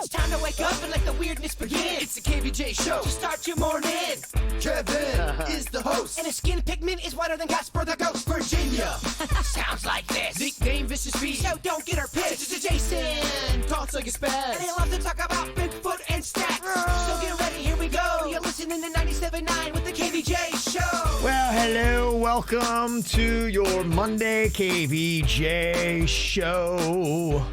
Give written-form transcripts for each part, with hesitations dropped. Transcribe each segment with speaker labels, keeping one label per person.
Speaker 1: It's time to wake up and let the weirdness begin. It's the KVJ show to start your morning. Kevin is the host, and his skin pigment is whiter than Casper the Ghost. Virginia sounds like this. Nickname Vicious Beast, so don't get her pissed. It's Jason, talks like a spaz, and they love to talk about Bigfoot and stats. So get ready, here we go. You're listening to 97.9 with the KVJ show.
Speaker 2: Well, hello, welcome to your Monday KVJ show.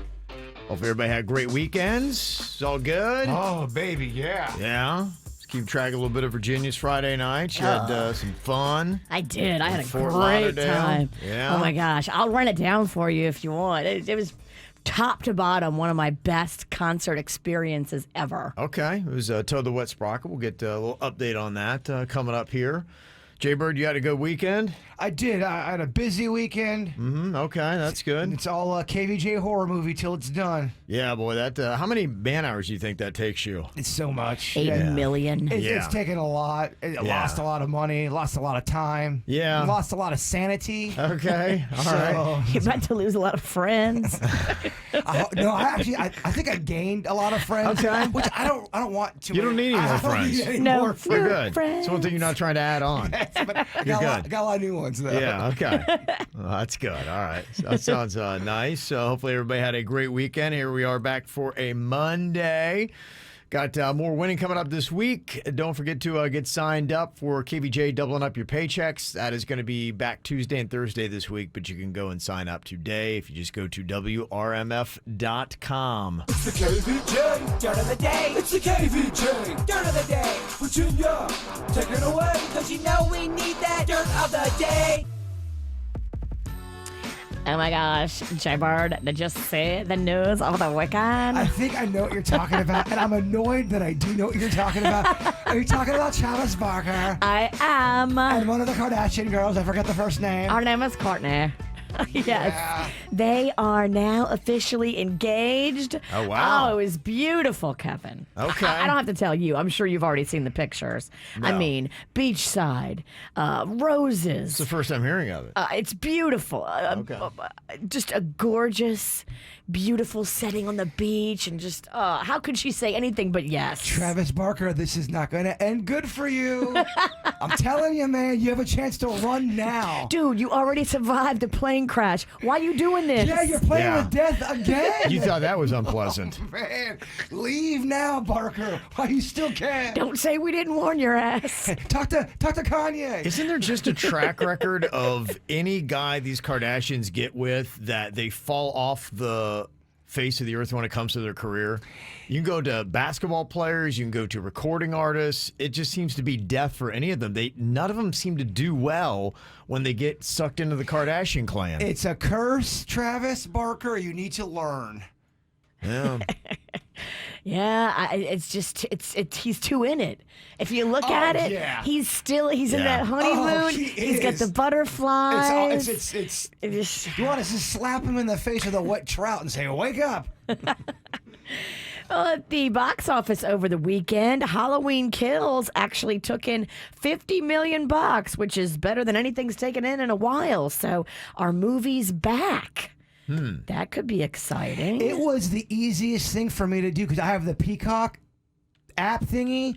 Speaker 2: Hope everybody had great weekends. It's all good?
Speaker 3: Oh, baby, yeah.
Speaker 2: Yeah? Let's keep track of a little bit of Virginia's Friday night. You had some fun.
Speaker 4: I did. I had a
Speaker 2: Fort
Speaker 4: great
Speaker 2: Lauderdale.
Speaker 4: time.
Speaker 2: Yeah.
Speaker 4: Oh, my gosh. I'll run it down for you if you want. It was top to bottom one of my best concert experiences ever.
Speaker 2: Okay. It was Toad the Wet Sprocket. We'll get a little update on that coming up here. Jay-Bird, you had a good weekend?
Speaker 3: I did. I had a busy weekend.
Speaker 2: Okay, that's good.
Speaker 3: It's all a KVJ horror movie till it's done.
Speaker 2: Yeah, boy, that. How many man hours do you think that takes you?
Speaker 3: It's so much.
Speaker 4: 8 million.
Speaker 3: It's taken a lot. It lost a lot of money, lost a lot of time.
Speaker 2: Yeah.
Speaker 3: Lost a lot of sanity.
Speaker 2: Okay, all right.
Speaker 4: You're about to lose a lot of friends.
Speaker 3: I think I gained a lot of friends.
Speaker 2: Okay.
Speaker 3: Which I don't want to.
Speaker 2: You don't need any more friends.
Speaker 4: No,
Speaker 2: You're good.
Speaker 4: friends.
Speaker 2: It's one thing you're not trying to add on.
Speaker 3: But I got a lot of new ones though.
Speaker 2: Yeah, okay. Well, that's good. All right. So that sounds nice. So hopefully everybody had a great weekend. Here we are back for a Monday. Got more winning coming up this week. Don't forget to get signed up for KVJ Doubling Up Your Paychecks. That is going to be back Tuesday and Thursday this week, but you can go and sign up today if you just go to WRMF.com.
Speaker 1: It's the KVJ dirt of the day. It's the KVJ dirt of the day. Virginia, take it away, because you know we need that dirt of the day.
Speaker 4: Oh my gosh, Jay-Bird, did you see the news over the weekend?
Speaker 3: I think I know what you're talking about, and I'm annoyed that I do know what you're talking about. Are you talking about Travis Barker?
Speaker 4: I am.
Speaker 3: And one of the Kardashian girls, I forget the first name.
Speaker 4: Our name is Courtney. Yes.
Speaker 3: Yeah.
Speaker 4: They are now officially engaged.
Speaker 2: Oh, wow.
Speaker 4: Oh, it was beautiful, Kevin.
Speaker 2: Okay.
Speaker 4: I don't have to tell you. I'm sure you've already seen the pictures.
Speaker 2: No.
Speaker 4: I mean, beachside, roses.
Speaker 2: It's the first time hearing of it.
Speaker 4: It's beautiful.
Speaker 2: Okay.
Speaker 4: Just a gorgeous, beautiful setting on the beach. And just, how could she say anything but yes?
Speaker 3: Travis Barker, this is not going to end good for you. I'm telling you, man, you have a chance to run now.
Speaker 4: Dude, you already survived a plane crash. Why are you doing this?
Speaker 3: Yeah, you're playing with death again.
Speaker 2: You thought that was unpleasant.
Speaker 3: Man, leave now, Barker, while you still can.
Speaker 4: Don't say we didn't warn your ass.
Speaker 3: Talk to Kanye.
Speaker 2: Isn't there just a track record of any guy these Kardashians get with that they fall off the face of the earth when it comes to their career? You can go to basketball players, you can go to recording artists. It just seems to be death for any of them. None of them seem to do well when they get sucked into the Kardashian clan.
Speaker 3: It's a curse, Travis Barker. You need to learn.
Speaker 2: Yeah.
Speaker 4: Yeah, it's he's too in it. If you look at it,
Speaker 3: yeah.
Speaker 4: he's in that honeymoon. He's got the butterflies.
Speaker 3: It's you want to just slap him in the face with a wet trout and say, "Wake up."
Speaker 4: Well, at the box office over the weekend, Halloween Kills actually took in $50 million, which is better than anything's taken in a while. So our movie's back. That could be exciting.
Speaker 3: It was the easiest thing for me to do because I have the Peacock app thingy.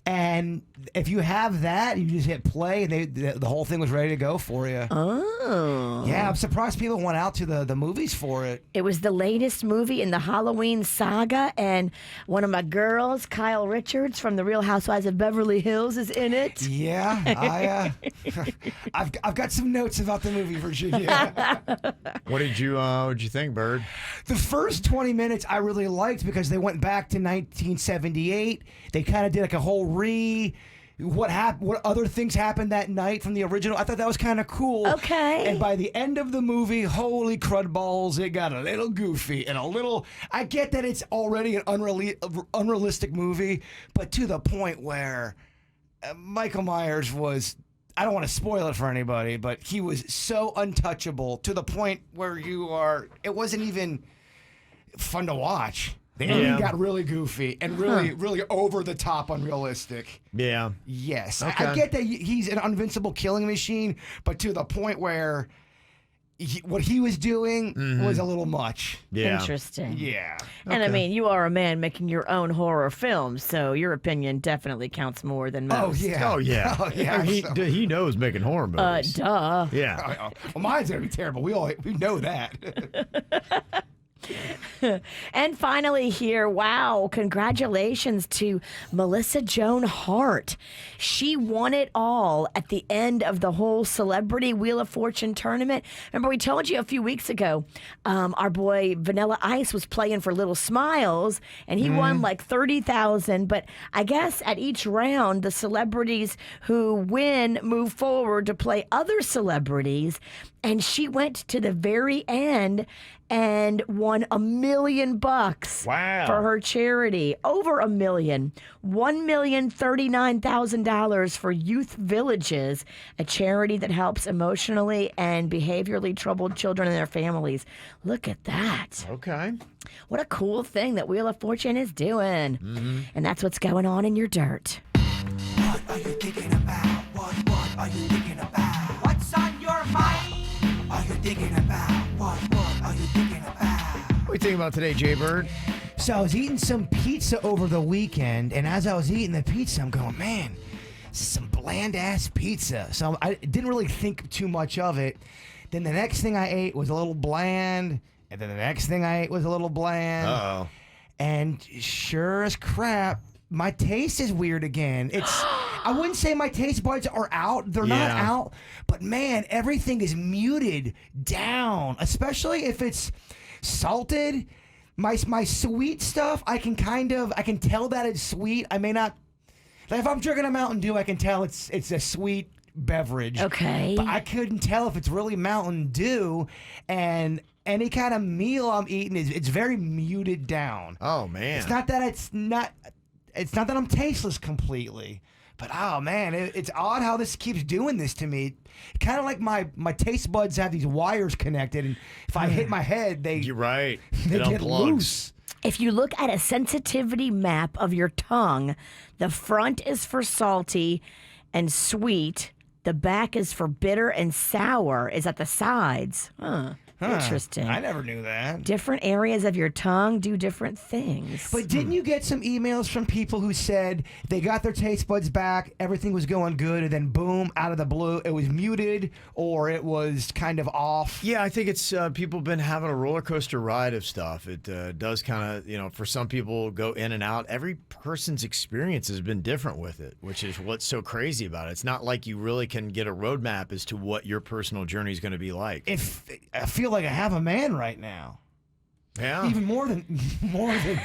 Speaker 3: And if you have that, you just hit play, and the whole thing was ready to go for you.
Speaker 4: Oh.
Speaker 3: Yeah, I'm surprised people went out to the movies for it.
Speaker 4: It was the latest movie in the Halloween saga, and one of my girls, Kyle Richards from The Real Housewives of Beverly Hills, is in it.
Speaker 3: Yeah, I've got some notes about the movie, Virginia.
Speaker 2: What did you think, Bird?
Speaker 3: The first 20 minutes I really liked because they went back to 1978. They kind of did like a whole what other things happened that night from the original. I thought that was kind of cool.
Speaker 4: Okay.
Speaker 3: And by the end of the movie, holy crud balls, it got a little goofy and a little. I get that it's already an unrealistic movie, but to the point where Michael Myers was. I don't want to spoil it for anybody, but he was so untouchable to the point where it wasn't even fun to watch. The ending got really goofy and really over the top unrealistic.
Speaker 2: Yeah.
Speaker 3: Yes.
Speaker 2: Okay.
Speaker 3: I get that he's an invincible killing machine, but to the point where what he was doing was a little much.
Speaker 2: Yeah.
Speaker 4: Interesting.
Speaker 3: Yeah.
Speaker 4: And I mean, you are a man making your own horror films, so your opinion definitely counts more than most.
Speaker 3: Oh yeah.
Speaker 2: Oh yeah.
Speaker 3: Oh, yeah.
Speaker 2: He knows making horror movies.
Speaker 4: Duh.
Speaker 2: Yeah.
Speaker 3: Well, mine's gonna be terrible. We know that.
Speaker 4: And finally here, wow, congratulations to Melissa Joan Hart. She won it all at the end of the whole Celebrity Wheel of Fortune tournament. Remember, we told you a few weeks ago, our boy Vanilla Ice was playing for Little Smiles, and he won like $30,000. But I guess at each round, the celebrities who win move forward to play other celebrities. And she went to the very end and won $1 million
Speaker 2: Wow.
Speaker 4: for her charity. Over $1 million. $1,039,000 for Youth Villages, a charity that helps emotionally and behaviorally troubled children and their families. Look at that.
Speaker 2: Okay.
Speaker 4: What a cool thing that Wheel of Fortune is doing. And that's what's going on in your dirt.
Speaker 1: What are you thinking about? What are you thinking about? What's on your mind? Are you thinking about? What are you thinking about?
Speaker 2: What do you think about today, Jay Bird?
Speaker 3: So I was eating some pizza over the weekend, and as I was eating the pizza, I'm going, man, this is some bland-ass pizza. So I didn't really think too much of it. Then the next thing I ate was a little bland, and then the next thing I ate was a little bland.
Speaker 2: Uh-oh.
Speaker 3: And sure as crap, my taste is weird again. I wouldn't say my taste buds are out. They're not
Speaker 2: Yeah.
Speaker 3: out. But man, everything is muted down, especially if it's salted. My sweet stuff, I can tell that it's sweet. I may not, like if I'm drinking a Mountain Dew, I can tell it's a sweet beverage.
Speaker 4: Okay.
Speaker 3: But I couldn't tell if it's really Mountain Dew, and any kind of meal I'm eating it's very muted down.
Speaker 2: Oh man.
Speaker 3: It's not that I'm tasteless completely, but oh man, it's odd how this keeps doing this to me. Kind of like my taste buds have these wires connected, and if I hit my head,
Speaker 2: You're right.
Speaker 3: they
Speaker 2: It
Speaker 3: get
Speaker 2: unplugs.
Speaker 3: loose.
Speaker 4: If you look at a sensitivity map of your tongue, the front is for salty and sweet. The back is for bitter, and sour is at the sides. Interesting.
Speaker 3: I never knew that.
Speaker 4: Different areas of your tongue do different things.
Speaker 3: But didn't you get some emails from people who said they got their taste buds back, everything was going good, and then boom, out of the blue, it was muted or it was kind of off?
Speaker 2: Yeah, I think it's people been having a roller coaster ride of stuff. It does kind of, for some people go in and out. Every person's experience has been different with it, which is what's so crazy about it. It's not like you really can get a roadmap as to what your personal journey is going to be like.
Speaker 3: If I feel like I have a man right now.
Speaker 2: Yeah.
Speaker 3: Even more than normal.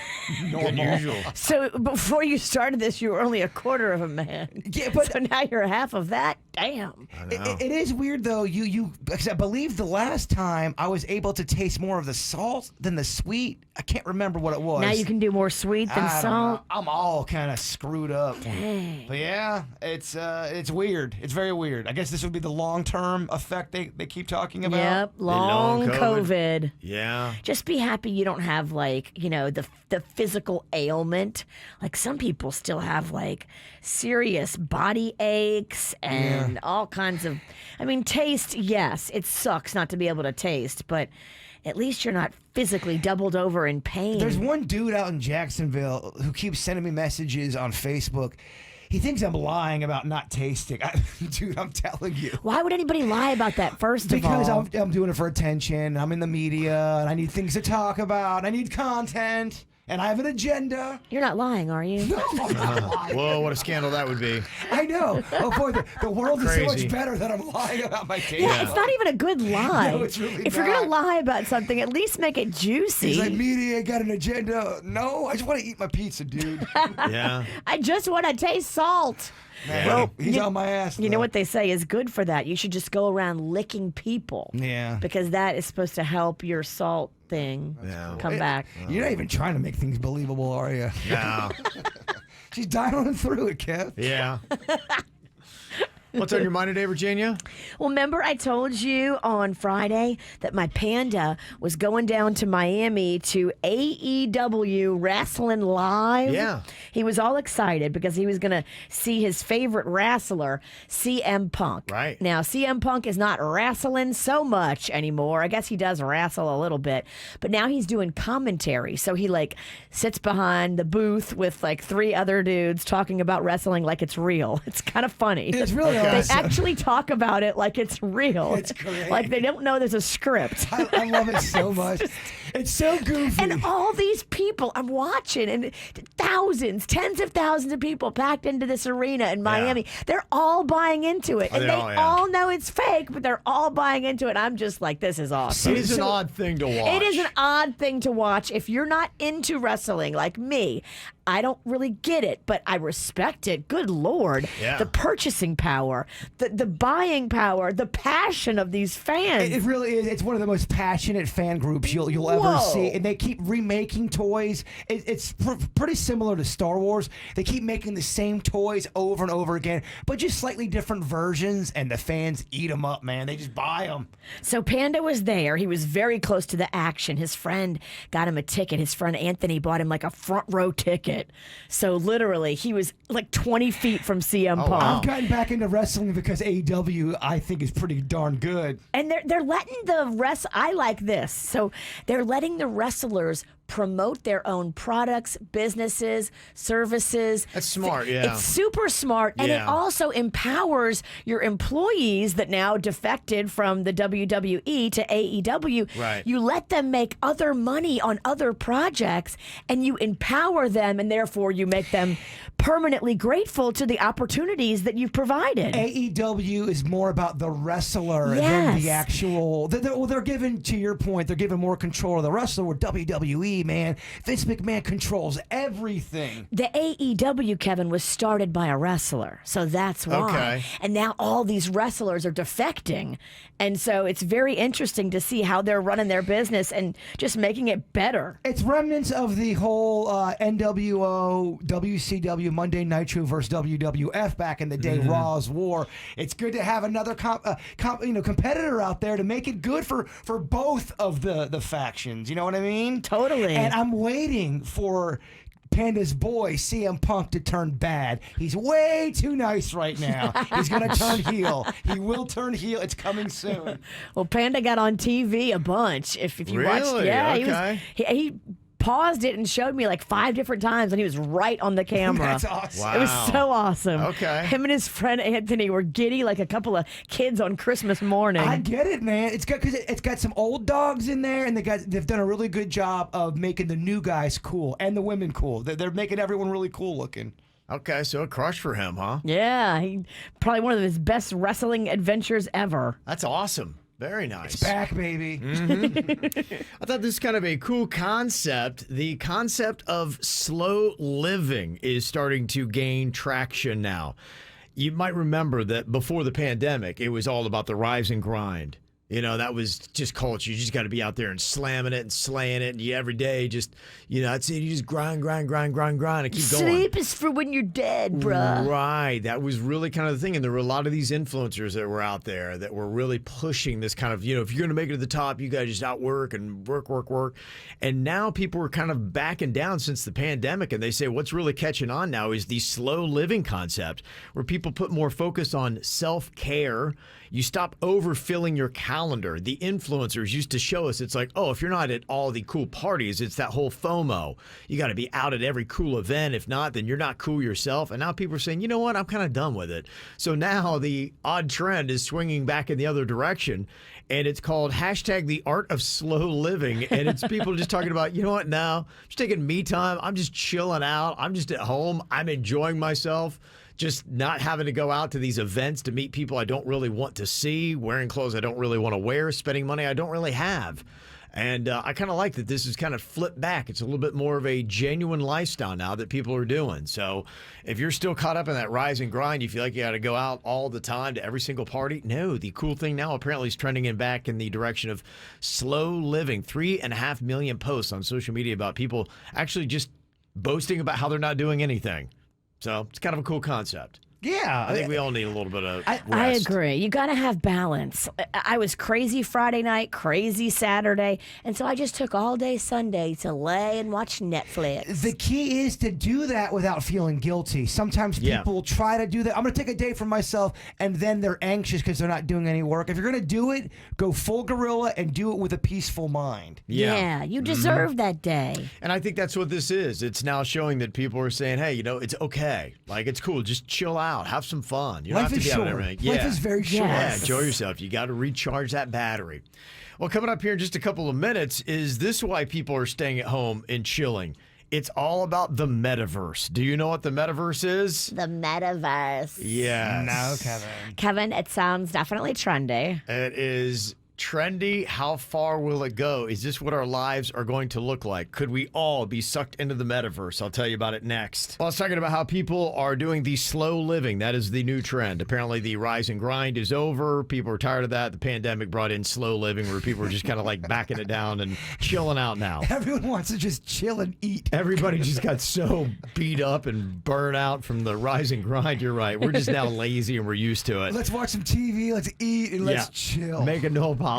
Speaker 2: Unusual.
Speaker 4: So before you started this, you were only a quarter of a man.
Speaker 3: Yeah, but
Speaker 4: so now you're half of that. Damn.
Speaker 2: I know.
Speaker 3: It is weird though. Because I believe the last time I was able to taste more of the salt than the sweet. I can't remember what it was.
Speaker 4: Now you can do more sweet than
Speaker 3: I don't
Speaker 4: salt.
Speaker 3: know. I'm all kind of screwed up.
Speaker 4: Dang.
Speaker 3: But yeah, it's weird. It's very weird. I guess this would be the long-term effect they keep talking about.
Speaker 4: Yep, long COVID.
Speaker 2: Yeah.
Speaker 4: Just be happy you don't have the physical ailment. Like some people still have like serious body aches and all kinds of. I mean, taste. Yes, it sucks not to be able to taste, but at least you're not physically doubled over in pain.
Speaker 3: There's one dude out in Jacksonville who keeps sending me messages on Facebook. He thinks I'm lying about not tasting. Dude, I'm telling you.
Speaker 4: Why would anybody lie about that? First of all,
Speaker 3: Because I'm doing it for attention. I'm in the media, and I need things to talk about. I need content, and I have an agenda.
Speaker 4: you're not lying, are you?
Speaker 3: No, I'm not lying.
Speaker 2: Whoa, what a scandal that would be.
Speaker 3: I know. Oh boy, the world is so
Speaker 2: Crazy.
Speaker 3: much better that I'm lying about my taste.
Speaker 4: Yeah, it's not even a good lie.
Speaker 3: No, it's really
Speaker 4: if you're gonna
Speaker 3: not.
Speaker 4: lie about something, at least make it juicy.
Speaker 3: He's like, media got an agenda. No, I just want to eat my pizza, dude.
Speaker 2: Yeah.
Speaker 4: I just want to taste salt.
Speaker 3: Man,
Speaker 2: Well,
Speaker 3: he's on my ass.
Speaker 4: You know
Speaker 3: though.
Speaker 4: what they say is good for that. You should just go around licking people.
Speaker 3: Yeah.
Speaker 4: Because that is supposed to help your salt thing
Speaker 2: Yeah.
Speaker 4: come back.
Speaker 3: You're not even trying to make things believable, are you?
Speaker 2: No.
Speaker 3: She's dialing through it, Kev.
Speaker 2: Yeah. What's on your mind today, Virginia?
Speaker 4: Well, remember I told you on Friday that my panda was going down to Miami to AEW Wrestling Live?
Speaker 2: Yeah.
Speaker 4: He was all excited because he was going to see his favorite wrestler, CM Punk.
Speaker 2: Right.
Speaker 4: Now, CM Punk is not wrestling so much anymore. I guess he does wrestle a little bit, but now he's doing commentary. So he like sits behind the booth with like 3 other dudes talking about wrestling like it's real. It's kind of funny.
Speaker 3: It's really
Speaker 4: They
Speaker 3: awesome.
Speaker 4: actually talk about it like it's real.
Speaker 3: It's great.
Speaker 4: Like they don't know there's a script.
Speaker 3: I love it so much. It's so goofy.
Speaker 4: And all these people I'm watching, and thousands, tens of thousands of people packed into this arena in Miami. They're all buying into it. And they all know it's fake, but they're all buying into it. I'm just like, this is awesome.
Speaker 2: It is an odd thing to watch.
Speaker 4: It is an odd thing to watch. If you're not into wrestling like me, I don't really get it, but I respect it. Good Lord.
Speaker 2: Yeah.
Speaker 4: The purchasing power, the buying power, the passion of these fans.
Speaker 3: It really is. It's one of the most passionate fan groups you'll ever
Speaker 4: Whoa.
Speaker 3: see, and they keep remaking toys. It's pretty similar to Star Wars. They keep making the same toys over and over again, but just slightly different versions, and the fans eat them up, man. They just buy them.
Speaker 4: So Panda was there. He was very close to the action. His friend got him a ticket. His friend Anthony bought him like a front row ticket. So literally, he was like 20 feet from CM Punk.
Speaker 2: wow.
Speaker 3: I've gotten back into wrestling because AEW, I think, is pretty darn good.
Speaker 4: And they're letting I like this. So they're letting the wrestlers promote their own products, businesses, services.
Speaker 2: That's smart, yeah.
Speaker 4: It's super smart, and it
Speaker 2: Yeah.
Speaker 4: also empowers your employees that now defected from the WWE to AEW.
Speaker 2: Right.
Speaker 4: You let them make other money on other projects, and you empower them, and therefore you make them permanently grateful to the opportunities that you've provided.
Speaker 3: AEW is more about the wrestler than
Speaker 4: Yes.
Speaker 3: the actual. They're given, to your point, they're given more control of the wrestler. With WWE, man, Vince McMahon controls everything.
Speaker 4: The AEW, Kevin, was started by a wrestler, so that's why.
Speaker 2: Okay.
Speaker 4: And now all these wrestlers are defecting, and so it's very interesting to see how they're running their business and just making it better.
Speaker 3: It's remnants of the whole NWO, WCW, Monday Nitro versus WWF back in the day, Raw's War. It's good to have another competitor out there to make it good for both of the factions. You know what I mean?
Speaker 4: Totally.
Speaker 3: And I'm waiting for Panda's boy, CM Punk, to turn bad. He's way too nice right now. He's going to turn heel. He will turn heel. It's coming soon.
Speaker 4: Well, Panda got on TV a bunch. If you watched,
Speaker 2: Really?
Speaker 4: yeah,
Speaker 2: Okay.
Speaker 4: he paused it and showed me like 5 different times, and he was right on the camera.
Speaker 3: That's awesome.
Speaker 2: Wow.
Speaker 4: It was so awesome.
Speaker 2: Okay.
Speaker 4: Him and his friend Anthony were giddy like a couple of kids on Christmas morning.
Speaker 3: I get it, man. It's got some old dogs in there, and they've done a really good job of making the new guys cool and the women cool. They're making everyone really cool looking.
Speaker 2: Okay, so a crush for him, huh?
Speaker 4: Yeah, he probably one of his best wrestling adventures ever.
Speaker 2: That's awesome. Very nice.
Speaker 3: It's back, baby.
Speaker 2: I thought this is kind of a cool concept. The concept of slow living is starting to gain traction now. You might remember that before the pandemic, it was all about the rise and grind. You know, that was just culture. You just got to be out there and slamming it and slaying it. And you every day just, that's it. You just grind and keep going.
Speaker 4: Sleep is for when you're dead, bruh.
Speaker 2: Right. That was really kind of the thing. And there were a lot of these influencers that were out there that were really pushing this kind of, if you're going to make it to the top, you got to just outwork and work. And now people are kind of backing down since the pandemic. And they say what's really catching on now is the slow living concept, where people put more focus on self-care. You stop overfilling your calendar. The influencers used to show us, it's like, oh, if you're not at all the cool parties, it's that whole FOMO. You got to be out at every cool event. If not, then you're not cool yourself. And now people are saying, you know what, I'm kind of done with it. So now the odd trend is swinging back in the other direction. And it's called #the art of slow living. And it's people just talking about, you know what, now I'm just taking me time. I'm just chilling out. I'm just at home. I'm enjoying myself. Just not having to go out to these events to meet people I don't really want to see, wearing clothes I don't really want to wear, spending money I don't really have. And I kind of like that this is kind of flipped back. It's a little bit more of a genuine lifestyle now that people are doing. So if you're still caught up in that rise and grind, you feel like you got to go out all the time to every single party. No, the cool thing now apparently is trending back in the direction of slow living. 3.5 million posts on social media about people actually just boasting about how they're not doing anything. So it's kind of a cool concept.
Speaker 3: Yeah.
Speaker 2: I think we all need a little bit of rest.
Speaker 4: I agree. You got to have balance. I was crazy Friday night, crazy Saturday, and so I just took all day Sunday to lay and watch Netflix.
Speaker 3: The key is to do that without feeling guilty. Sometimes people try to do that. I'm going to take a day for myself, and then they're anxious because they're not doing any work. If you're going to do it, go full gorilla and do it with a peaceful mind.
Speaker 4: Yeah, you deserve that day.
Speaker 2: And I think that's what this is. It's now showing that people are saying, hey, it's okay. Like, it's cool. Just chill out. Have some fun. You don't
Speaker 3: Life
Speaker 2: have to
Speaker 3: is
Speaker 2: be out
Speaker 3: short.
Speaker 2: of everything.
Speaker 3: Life is very short.
Speaker 2: Yeah, enjoy yourself. You got to recharge that battery. Well, coming up here in just a couple of minutes, is this why people are staying at home and chilling? It's all about the Metaverse. Do you know what the Metaverse is?
Speaker 4: The Metaverse.
Speaker 2: Yes.
Speaker 3: No, Kevin.
Speaker 4: Kevin, it sounds definitely trendy.
Speaker 2: It is trendy. How far will it go? Is this what our lives are going to look like? Could we all be sucked into the Metaverse? I'll tell you about it next. Well, I was talking about how people are doing the slow living. That is the new trend. Apparently, the rise and grind is over. People are tired of that. The pandemic brought in slow living where people are just kind of like backing it down and chilling out now.
Speaker 3: Everyone wants to just chill and eat.
Speaker 2: Everybody just got so beat up and burned out from the rise and grind. You're right. We're just now lazy and we're used to it.
Speaker 3: Let's watch some TV, let's eat, and let's chill.
Speaker 2: Making no apologies.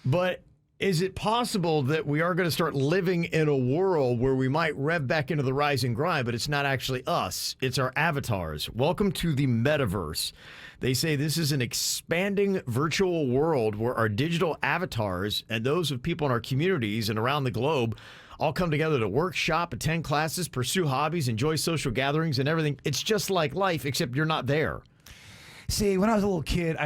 Speaker 2: But is it possible that we are going to start living in a world where we might rev back into the rise and grind, but it's not actually us, it's our avatars? Welcome to the Metaverse. They say this is an expanding virtual world where our digital avatars and those of people in our communities and around the globe all come together to work, shop, attend classes, pursue hobbies, enjoy social gatherings and everything. It's just like life, except you're not there.
Speaker 3: See, when I was a little kid,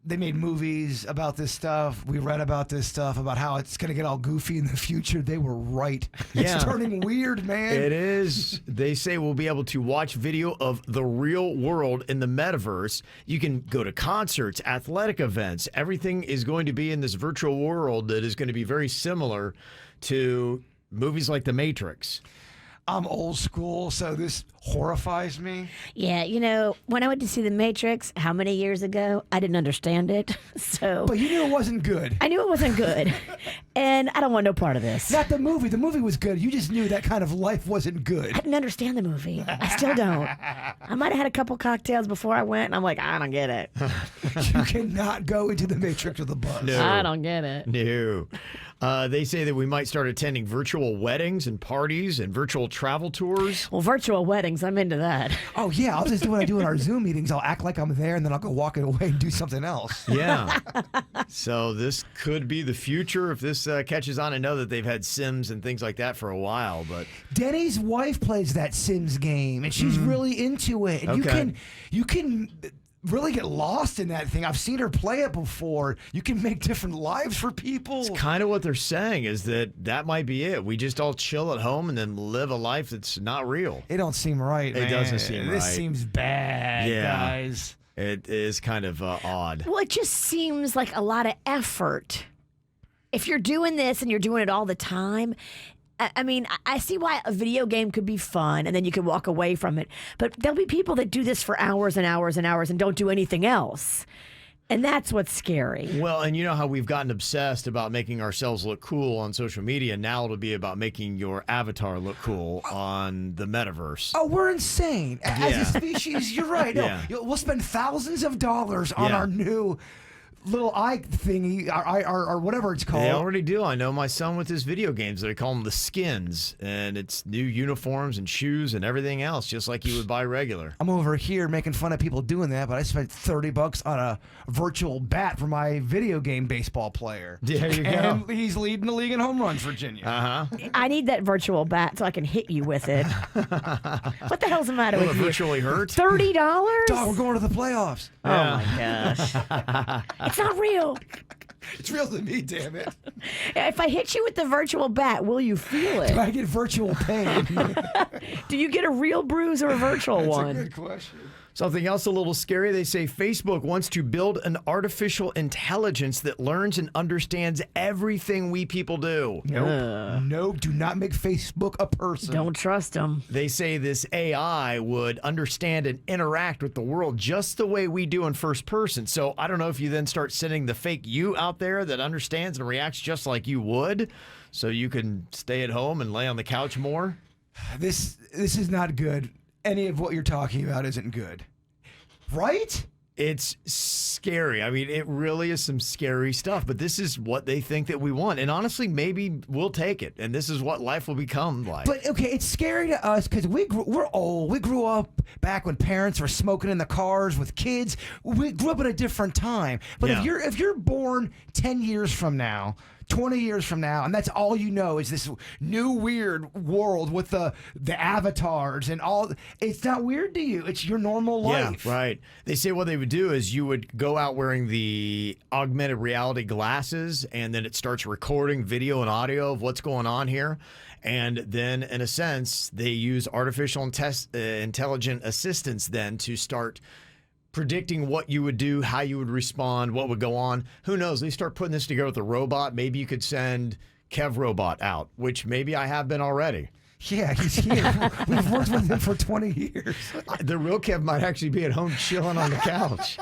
Speaker 3: they made movies about this stuff. We read about this stuff, about how it's going to get all goofy in the future. They were right.
Speaker 2: Yeah.
Speaker 3: It's turning weird, man.
Speaker 2: It is. They say we'll be able to watch video of the real world in the Metaverse. You can go to concerts, athletic events. Everything is going to be in this virtual world that is going to be very similar to movies like The Matrix.
Speaker 3: I'm old school, so this horrifies me.
Speaker 4: Yeah, when I went to see The Matrix, how many years ago, I didn't understand it. So,
Speaker 3: But you knew it wasn't good.
Speaker 4: I knew it wasn't good. And I don't want no part of this.
Speaker 3: Not the movie. The movie was good. You just knew that kind of life wasn't good.
Speaker 4: I didn't understand the movie. I still don't. I might have had a couple cocktails before I went, and I'm like, I don't get it.
Speaker 3: You cannot go into the Matrix with a bus.
Speaker 2: No.
Speaker 4: I don't get it.
Speaker 2: No. They say that we might start attending virtual weddings and parties and virtual travel tours.
Speaker 4: Well, virtual weddings, I'm into that.
Speaker 3: Oh, yeah. I'll just do what I do in our Zoom meetings. I'll act like I'm there, and then I'll go walk it away and do something else.
Speaker 2: Yeah. So this could be the future if this catches on. I know that they've had Sims and things like that for a while, but
Speaker 3: Denny's wife plays that Sims game, and she's really into it. And you can really get lost in that thing. I've seen her play it before. You can make different lives for people.
Speaker 2: it's kind of what they're saying is that might be it. We just all chill at home and then live a life that's not real.
Speaker 3: It don't seem right, man.
Speaker 2: It doesn't seem
Speaker 3: This
Speaker 2: right.
Speaker 3: seems bad, guys.
Speaker 2: It is kind of odd.
Speaker 4: Well, it just seems like a lot of effort. If you're doing this and you're doing it all the time, I mean, I see why a video game could be fun and then you can walk away from it. But there'll be people that do this for hours and hours and hours and don't do anything else. And that's what's scary.
Speaker 2: Well, and you know how we've gotten obsessed about making ourselves look cool on social media. Now it'll be about making your avatar look cool on the Metaverse.
Speaker 3: Oh, we're insane. As a species, you're right. No,
Speaker 2: Yeah.
Speaker 3: we'll spend thousands of dollars on
Speaker 2: Yeah.
Speaker 3: our new little eye thingy, or whatever it's called.
Speaker 2: They already do. I know my son with his video games. They call them the skins, and it's new uniforms and shoes and everything else, just like you would buy regular.
Speaker 3: I'm over here making fun of people doing that, but I spent $30 on a virtual bat for my video game baseball player.
Speaker 2: There you go.
Speaker 3: And he's leading the league in home runs, Virginia.
Speaker 4: I need that virtual bat so I can hit you with it. What the hell's the matter
Speaker 2: Will it
Speaker 4: with you?
Speaker 2: virtually hurt?
Speaker 4: $30?
Speaker 3: Dog, we're going to the playoffs.
Speaker 4: Oh my gosh. It's not real.
Speaker 3: It's real to me, damn it.
Speaker 4: If I hit you with the virtual bat, will you feel
Speaker 3: Do
Speaker 4: it?
Speaker 3: I get virtual pain?
Speaker 4: Do you get a real bruise or a virtual
Speaker 3: That's
Speaker 4: one?
Speaker 3: a good question.
Speaker 2: Something else a little scary. They say Facebook wants to build an artificial intelligence that learns and understands everything we people do.
Speaker 3: Nope. Nope. Do not make Facebook a person.
Speaker 4: Don't trust them.
Speaker 2: They say this AI would understand and interact with the world just the way we do in first person. So I don't know if you then start sending the fake you out there that understands and reacts just like you would, so you can stay at home and lay on the couch more.
Speaker 3: This is not good. any of what you're talking about isn't good. Right?
Speaker 2: It's scary. I mean, it really is some scary stuff, but this is what they think that we want. And honestly, maybe we'll take it. And this is what life will become like.
Speaker 3: But okay, it's scary to us because we're old. We grew up back when parents were smoking in the cars with kids. We grew up at a different time. But if you're born 10 years from now, 20 years from now, and that's all you know is this new weird world with the avatars and all. It's not weird to you. It's your normal life.
Speaker 2: Yeah, right. They say what they would do is you would go out wearing the augmented reality glasses, and then it starts recording video and audio of what's going on here. And then, in a sense, they use artificial intelligent assistants then to start predicting what you would do, how you would respond, what would go on. Who knows? They start putting this together with a robot. Maybe you could send Kev Robot out, which maybe I have been already.
Speaker 3: Yeah, he's here. We've worked with him for 20 years.
Speaker 2: The real Kev might actually be at home chilling on the couch.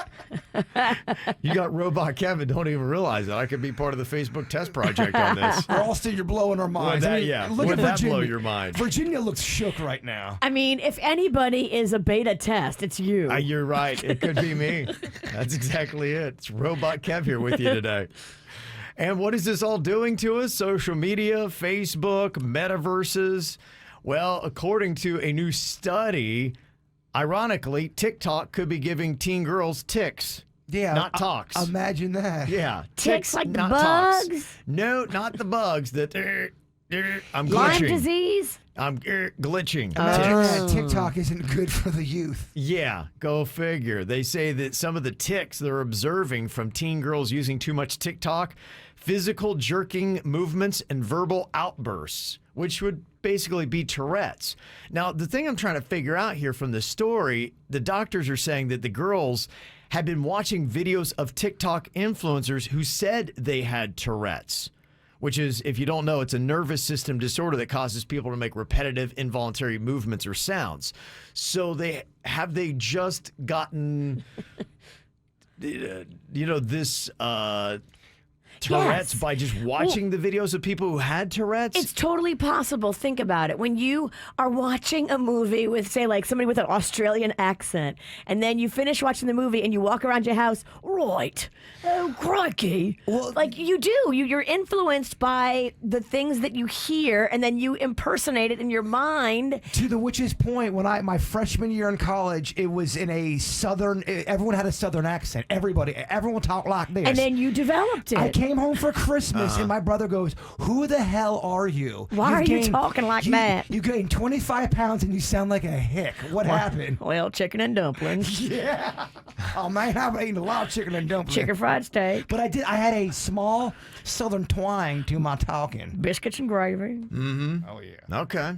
Speaker 2: You got Robot Kev and don't even realize that. I could be part of the Facebook test project on this.
Speaker 3: Austin, you're blowing our minds.
Speaker 2: Would that blow your mind?
Speaker 3: Virginia looks shook right now.
Speaker 4: I mean, if anybody is a beta test, it's you.
Speaker 2: You're right. It could be me. That's exactly it. It's Robot Kev here with you today. And what is this all doing to us? Social media, Facebook, metaverses. Well, according to a new study, ironically, TikTok could be giving teen girls tics.
Speaker 3: Yeah.
Speaker 2: Not talks.
Speaker 3: Imagine that.
Speaker 2: Yeah.
Speaker 4: Tics like the
Speaker 2: not
Speaker 4: bugs?
Speaker 2: Talks. No, not the bugs. I'm glitching.
Speaker 4: Lyme disease?
Speaker 2: I'm glitching.
Speaker 3: Imagine that
Speaker 2: Tics.
Speaker 3: TikTok isn't good for the youth.
Speaker 2: Yeah, go figure. They say that some of the tics they're observing from teen girls using too much TikTok, physical jerking movements and verbal outbursts, which would basically be Tourette's. Now, the thing I'm trying to figure out here from the story, the doctors are saying that the girls had been watching videos of TikTok influencers who said they had Tourette's, which is, if you don't know, it's a nervous system disorder that causes people to make repetitive, involuntary movements or sounds. So they just gotten, this Tourette's by just watching the videos of people who had Tourette's?
Speaker 4: It's totally possible. Think about it. When you are watching a movie with, say, like somebody with an Australian accent, and then you finish watching the movie and you walk around your house, right? Oh, crikey.
Speaker 3: Well,
Speaker 4: like you do. You're influenced by the things that you hear, and then you impersonate it in your mind.
Speaker 3: To the witch's point, when my freshman year in college, it was in a southern, everyone had a southern accent. Everyone talked like this.
Speaker 4: And then you developed it.
Speaker 3: I came home for Christmas and my brother goes, "Who the hell are you?
Speaker 4: Why are you talking like that?
Speaker 3: You gained 25 pounds and you sound like a hick. What happened?"
Speaker 4: Well, chicken and dumplings.
Speaker 3: Yeah. Oh man, I've eaten a lot of chicken and dumplings.
Speaker 4: Chicken fried steak.
Speaker 3: But I had a small southern twang to my talking.
Speaker 4: Biscuits and gravy.
Speaker 2: Mm-hmm.
Speaker 3: Oh yeah.
Speaker 2: Okay.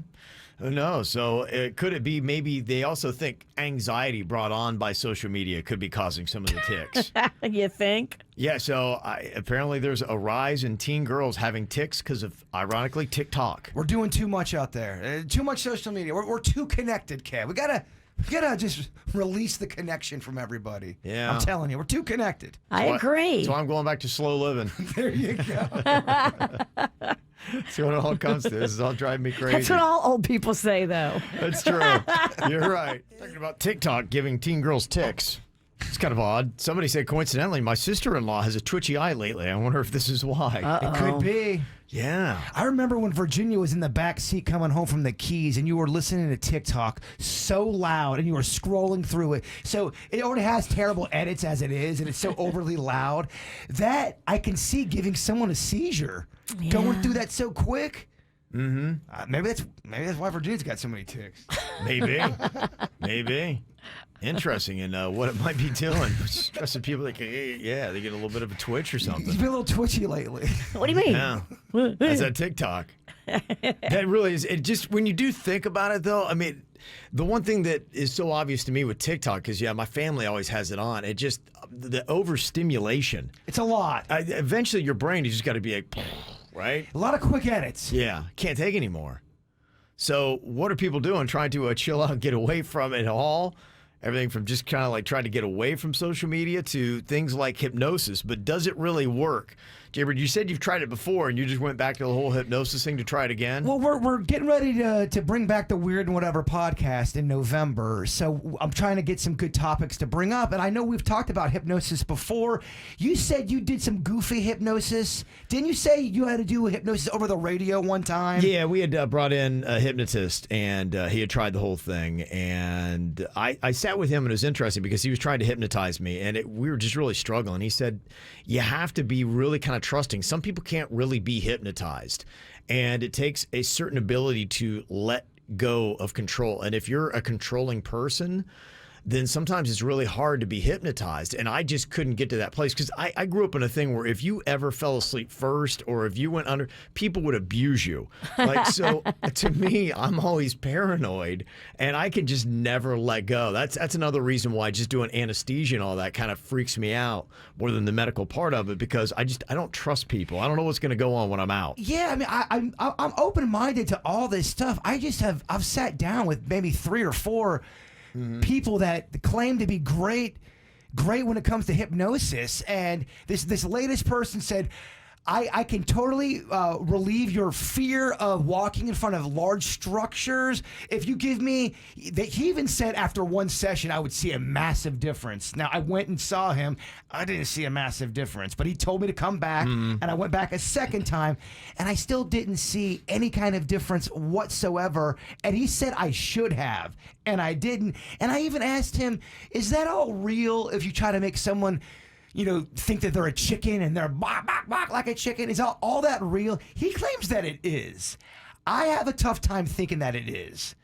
Speaker 2: Who knows? So could it be maybe they also think anxiety brought on by social media could be causing some of the tics?
Speaker 4: You think?
Speaker 2: Yeah, so apparently there's a rise in teen girls having tics because of, ironically, TikTok.
Speaker 3: We're doing too much out there. Too much social media. We're too connected, Kev. We gotta just release the connection from everybody.
Speaker 2: Yeah.
Speaker 3: I'm telling you, we're too connected.
Speaker 4: I agree.
Speaker 2: So I'm going back to slow living.
Speaker 3: There you go.
Speaker 2: That's what it all comes to. This is all driving me crazy.
Speaker 4: That's what all old people say, though.
Speaker 2: That's true. You're right. Talking about TikTok giving teen girls tics. It's kind of odd. Somebody said, coincidentally, my sister-in-law has a twitchy eye lately. I wonder if this is why.
Speaker 3: It could be.
Speaker 2: Yeah.
Speaker 3: I remember when Virginia was in the back seat coming home from the Keys and you were listening to TikTok so loud and you were scrolling through it. So it already has terrible edits as it is and it's so overly loud that I can see giving someone a seizure.
Speaker 4: Yeah.
Speaker 3: Going through that so quick.
Speaker 2: Mm-hmm.
Speaker 3: Maybe that's why Virginia's got so many tics.
Speaker 2: Maybe. Interesting in what it might be doing. Stressing people like, yeah, they get a little bit of a twitch or something.
Speaker 3: You've been a little twitchy lately.
Speaker 4: What do you mean?
Speaker 2: Yeah. That's that TikTok. That really is. It just, when you do think about it, though, I mean, the one thing that is so obvious to me with TikTok, because, yeah, my family always has it on, it just, the overstimulation.
Speaker 3: It's a lot.
Speaker 2: Eventually, your brain, you just got to be like, right?
Speaker 3: A lot of quick edits.
Speaker 2: Yeah. Can't take anymore. So what are people doing? Trying to chill out and get away from it all? Everything from just kind of like trying to get away from social media to things like hypnosis. But does it really work Jaybird, you said you've tried it before, and you just went back to the whole hypnosis thing to try it again?
Speaker 3: Well, we're getting ready to bring back the Weird and Whatever podcast in November, so I'm trying to get some good topics to bring up, and I know we've talked about hypnosis before. You said you did some goofy hypnosis. Didn't you say you had to do a hypnosis over the radio one time?
Speaker 2: Yeah, we had brought in a hypnotist, and he had tried the whole thing, and I sat with him, and it was interesting because he was trying to hypnotize me, and we were just really struggling. He said, you have to be really kind of trusting. Some people can't really be hypnotized, and it takes a certain ability to let go of control. And if you're a controlling person, then sometimes it's really hard to be hypnotized. And I just couldn't get to that place because I grew up in a thing where if you ever fell asleep first or if you went under, people would abuse you. Like, so to me, I'm always paranoid and I can just never let go. That's another reason why just doing anesthesia and all that kind of freaks me out more than the medical part of it, because I don't trust people. I don't know what's going to go on when I'm out.
Speaker 3: Yeah, I mean, I'm open-minded to all this stuff. I've sat down with maybe 3 or 4 people that claim to be great when it comes to hypnosis, and this latest person said, I can totally relieve your fear of walking in front of large structures. If you give me, he even said after one session I would see a massive difference. Now I went and saw him. I didn't see a massive difference, but he told me to come back, and I went back a second time, and I still didn't see any kind of difference whatsoever. And he said I should have, and I didn't. And I even asked him, is that all real if you try to make someone, think that they're a chicken and they're bark, bark, bark like a chicken? Is all that real? He claims that it is. I have a tough time thinking that it is.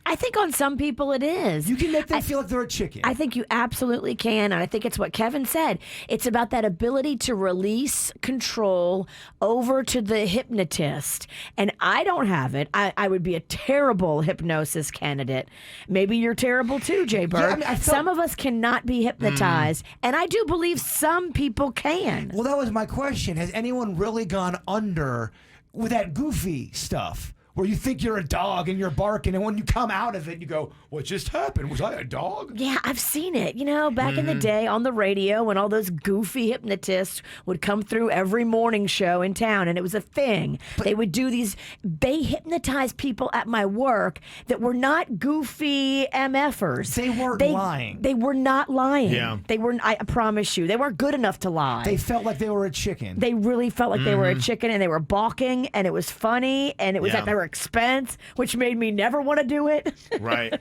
Speaker 4: I think on some people it is.
Speaker 3: You can make them feel like they're a chicken.
Speaker 4: I think you absolutely can, and I think it's what Kevin said. It's about that ability to release control over to the hypnotist, and I don't have it. I would be a terrible hypnosis candidate. Maybe you're terrible too, Jay Bird.
Speaker 3: Yeah,
Speaker 4: some of us cannot be hypnotized, and I do believe some people can.
Speaker 3: Well, that was my question. Has anyone really gone under with that goofy stuff? Where you think you're a dog and you're barking, and when you come out of it, you go, what just happened? Was I a dog?
Speaker 4: Yeah, I've seen it. Back in the day on the radio when all those goofy hypnotists would come through every morning show in town, and it was a thing. They would do they hypnotized people at my work that were not goofy MFers.
Speaker 3: They weren't lying.
Speaker 4: They were not lying.
Speaker 2: Yeah.
Speaker 4: They were, I promise you, they weren't good enough to lie.
Speaker 3: They felt like they were a chicken.
Speaker 4: They really felt like they were a chicken, and they were balking, and it was funny, and it was at their expense, which made me never want to do it.
Speaker 2: Right.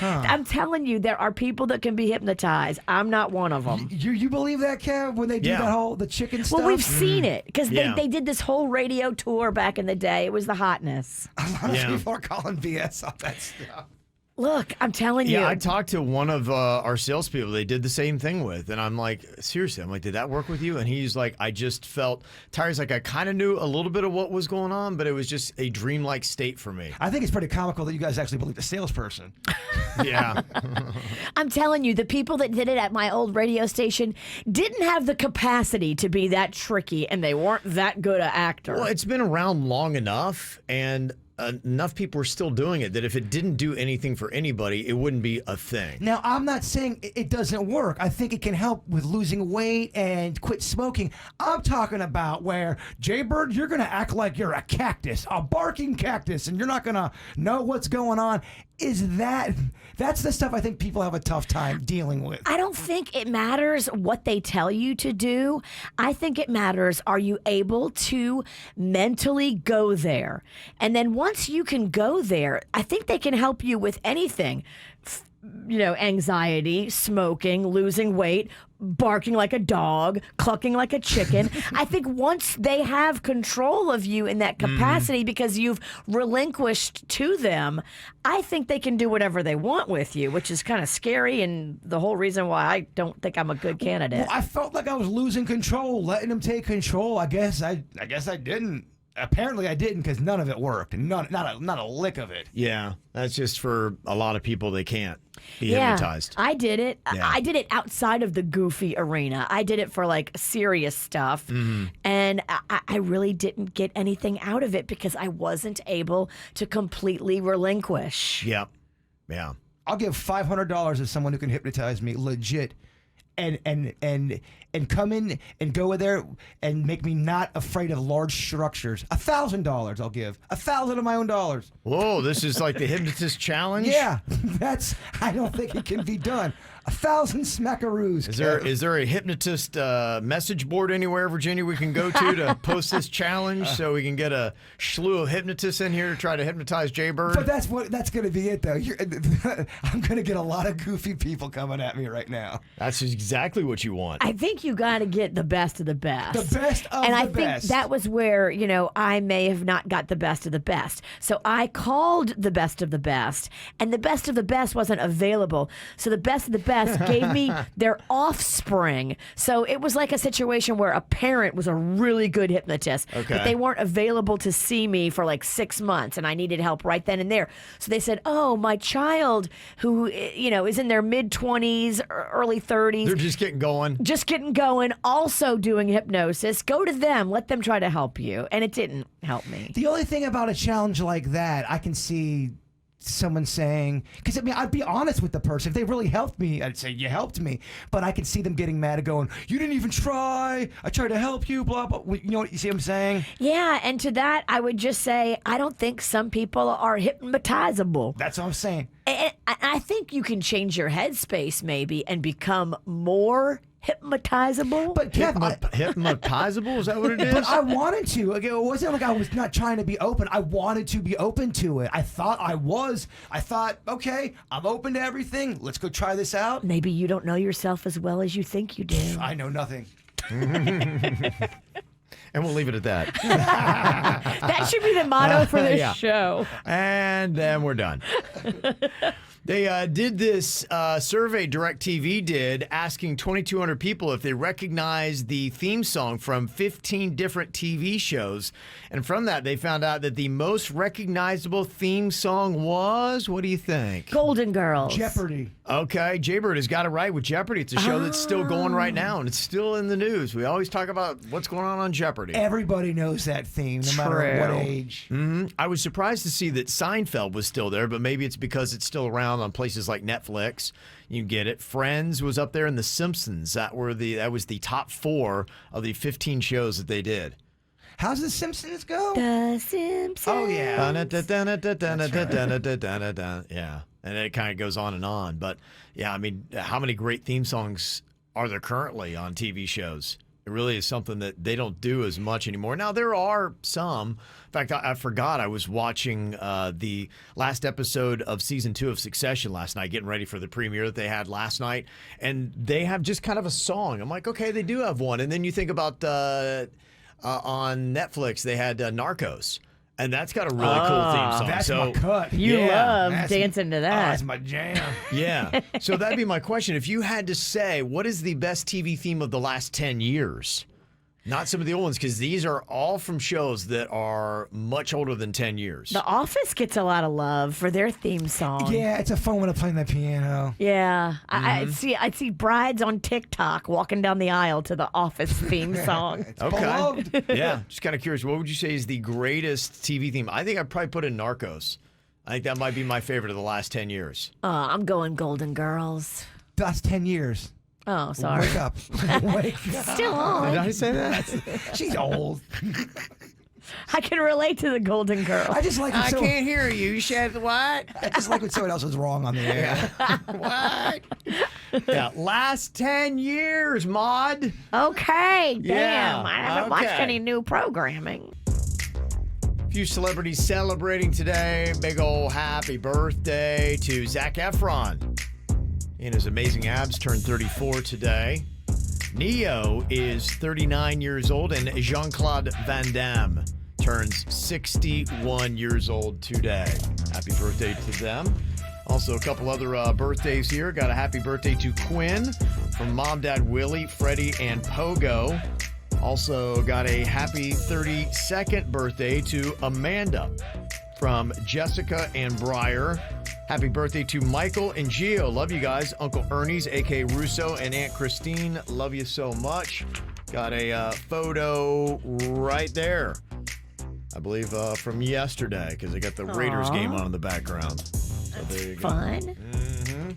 Speaker 4: I'm telling you, there are people that can be hypnotized. I'm not one of them.
Speaker 3: You believe that, Kev, when they do the chicken stuff?
Speaker 4: Well, we've seen it because
Speaker 2: Yeah.
Speaker 4: they did this whole radio tour back in the day. It was the hotness.
Speaker 3: A lot of people are calling BS on that stuff.
Speaker 4: Look, I'm telling you.
Speaker 2: Yeah, I talked to one of our salespeople they did the same thing with, and I'm like, seriously, did that work with you? And he's like, I just felt tired. He's like, I kind of knew a little bit of what was going on, but it was just a dreamlike state for me.
Speaker 3: I think it's pretty comical that you guys actually believe the salesperson.
Speaker 2: Yeah.
Speaker 4: I'm telling you, the people that did it at my old radio station didn't have the capacity to be that tricky, and they weren't that good an actor.
Speaker 2: Well, it's been around long enough, and enough people are still doing it that if it didn't do anything for anybody, it wouldn't be a thing.
Speaker 3: Now, I'm not saying it doesn't work. I think it can help with losing weight and quit smoking. I'm talking about where, Jay Bird, you're going to act like you're a cactus, a barking cactus, and you're not going to know what's going on. That's the stuff I think people have a tough time dealing with.
Speaker 4: I don't think it matters what they tell you to do. I think it matters, are you able to mentally go there? And then once you can go there, I think they can help you with anything. Anxiety, smoking, losing weight, barking like a dog, clucking like a chicken. I think once they have control of you in that capacity because you've relinquished to them, I think they can do whatever they want with you, which is kind of scary and the whole reason why I don't think I'm a good candidate.
Speaker 3: Well, I felt like I was losing control, letting them take control. I guess I didn't. Apparently I didn't, because none of it worked, and not a lick of it.
Speaker 2: Yeah, that's just for a lot of people. They can't be hypnotized.
Speaker 4: I did it.
Speaker 2: Yeah.
Speaker 4: I did it outside of the goofy arena. I did it for serious stuff, and I really didn't get anything out of it because I wasn't able to completely relinquish.
Speaker 2: Yep. Yeah.
Speaker 3: I'll give $500 to someone who can hypnotize me legit and come in and go in there and make me not afraid of large structures. $1,000 I'll give. 1,000 of my own dollars.
Speaker 2: Whoa, this is like the hypnotist challenge?
Speaker 3: Yeah, I don't think it can be done. 1,000 smackaroos.
Speaker 2: Is there a hypnotist message board anywhere, Virginia, we can go to post this challenge so we can get a slew of hypnotists in here to try to hypnotize Jaybird?
Speaker 3: But that's going to be it, though. I'm going to get a lot of goofy people coming at me right now.
Speaker 2: That's exactly what you want.
Speaker 4: I think you got to get the best of the best.
Speaker 3: The best of
Speaker 4: and
Speaker 3: the
Speaker 4: I
Speaker 3: best.
Speaker 4: think that was where, I may have not got the best of the best. So I called the best of the best, and the best of the best wasn't available. So the best of the best gave me their offspring. So it was like a situation where a parent was a really good hypnotist, but they weren't available to see me for like 6 months, and I needed help right then and there. So they said, oh, my child who, is in their mid-20s, early 30s.
Speaker 2: They're just getting going.
Speaker 4: Also doing hypnosis. Go to them. Let them try to help you. And it didn't help me.
Speaker 3: The only thing about a challenge like that, I can see someone saying, because I'd be honest with the person. If they really helped me, I'd say, you helped me. But I can see them getting mad and going, you didn't even try. I tried to help you, blah, blah. You see what I'm saying?
Speaker 4: Yeah, and to that, I would just say, I don't think some people are hypnotizable.
Speaker 3: That's what I'm saying.
Speaker 4: And I think you can change your headspace maybe and become more hypnotizable.
Speaker 3: But Kev,
Speaker 2: Hypnotizable? Is that what it is?
Speaker 3: But I wanted to. It wasn't like I was not trying to be open. I wanted to be open to it. I thought I was. I thought, okay, I'm open to everything. Let's go try this out.
Speaker 4: Maybe you don't know yourself as well as you think you do.
Speaker 3: I know nothing.
Speaker 2: And we'll leave it at that.
Speaker 4: That should be the motto for this show.
Speaker 2: And then we're done. They did this survey, DirecTV did, asking 2,200 people if they recognized the theme song from 15 different TV shows. And from that, they found out that the most recognizable theme song was, what do you think?
Speaker 4: Golden Girls.
Speaker 3: Jeopardy.
Speaker 2: Okay, Jaybird has got it right with Jeopardy. It's a show that's still going right now, and it's still in the news. We always talk about what's going on Jeopardy.
Speaker 3: Everybody knows that theme, no matter what age.
Speaker 2: Mm-hmm. I was surprised to see that Seinfeld was still there, but maybe it's because it's still around on places like Netflix. You get it. Friends was up there, and The Simpsons. That was the top 4 of the 15 shows that they did.
Speaker 3: How's The Simpsons go?
Speaker 4: The Simpsons.
Speaker 3: Oh, yeah.
Speaker 2: Yeah. And it kind of goes on and on. But, yeah, I mean, how many great theme songs are there currently on TV shows? It really is something that they don't do as much anymore. Now, there are some. In fact, I forgot I was watching the last episode of Season 2 of Succession last night, getting ready for the premiere that they had last night. And they have just kind of a song. I'm like, okay, they do have one. And then you think about on Netflix, they had Narcos. And that's got a really cool theme song.
Speaker 3: That's my cut.
Speaker 4: You love dancing to that.
Speaker 3: That's my jam.
Speaker 2: Yeah. So that'd be my question. If you had to say, what is the best TV theme of the last 10 years? Not some of the old ones, because these are all from shows that are much older than 10 years.
Speaker 4: The Office gets a lot of love for their theme song.
Speaker 3: Yeah, it's a fun one to play the piano.
Speaker 4: Yeah. I'd see brides on TikTok walking down the aisle to the Office theme song.
Speaker 3: It's beloved.
Speaker 2: Yeah. Just kind of curious. What would you say is the greatest TV theme? I think I'd probably put in Narcos. I think that might be my favorite of the last 10 years.
Speaker 4: I'm going Golden Girls.
Speaker 3: That's 10 years.
Speaker 4: Oh, sorry.
Speaker 3: Wake up. Wake up.
Speaker 4: Still on.
Speaker 2: Did I say that?
Speaker 3: She's old.
Speaker 4: I can relate to the Golden Girls.
Speaker 3: I just like when
Speaker 2: can't hear you. You said what?
Speaker 3: I just like when someone else is wrong on the air.
Speaker 2: What? Yeah, last 10 years, Maud.
Speaker 4: Okay, damn.
Speaker 2: Yeah,
Speaker 4: I haven't watched
Speaker 2: okay.
Speaker 4: any new programming.
Speaker 2: A few celebrities celebrating today. Big ol' happy birthday to Zac Efron. And his amazing abs turned 34 today. Neo is 39 years old, and Jean-Claude Van Damme turns 61 years old today. Happy birthday to them. Also, a couple other birthdays here. Got a happy birthday to Quinn from Mom, Dad, Willie, Freddie, and Pogo. Also got a happy 32nd birthday to Amanda from Jessica and Briar. Happy birthday to Michael and Gio. Love you guys. Uncle Ernie's, a.k.a. Russo, and Aunt Christine. Love you so much. Got a photo right there. I believe from yesterday, because they got the Raiders game on in the background. So there you go.
Speaker 4: Fun.
Speaker 2: Mm-hmm.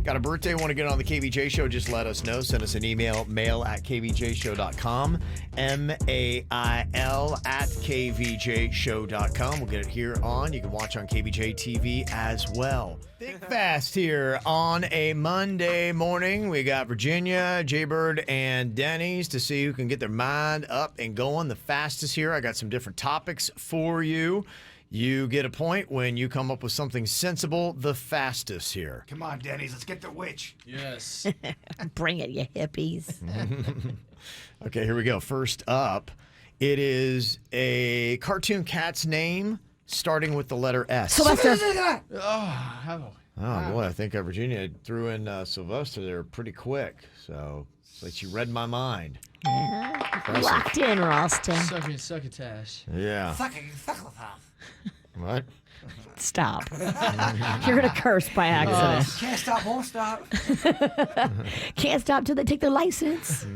Speaker 2: Got a birthday, want to get on the KVJ show, just let us know. Send us an email, mail@kvjshow.com, mail@kvjshow.com. We'll get it here on. You can watch on KVJ TV as well. Think Fast here on a Monday morning. We got Virginia, Jaybird, and Denny's to see who can get their mind up and going the fastest here. I got some different topics for you. You get a point when you come up with something sensible the fastest here.
Speaker 3: Come on, Denny's, let's get the witch.
Speaker 5: Yes.
Speaker 4: Bring it, you hippies.
Speaker 2: Okay, here we go. First up, it is a cartoon cat's name starting with the letter S.
Speaker 4: Sylvester.
Speaker 5: How?
Speaker 2: Oh, boy, I think Virginia threw in Sylvester there pretty quick. So it's like she read my mind.
Speaker 4: Locked in, Ralston.
Speaker 5: Succotash.
Speaker 2: Yeah. What?
Speaker 4: Stop. You're going to curse by accident.
Speaker 3: Can't stop, won't stop.
Speaker 4: Can't stop till they take their license.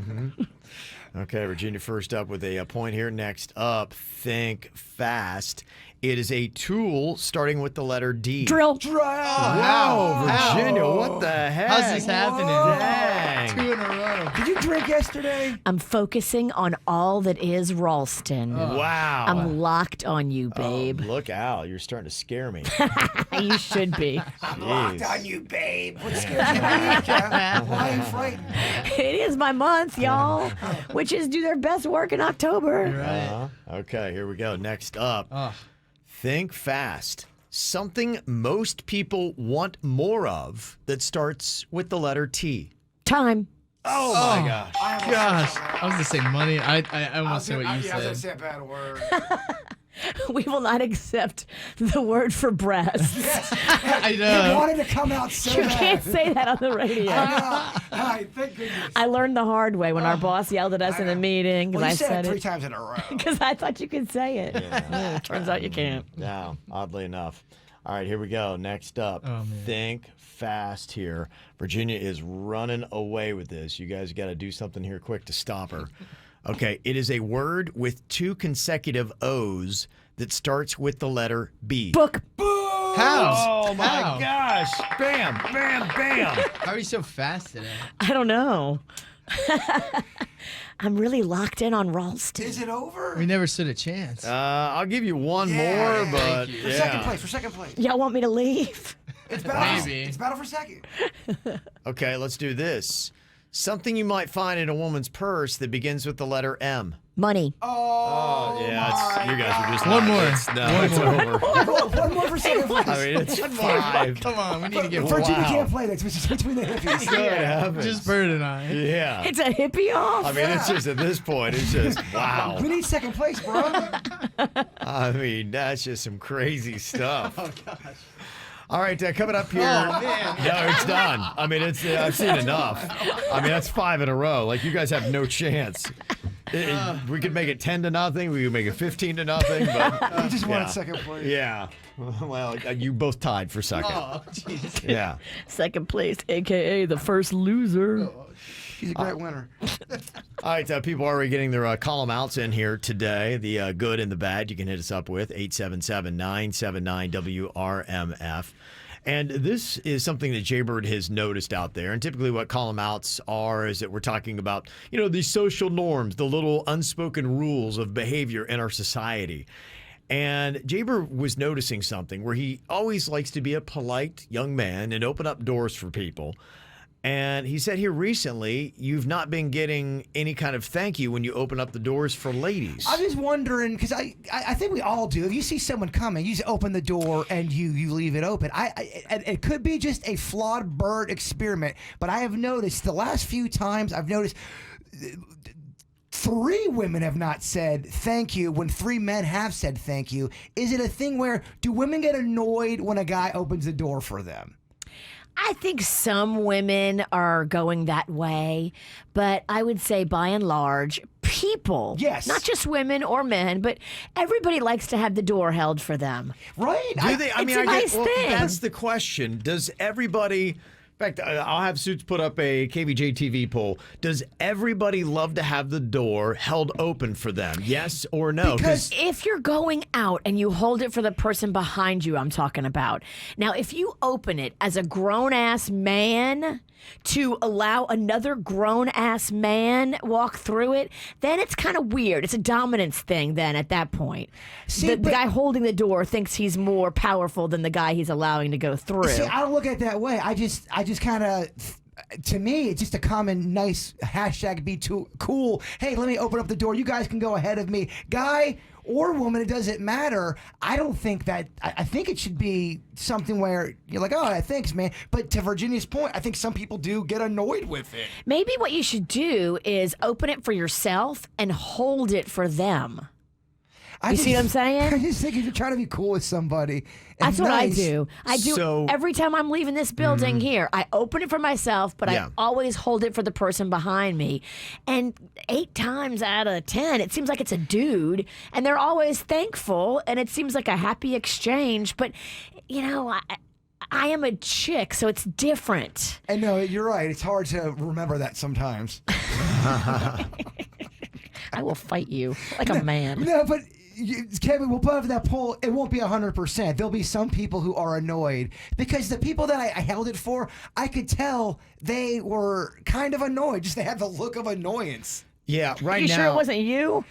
Speaker 2: Okay, Virginia first up with a point here. Next up, think fast. It is a tool starting with the letter D.
Speaker 4: Drill.
Speaker 2: Wow, Virginia, what the heck?
Speaker 5: How's this happening?
Speaker 2: Dang.
Speaker 5: 2 in a row.
Speaker 3: Did you drink yesterday?
Speaker 4: I'm focusing on all that is Ralston.
Speaker 2: Wow.
Speaker 4: I'm locked on you, babe.
Speaker 2: Look out. You're starting to scare me.
Speaker 4: You should be.
Speaker 3: Locked on you, babe. What scares you? Why are you frightened?
Speaker 4: It is my month, y'all. Witches do their best work in October.
Speaker 5: Right.
Speaker 2: Okay, here we go. Next up, think fast. Something most people want more of that starts with the letter T.
Speaker 4: Time.
Speaker 2: Oh, my gosh.
Speaker 5: Gosh. I was going to say money. I almost say what you
Speaker 3: I was
Speaker 5: said.
Speaker 3: going to say a bad word.
Speaker 4: We will not accept the word for breasts.
Speaker 5: I
Speaker 3: You
Speaker 5: know.
Speaker 3: wanted to come out so
Speaker 4: You
Speaker 3: bad.
Speaker 4: can't say that on the radio.
Speaker 3: Thank goodness.
Speaker 4: I learned the hard way when our boss yelled at us in a meeting
Speaker 3: Well,
Speaker 4: because
Speaker 3: you
Speaker 4: I
Speaker 3: said
Speaker 4: said
Speaker 3: it 3
Speaker 4: it
Speaker 3: times in a row.
Speaker 4: because I thought you could say it. Turns out you can't.
Speaker 2: No, oddly enough. All right, here we go. Next up, think fast here. Virginia is running away with this. You guys got to do something here quick to stop her. Okay, it is a word with 2 consecutive O's that starts with the letter B.
Speaker 4: Book.
Speaker 5: How?
Speaker 2: Oh, my gosh. Bam, bam, bam.
Speaker 5: How are you so fast today?
Speaker 4: I don't know. I'm really locked in on Ralston.
Speaker 3: Is it over?
Speaker 5: We never stood a chance.
Speaker 2: I'll give you one
Speaker 3: Yeah,
Speaker 2: more,
Speaker 3: yeah,
Speaker 2: but
Speaker 5: thank you.
Speaker 3: For second place, for second place.
Speaker 4: Y'all want me to leave?
Speaker 3: It's battle.
Speaker 5: Maybe.
Speaker 3: It's battle for second.
Speaker 2: Okay, let's do this. Something you might find in a woman's purse that begins with the letter M.
Speaker 4: Money.
Speaker 3: Oh,
Speaker 2: Yeah, you guys are just
Speaker 5: One more.
Speaker 2: It's over.
Speaker 3: One more for second place.
Speaker 2: I mean, it's 5.
Speaker 5: Come on, we need to get
Speaker 3: Virginia
Speaker 2: Wow.
Speaker 3: can't play this. It's between the hippies.
Speaker 2: Good heavens.
Speaker 5: just Bird and I.
Speaker 2: Yeah.
Speaker 4: It's a hippie off.
Speaker 2: I mean, it's just at this point, it's just wow.
Speaker 3: We need second place, bro.
Speaker 2: I mean, that's just some crazy stuff. Oh gosh. All right, coming up here.
Speaker 5: Oh, man.
Speaker 2: No, it's done. I mean, it's I've seen enough. I mean, that's 5 in a row. Like you guys have no chance. We could make it 10-0. We could make it 15-0. But
Speaker 3: You just
Speaker 2: yeah.
Speaker 3: wanted second place.
Speaker 2: Yeah. Well, you both tied for second.
Speaker 5: Oh, jeez.
Speaker 2: Yeah.
Speaker 4: Second place, a.k.a. the first loser.
Speaker 3: She's a great winner.
Speaker 2: All right, people are already getting their column outs in here today. The good and the bad you can hit us up with, 877-979-WRMF. And this is something that Jaybird has noticed out there. And typically what column outs are is that we're talking about, these social norms, the little unspoken rules of behavior in our society. And Jaybird was noticing something where he always likes to be a polite young man and open up doors for people. And he said here recently, you've not been getting any kind of thank you when you open up the doors for ladies.
Speaker 3: I'm just wondering, because I think we all do. If you see someone coming, you just open the door and you leave it open. It could be just a flawed bird experiment, but I have noticed the last few times, 3 women have not said thank you when 3 men have said thank you. Is it a thing where, do women get annoyed when a guy opens the door for them?
Speaker 4: I think some women are going that way, but I would say by and large, people,
Speaker 3: Yes.
Speaker 4: not just women or men, but everybody likes to have the door held for them.
Speaker 3: Right?
Speaker 2: Do they? I
Speaker 4: it's
Speaker 2: mean,
Speaker 4: a
Speaker 2: I
Speaker 4: nice
Speaker 2: get,
Speaker 4: thing.
Speaker 2: that's the question. Does everybody In fact, I'll have Suits put up a KVJ TV poll. Does everybody love to have the door held open for them? Yes or no?
Speaker 3: Because
Speaker 4: If you're going out and you hold it for the person behind you, I'm talking about. Now, if you open it as a grown-ass man to allow another grown-ass man walk through it, then it's kind of weird. It's a dominance thing then at that point. The guy holding the door thinks he's more powerful than the guy he's allowing to go through.
Speaker 3: See, I don't look at it that way. I just kind of, to me, it's just a common, nice hashtag be too cool. Hey, let me open up the door. You guys can go ahead of me. Guy or woman, it doesn't matter. I don't think that, I think it should be something where you're like, oh, thanks, man. But to Virginia's point, I think some people do get annoyed with it.
Speaker 4: Maybe what you should do is open it for yourself and hold it for them. You see what I'm saying?
Speaker 3: I just think if you're trying to be cool with somebody,
Speaker 4: That's what I
Speaker 3: nice,
Speaker 4: do. I do
Speaker 2: So-
Speaker 4: every time I'm leaving this building here. I open it for myself, but
Speaker 2: Yeah.
Speaker 4: I always hold it for the person behind me. And 8 times out of 10, it seems like it's a dude, and they're always thankful, and it seems like a happy exchange. But you know, I am a chick, so it's different.
Speaker 3: And no, you're right. It's hard to remember that sometimes.
Speaker 4: I will fight you like a man.
Speaker 3: No, but Kevin, we'll put up that poll. It won't be 100%. There'll be some people who are annoyed because the people that I held it for, I could tell they were kind of annoyed. Just they had the look of annoyance.
Speaker 2: Yeah, right
Speaker 4: You
Speaker 2: now.
Speaker 4: sure it wasn't you?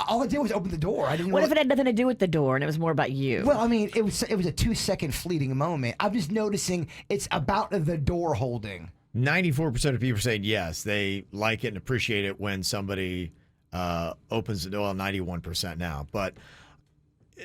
Speaker 3: All I did was open the door. I didn't.
Speaker 4: What if it had nothing to do with the door and it was more about you?
Speaker 3: Well, I mean, it was a 2-second fleeting moment. I'm just noticing it's about the door holding.
Speaker 2: 94% of people saying yes, they like it and appreciate it when somebody opens the door. Well, 91% now. But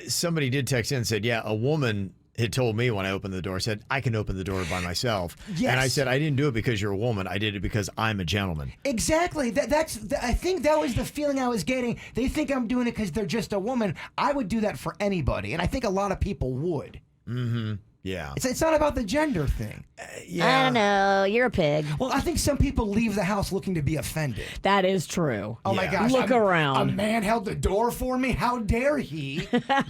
Speaker 2: somebody did text in and said, yeah, a woman had told me when I opened the door, said, I can open the door by myself.
Speaker 3: Yes.
Speaker 2: And I said, I didn't do it because you're a woman. I did it because I'm a gentleman.
Speaker 3: Exactly. I think that was the feeling I was getting. They think I'm doing it because they're just a woman. I would do that for anybody, and I think a lot of people would.
Speaker 2: Mm-hmm. Yeah.
Speaker 3: It's not about the gender thing.
Speaker 4: I don't know. You're a pig.
Speaker 3: Well, I think some people leave the house looking to be offended.
Speaker 4: That is true.
Speaker 3: Oh my
Speaker 2: Yeah.
Speaker 3: gosh!
Speaker 4: Look
Speaker 3: A
Speaker 4: around.
Speaker 3: man held the door for me. How dare he?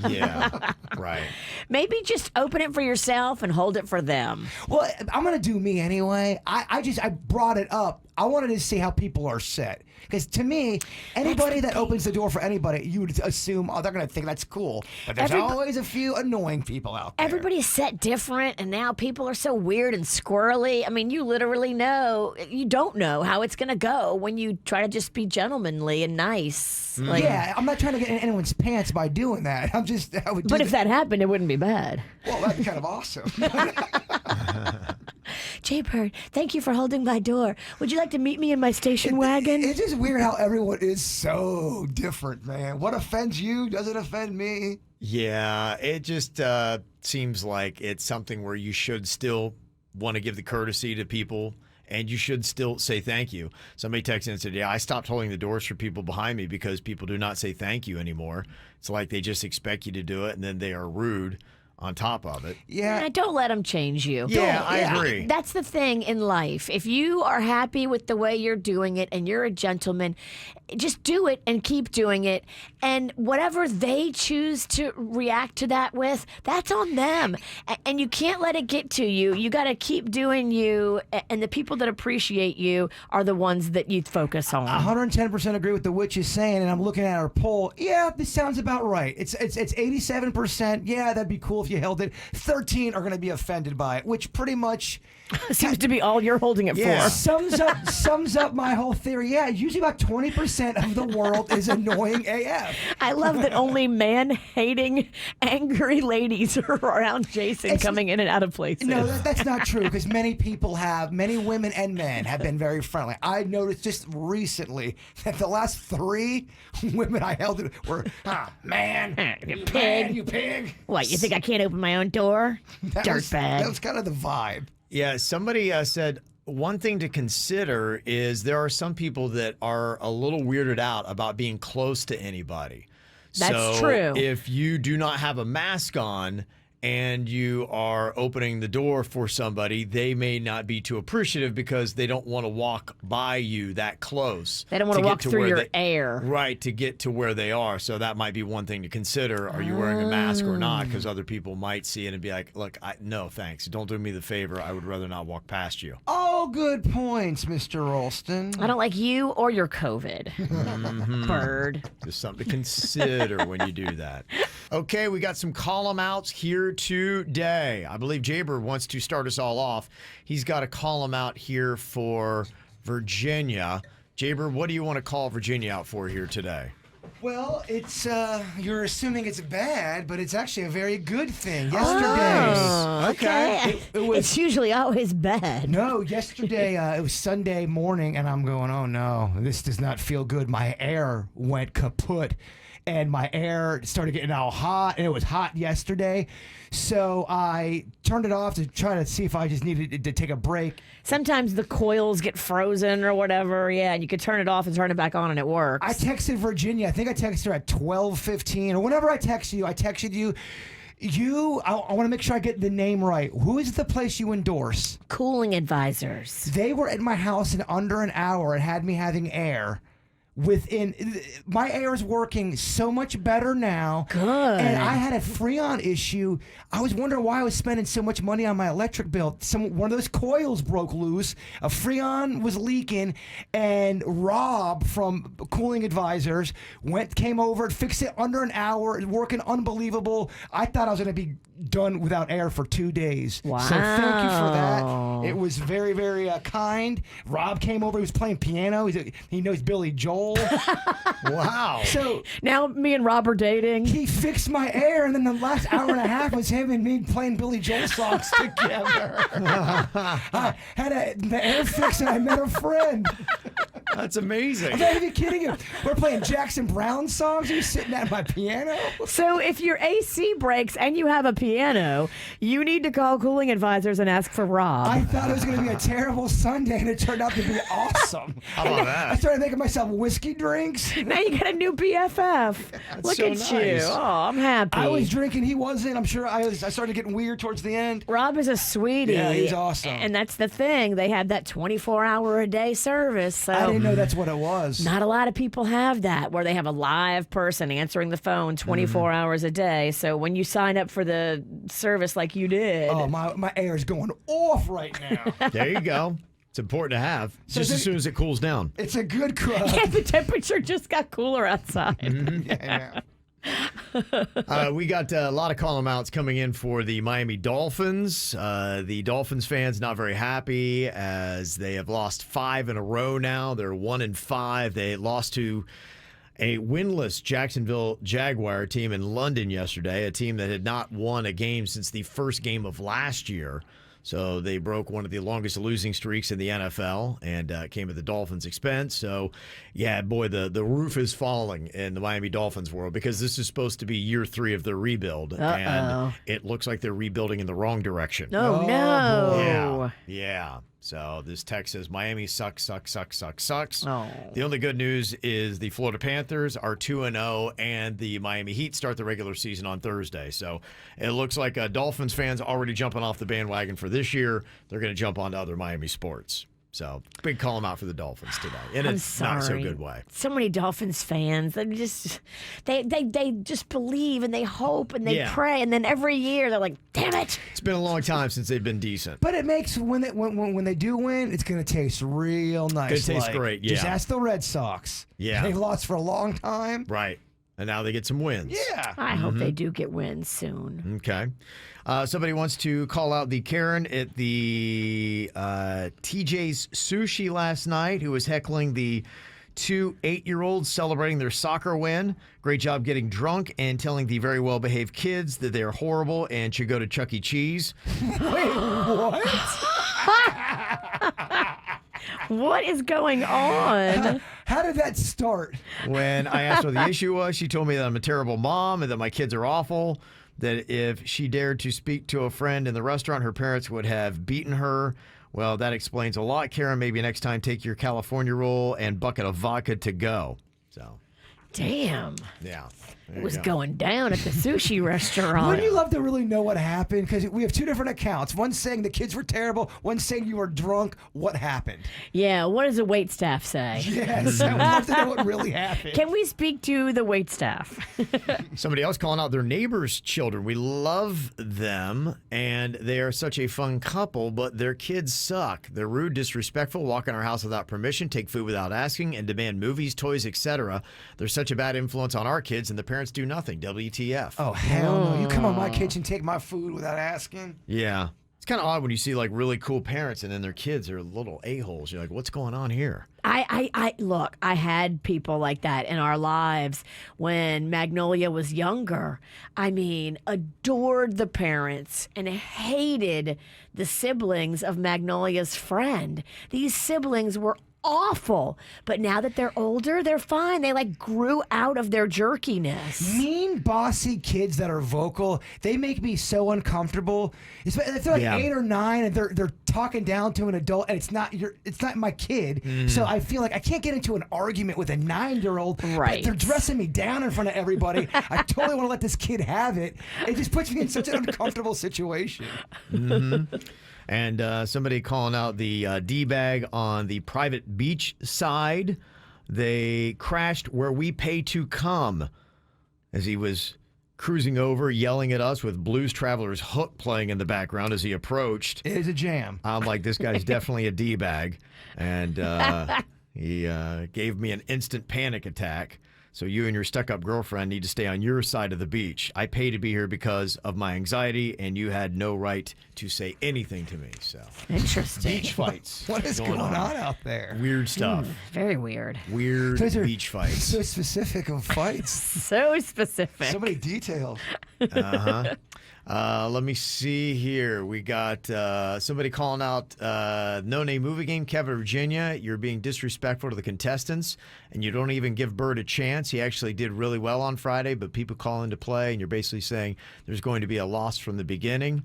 Speaker 2: Yeah. Right.
Speaker 4: Maybe just open it for yourself and hold it for them.
Speaker 3: Well, I'm gonna do me anyway. I brought it up. I wanted to see how people are set. Because to me, anybody that opens the door for anybody, you would assume, oh, they're going to think that's cool. But there's always a few annoying people out there.
Speaker 4: Everybody's set different, and now people are so weird and squirrely. I mean, you literally you don't know how it's going to go when you try to just be gentlemanly and nice. Like,
Speaker 3: Yeah, I'm not trying to get in anyone's pants by doing that. I would do
Speaker 4: But if that happened, it wouldn't be bad.
Speaker 3: well, that'd be kind of awesome.
Speaker 4: Jay Bird, thank you for holding my door. Would you like to meet me in my station wagon?
Speaker 3: It's just weird how everyone is so different, man. What offends you doesn't offend me.
Speaker 2: Yeah. It just seems like it's something where you should still want to give the courtesy to people. And you should still say thank you. Somebody texted in and said, yeah, I stopped holding the doors for people behind me because people do not say thank you anymore. It's like they just expect you to do it, and then they are rude on top of it.
Speaker 3: Yeah.
Speaker 4: Don't let them change you.
Speaker 2: Yeah, I agree.
Speaker 4: That's the thing in life. If you are happy with the way you're doing it and you're a gentleman, just do it and keep doing it. And whatever they choose to react to that with, that's on them. And you can't let it get to you. You got to keep doing you. And the people that appreciate you are the ones that you focus on.
Speaker 3: 110% agree with the witch is saying, and I'm looking at our poll. Yeah, this sounds about right. It's 87%. Yeah, that'd be cool if you held it. 13 are going to be offended by it, which pretty much
Speaker 4: Seems to be all you're holding it
Speaker 2: Yeah.
Speaker 4: for.
Speaker 3: sums up my whole theory. Yeah, usually about 20% of the world is annoying AF.
Speaker 4: I love that only man-hating, angry ladies are around Jason coming in and out of places.
Speaker 3: No, that's not true because many women and men have been very friendly. I noticed just recently that the last 3 women I held it were, man,
Speaker 4: You
Speaker 3: man,
Speaker 4: pig.
Speaker 3: you pig.
Speaker 4: What, you think I can't open my own door?
Speaker 3: That
Speaker 4: Dirtbag.
Speaker 3: was kind of the vibe.
Speaker 2: Yeah, somebody said one thing to consider is there are some people that are a little weirded out about being close to anybody.
Speaker 4: That's
Speaker 2: so
Speaker 4: true.
Speaker 2: If you do not have a mask on and you are opening the door for somebody, they may not be too appreciative because they don't want to walk by you that close.
Speaker 4: They don't want to walk through your air.
Speaker 2: Right, to get to where they are. So that might be one thing to consider. Are you wearing a mask or not? Because other people might see it and be like, look, no, thanks. Don't do me the favor. I would rather not walk past you.
Speaker 3: All good points, Mr. Ralston.
Speaker 4: I don't like you or your COVID. Bird.
Speaker 2: Just something to consider when you do that. Okay, we got some column outs here today. I believe Jaber wants to start us all off. He's got a column out here for Virginia. Jaber, what do you want to call Virginia out for here today?
Speaker 3: Well, it's you're assuming it's bad, but it's actually a very good thing. Yesterday,
Speaker 4: Oh, okay.
Speaker 3: It was-
Speaker 4: It's usually always bad.
Speaker 3: No, yesterday it was Sunday morning, and I'm going, oh no, this does not feel good. My air went kaput, and my air started getting all hot, and it was hot yesterday. So I turned it off to try to see if I just needed to take a break.
Speaker 4: Sometimes the coils get frozen or whatever. Yeah, and you could turn it off and turn it back on, and it works.
Speaker 3: I texted Virginia. I think I texted her at 12:15, or whenever I texted you. I want to make sure I get the name right. Who is the place you endorse?
Speaker 4: Cooling advisors.
Speaker 3: They were at my house in under an hour and had me having air. My air is working so much better now.
Speaker 4: Good.
Speaker 3: And I had a Freon issue. I was wondering why I was spending so much money on my electric bill. One of those coils broke loose. A Freon was leaking, and Rob from Cooling Advisors came over and fixed it under an hour. It's working unbelievable. I thought I was going to be done without air for 2 days.
Speaker 4: Wow.
Speaker 3: So thank you for that. It was very, very kind. Rob came over. He was playing piano. He knows Billy Joel.
Speaker 2: Wow.
Speaker 3: So
Speaker 4: Now me and Rob are dating.
Speaker 3: he fixed my air, and then the last hour and a half was him and me playing Billy Joel songs together. I had the air fix, and I met a friend.
Speaker 2: That's amazing.
Speaker 3: I'm not even kidding you. We're playing Jackson Brown songs. He's sitting at my piano.
Speaker 4: So if your AC breaks and you have a piano, you need to call Cooling Advisors and ask for Rob.
Speaker 3: I thought it was going to be a terrible Sunday, and it turned out to be awesome.
Speaker 2: How about
Speaker 3: I
Speaker 2: that?
Speaker 3: started making myself whiskey drinks.
Speaker 4: Now you got a new BFF. Look
Speaker 2: so
Speaker 4: at
Speaker 2: nice.
Speaker 4: you. Oh, I'm happy.
Speaker 3: I was drinking. He wasn't. I'm sure I started getting weird towards the end.
Speaker 4: Rob is a sweetie.
Speaker 3: Yeah, he's awesome.
Speaker 4: And that's the thing. They have that 24-hour-a-day service. So
Speaker 3: I didn't know that's what it was.
Speaker 4: not a lot of people have that, where they have a live person answering the phone 24 hours a day. So when you sign up for the service like you did,
Speaker 3: Oh, my air is going off right now.
Speaker 2: There you go. It's important to have. Just
Speaker 3: then-
Speaker 2: as soon as it cools down.
Speaker 3: It's a good crowd.
Speaker 4: yeah, the temperature just got cooler outside.
Speaker 3: Yeah.
Speaker 2: We got a lot of column outs coming in for the Miami Dolphins. The Dolphins fans not very happy as they have lost 5 in a row now. They're 1-5. They lost to a winless Jacksonville Jaguar team in London yesterday, a team that had not won a game since the first game of last year. So they broke one of the longest losing streaks in the NFL and came at the Dolphins' expense. So, yeah, boy, the roof is falling in the Miami Dolphins world because this is supposed to be year 3 of their rebuild. And it looks like they're rebuilding in the wrong direction.
Speaker 4: Oh, no.
Speaker 2: Yeah. So this text says Miami sucks.
Speaker 4: Oh.
Speaker 2: The only good news is the Florida Panthers are 2-0, and the Miami Heat start the regular season on Thursday. So it looks like Dolphins fans already jumping off the bandwagon for this year. They're going to jump onto other Miami sports. So big call them out for the Dolphins today, and
Speaker 4: I'm
Speaker 2: it's not so
Speaker 4: sorry.
Speaker 2: good way.
Speaker 4: So many Dolphins fans. They just believe and they hope and they
Speaker 2: Yeah.
Speaker 4: pray, and then every year they're like, "Damn it!"
Speaker 2: It's been a long time since they've been decent.
Speaker 3: But it makes when they do win, it's gonna taste real nice.
Speaker 2: Gonna taste
Speaker 3: like,
Speaker 2: great,
Speaker 3: Just
Speaker 2: yeah.
Speaker 3: ask the Red Sox.
Speaker 2: Yeah.
Speaker 3: They've lost for a long time.
Speaker 2: Right. And now they get some wins.
Speaker 3: Yeah.
Speaker 4: I hope they do get wins soon.
Speaker 2: Okay. Somebody wants to call out the Karen at the TJ's Sushi last night who was heckling the 2 8-year-olds celebrating their soccer win. Great job getting drunk and telling the very well-behaved kids that they're horrible and should go to Chuck E. Cheese.
Speaker 3: What?
Speaker 4: What is going on?
Speaker 3: How did that start?
Speaker 2: When I asked what the issue was, she told me that I'm a terrible mom and that my kids are awful, that if she dared to speak to a friend in the restaurant, her parents would have beaten her. Well, that explains a lot, Karen. Maybe next time take your California roll and bucket of vodka to go. So,
Speaker 4: Damn.
Speaker 2: yeah.
Speaker 4: It was going down at the sushi restaurant.
Speaker 3: Wouldn't you love to really know what happened? Because we have two different accounts. One saying the kids were terrible. One saying you were drunk. What happened?
Speaker 4: Yeah, what does the wait staff say?
Speaker 3: Yes, I would love to know what really happened.
Speaker 4: Can we speak to the wait staff?
Speaker 2: Somebody else calling out their neighbors' children. We love them, and they are such a fun couple, but their kids suck. They're rude, disrespectful, walk in our house without permission, take food without asking, and demand movies, toys, etc. They're such a bad influence on our kids, and the parents do nothing. WTF.
Speaker 3: Oh, hell no. You come on my kitchen, take my food without asking?
Speaker 2: Yeah. It's kind of odd when you see like really cool parents and then their kids are little a-holes. You're like, what's going on here?
Speaker 4: Look, I had people like that in our lives when Magnolia was younger. I mean, adored the parents and hated the siblings of Magnolia's friend. These siblings were awful, but now that they're older, they're fine. They like grew out of their jerkiness.
Speaker 3: Mean, bossy kids that are vocal, they make me so uncomfortable. If they're like 8 or 9 and they're talking down to an adult and it's not my kid, so I feel like I can't get into an argument with a 9-year-old.
Speaker 4: Right.
Speaker 3: But they're dressing me down in front of everybody. I totally want to let this kid have it. It just puts me in such an uncomfortable situation.
Speaker 2: And somebody calling out the D-bag on the private beach side. They crashed where we pay to come as he was cruising over, yelling at us with Blues Traveler's Hook playing in the background as he approached.
Speaker 3: It is a jam.
Speaker 2: I'm like, this guy's definitely a D-bag. And he gave me an instant panic attack. So you and your stuck-up girlfriend need to stay on your side of the beach. I pay to be here because of my anxiety, and you had no right to say anything to me. So
Speaker 4: Interesting.
Speaker 2: beach fights.
Speaker 3: What is going on out there?
Speaker 2: Weird stuff.
Speaker 4: Very weird.
Speaker 2: Weird
Speaker 3: Those are
Speaker 2: beach fights.
Speaker 3: So specific of fights.
Speaker 4: So specific.
Speaker 3: So many details.
Speaker 2: Let me see here. We got somebody calling out No Name Movie Game, Kevin, Virginia. You're being disrespectful to the contestants, and you don't even give Bird a chance. He actually did really well on Friday, but people call into play, and you're basically saying there's going to be a loss from the beginning.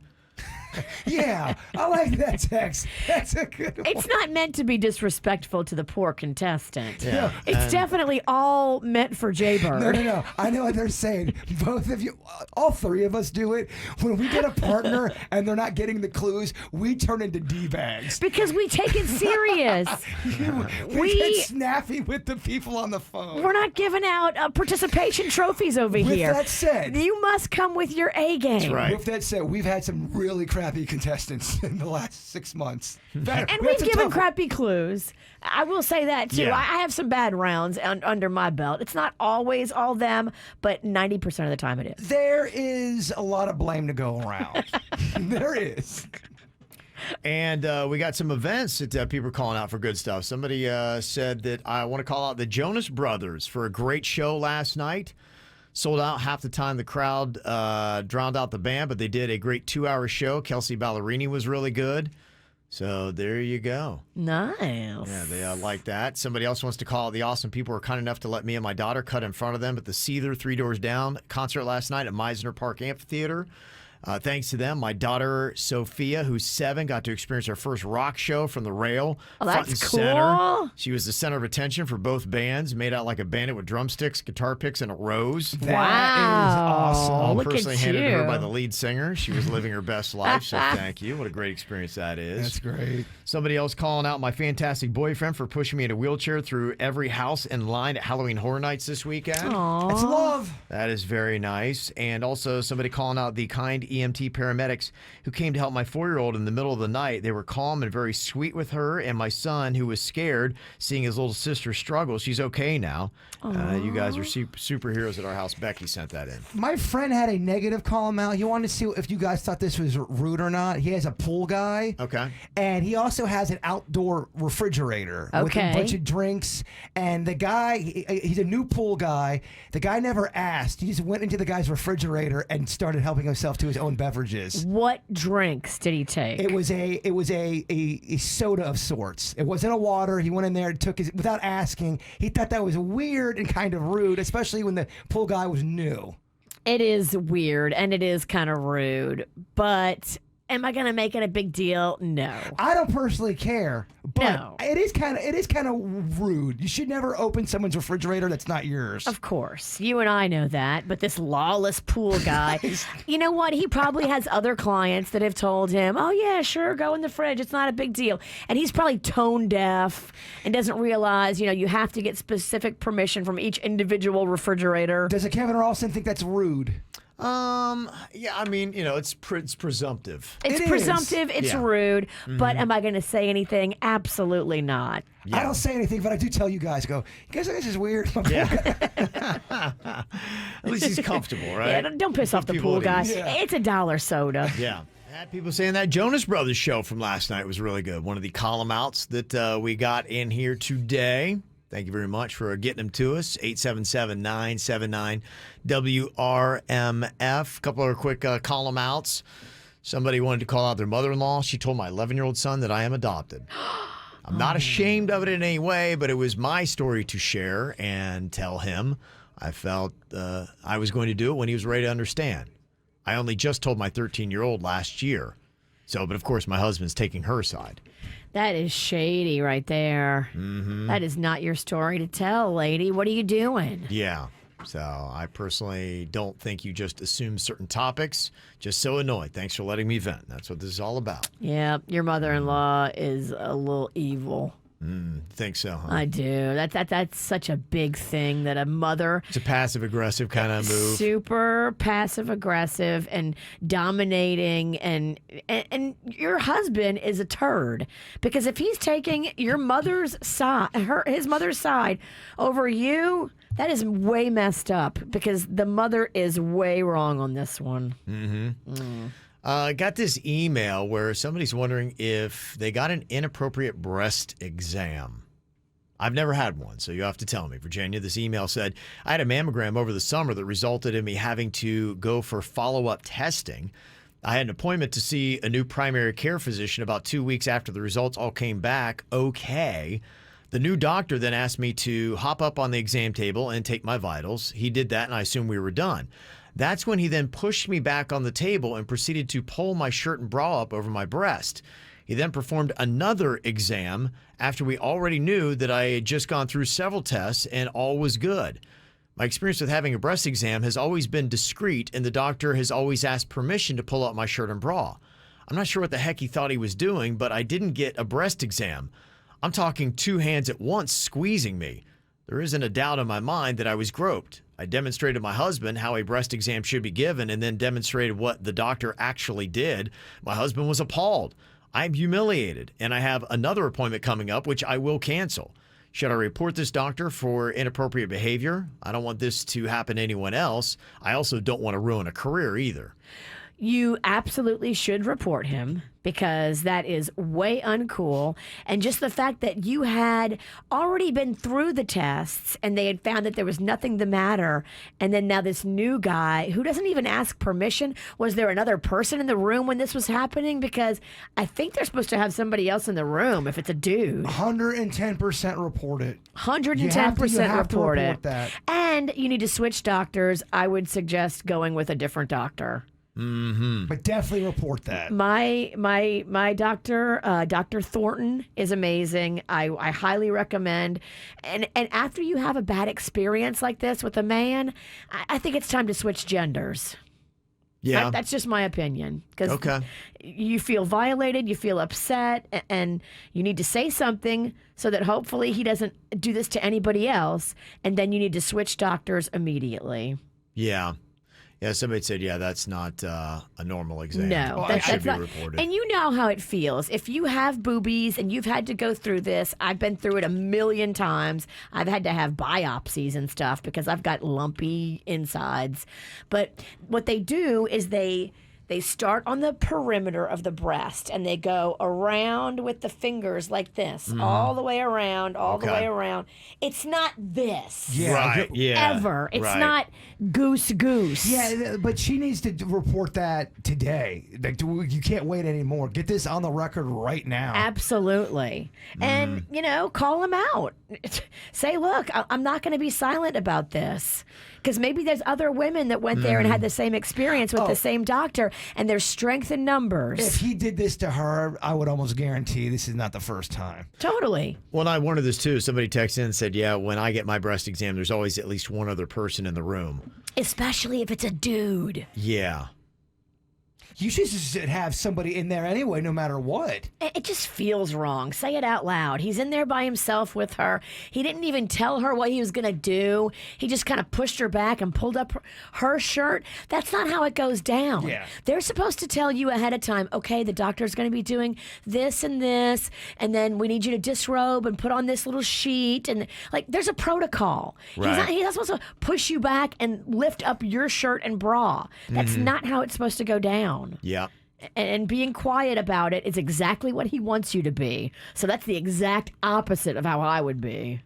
Speaker 3: Yeah, I like that text. That's a good one.
Speaker 4: It's not meant to be disrespectful to the poor contestant.
Speaker 2: Yeah.
Speaker 4: It's definitely all meant for Jay-Bird.
Speaker 3: No. I know what they're saying. Both of you, all three of us do it. When we get a partner and they're not getting the clues, we turn into D-bags.
Speaker 4: Because we take it serious.
Speaker 3: We get snappy with the people on the phone.
Speaker 4: We're not giving out participation trophies over
Speaker 3: With
Speaker 4: here.
Speaker 3: that said,
Speaker 4: You must come with your A game.
Speaker 2: That's right.
Speaker 3: with that said, we've had some really crappy contestants in the last 6 months.
Speaker 4: And
Speaker 3: We had
Speaker 4: we've
Speaker 3: some
Speaker 4: given
Speaker 3: tough-
Speaker 4: crappy clues. I will say that too.
Speaker 2: Yeah.
Speaker 4: I have some bad rounds under my belt. It's not always all them, but 90% of the time it is.
Speaker 3: There is a lot of blame to go around. There is.
Speaker 2: And we got some events that people are calling out for good stuff. Somebody said that I want to call out the Jonas Brothers for a great show last night. Sold out half the time. The crowd drowned out the band, but they did a great 2-hour show. Kelsey Ballerini was really good. So there you go.
Speaker 4: Nice.
Speaker 2: Yeah, they like that. Somebody else wants to call out the awesome people who were kind enough to let me and my daughter cut in front of them at the Seether 3 Doors Down concert last night at Meisner Park Amphitheater. Thanks to them, my daughter Sophia, who's 7, got to experience her first rock show from the rail.
Speaker 4: Oh,
Speaker 2: front
Speaker 4: that's
Speaker 2: and
Speaker 4: cool.
Speaker 2: center. She was the center of attention for both bands, made out like a bandit with drumsticks, guitar picks, and a rose.
Speaker 3: That is
Speaker 4: Wow.
Speaker 3: awesome.
Speaker 2: All
Speaker 4: look
Speaker 2: personally
Speaker 4: at
Speaker 2: handed to her
Speaker 4: you.
Speaker 2: by the lead singer. She was living her best life, so thank you. What a great experience that is.
Speaker 3: That's great.
Speaker 2: Somebody else calling out my fantastic boyfriend for pushing me in a wheelchair through every house in line at Halloween Horror Nights this weekend.
Speaker 3: That's love.
Speaker 2: That is very nice. And also somebody calling out the kind EMT paramedics who came to help my 4-year-old in the middle of the night. They were calm and very sweet with her, and my son, who was scared seeing his little sister struggle. She's okay now. You guys are superheroes at our house. Becky sent that in.
Speaker 3: My friend had a negative call out. He wanted to see if you guys thought this was rude or not. He has a pool guy.
Speaker 2: Okay.
Speaker 3: And he also has an outdoor refrigerator with
Speaker 4: Okay.
Speaker 3: a bunch of drinks. And the guy, he's a new pool guy. The guy never asked. He just went into the guy's refrigerator and started helping himself to his own beverages.
Speaker 4: What drinks did he take?
Speaker 3: It was a soda of sorts. It wasn't a water. He went in there and took his without asking. He thought that was weird and kind of rude, especially when the pool guy was new.
Speaker 4: It is weird and it is kind of rude, but Am I going to make it a big deal? No.
Speaker 3: I don't personally care, but
Speaker 4: No.
Speaker 3: it is kind of rude. You should never open someone's refrigerator that's not yours.
Speaker 4: Of course. You and I know that. But this lawless pool guy, you know what? He probably has other clients that have told him, oh, yeah, sure, go in the fridge. It's not a big deal. And he's probably tone deaf and doesn't realize, you have to get specific permission from each individual refrigerator.
Speaker 3: Does a Kevin Ralston think that's rude?
Speaker 2: Yeah, I mean, it's presumptive.
Speaker 4: It's
Speaker 3: It
Speaker 4: presumptive.
Speaker 3: is.
Speaker 4: It's
Speaker 2: Yeah.
Speaker 4: rude. But am I going to say anything? Absolutely not.
Speaker 3: I don't say anything, but I do tell you guys, you guys think this is weird?
Speaker 2: At least he's comfortable, right?
Speaker 4: Yeah, don't piss off the
Speaker 2: people
Speaker 4: pool
Speaker 2: at
Speaker 4: guy.
Speaker 2: ease.
Speaker 3: Yeah.
Speaker 4: It's $1 soda.
Speaker 2: Yeah. I had people saying that Jonas Brothers show from last night was really good. One of the column outs that we got in here today. Thank you very much for getting them to us. 877-979-WRMF. A couple of quick column outs. Somebody wanted to call out their mother-in-law. She told my 11-year-old son that I am adopted. I'm not ashamed of it in any way, but it was my story to share and tell him. I felt I was going to do it when he was ready to understand. I only just told my 13-year-old last year. But of course, my husband's taking her side.
Speaker 4: That is shady right there. Mm-hmm. That is not your story to tell, lady. What are you doing?
Speaker 2: Yeah. So I personally don't think you just assume certain topics. Just so annoyed. Thanks for letting me vent. That's what this is all about.
Speaker 4: Yeah, your mother-in-law is a little evil.
Speaker 2: Think so, huh?
Speaker 4: I do. That's such a big thing that a mother
Speaker 2: It's a passive-aggressive kind of move.
Speaker 4: super passive aggressive and dominating and your husband is a turd because if he's taking your mother's side his mother's side over you, that is way messed up because the mother is way wrong on this one.
Speaker 2: I got this email where somebody's wondering if they got an inappropriate breast exam. I've never had one, so you have to tell me. Virginia, this email said, I had a mammogram over the summer that resulted in me having to go for follow-up testing. I had an appointment to see a new primary care physician about 2 weeks after the results all came back okay. The new doctor then asked me to hop up on the exam table and take my vitals. He did that, and I assumed we were done. That's when he then pushed me back on the table and proceeded to pull my shirt and bra up over my breast. He then performed another exam after we already knew that I had just gone through several tests and all was good. My experience with having a breast exam has always been discreet, and the doctor has always asked permission to pull up my shirt and bra. I'm not sure what the heck he thought he was doing, but I didn't get a breast exam. I'm talking 2 hands at once squeezing me. There isn't a doubt in my mind that I was groped. I demonstrated my husband how a breast exam should be given and then demonstrated what the doctor actually did. My husband was appalled. I'm humiliated, and I have another appointment coming up, which I will cancel. Should I report this doctor for inappropriate behavior? I don't want this to happen to anyone else. I also don't want to ruin a career either.
Speaker 4: You absolutely should report him because that is way uncool. And just the fact that you had already been through the tests and they had found that there was nothing the matter. And then now this new guy who doesn't even ask permission. Was there another person in the room when this was happening? Because I think they're supposed to have somebody else in the room if it's a dude.
Speaker 3: 110% report it.
Speaker 4: 110%
Speaker 3: You have to
Speaker 4: report
Speaker 3: report
Speaker 4: it.
Speaker 3: that.
Speaker 4: And you need to switch doctors. I would suggest going with a different doctor.
Speaker 3: But definitely report that.
Speaker 4: My doctor, Dr. Thornton, is amazing. I highly recommend. And after you have a bad experience like this with a man, I think it's time to switch genders.
Speaker 2: Yeah.
Speaker 4: That's just my opinion. Because
Speaker 2: Okay.
Speaker 4: you feel violated, you feel upset, and you need to say something so that hopefully he doesn't do this to anybody else. And then you need to switch doctors immediately.
Speaker 2: Yeah. Yeah, somebody said, that's not a normal exam.
Speaker 4: No,
Speaker 2: It should
Speaker 4: that's
Speaker 2: be
Speaker 4: not.
Speaker 2: reported.
Speaker 4: And you know how it feels. If you have boobies and you've had to go through this, I've been through it a million times. I've had to have biopsies and stuff because I've got lumpy insides. But what they do is they start on the perimeter of the breast and they go around with the fingers like this, all the way around, all the
Speaker 2: Okay.
Speaker 4: way around. It's not this.
Speaker 3: Yeah.
Speaker 2: Right, yeah.
Speaker 4: Ever. It's
Speaker 2: right.
Speaker 4: not goose.
Speaker 3: Yeah, but she needs to report that today. Like, you can't wait anymore. Get this on the record right now.
Speaker 4: Absolutely. And, call him out. Say, look, I'm not going to be silent about this. Because maybe there's other women that went there and had the same experience with the same doctor. and there's strength in numbers.
Speaker 3: If he did this to her, I would almost guarantee this is not the first time.
Speaker 4: Totally.
Speaker 2: Well, and I wondered this too. Somebody texted in and said, yeah, when I get my breast exam, there's always at least one other person in the room.
Speaker 4: Especially if it's a dude.
Speaker 2: Yeah.
Speaker 3: You should have somebody in there anyway, no matter what.
Speaker 4: It just feels wrong. Say it out loud. He's in there by himself with her. He didn't even tell her what he was going to do. He just kind of pushed her back and pulled up her shirt. That's not how it goes down.
Speaker 3: Yeah.
Speaker 4: They're supposed to tell you ahead of time, okay, the doctor's going to be doing this, and then we need you to disrobe and put on this little sheet. And like, there's a protocol.
Speaker 2: Right.
Speaker 4: He's not supposed to push you back and lift up your shirt and bra. That's not how it's supposed to go down.
Speaker 2: Yeah.
Speaker 4: And being quiet about it is exactly what he wants you to be. So that's the exact opposite of how I would be.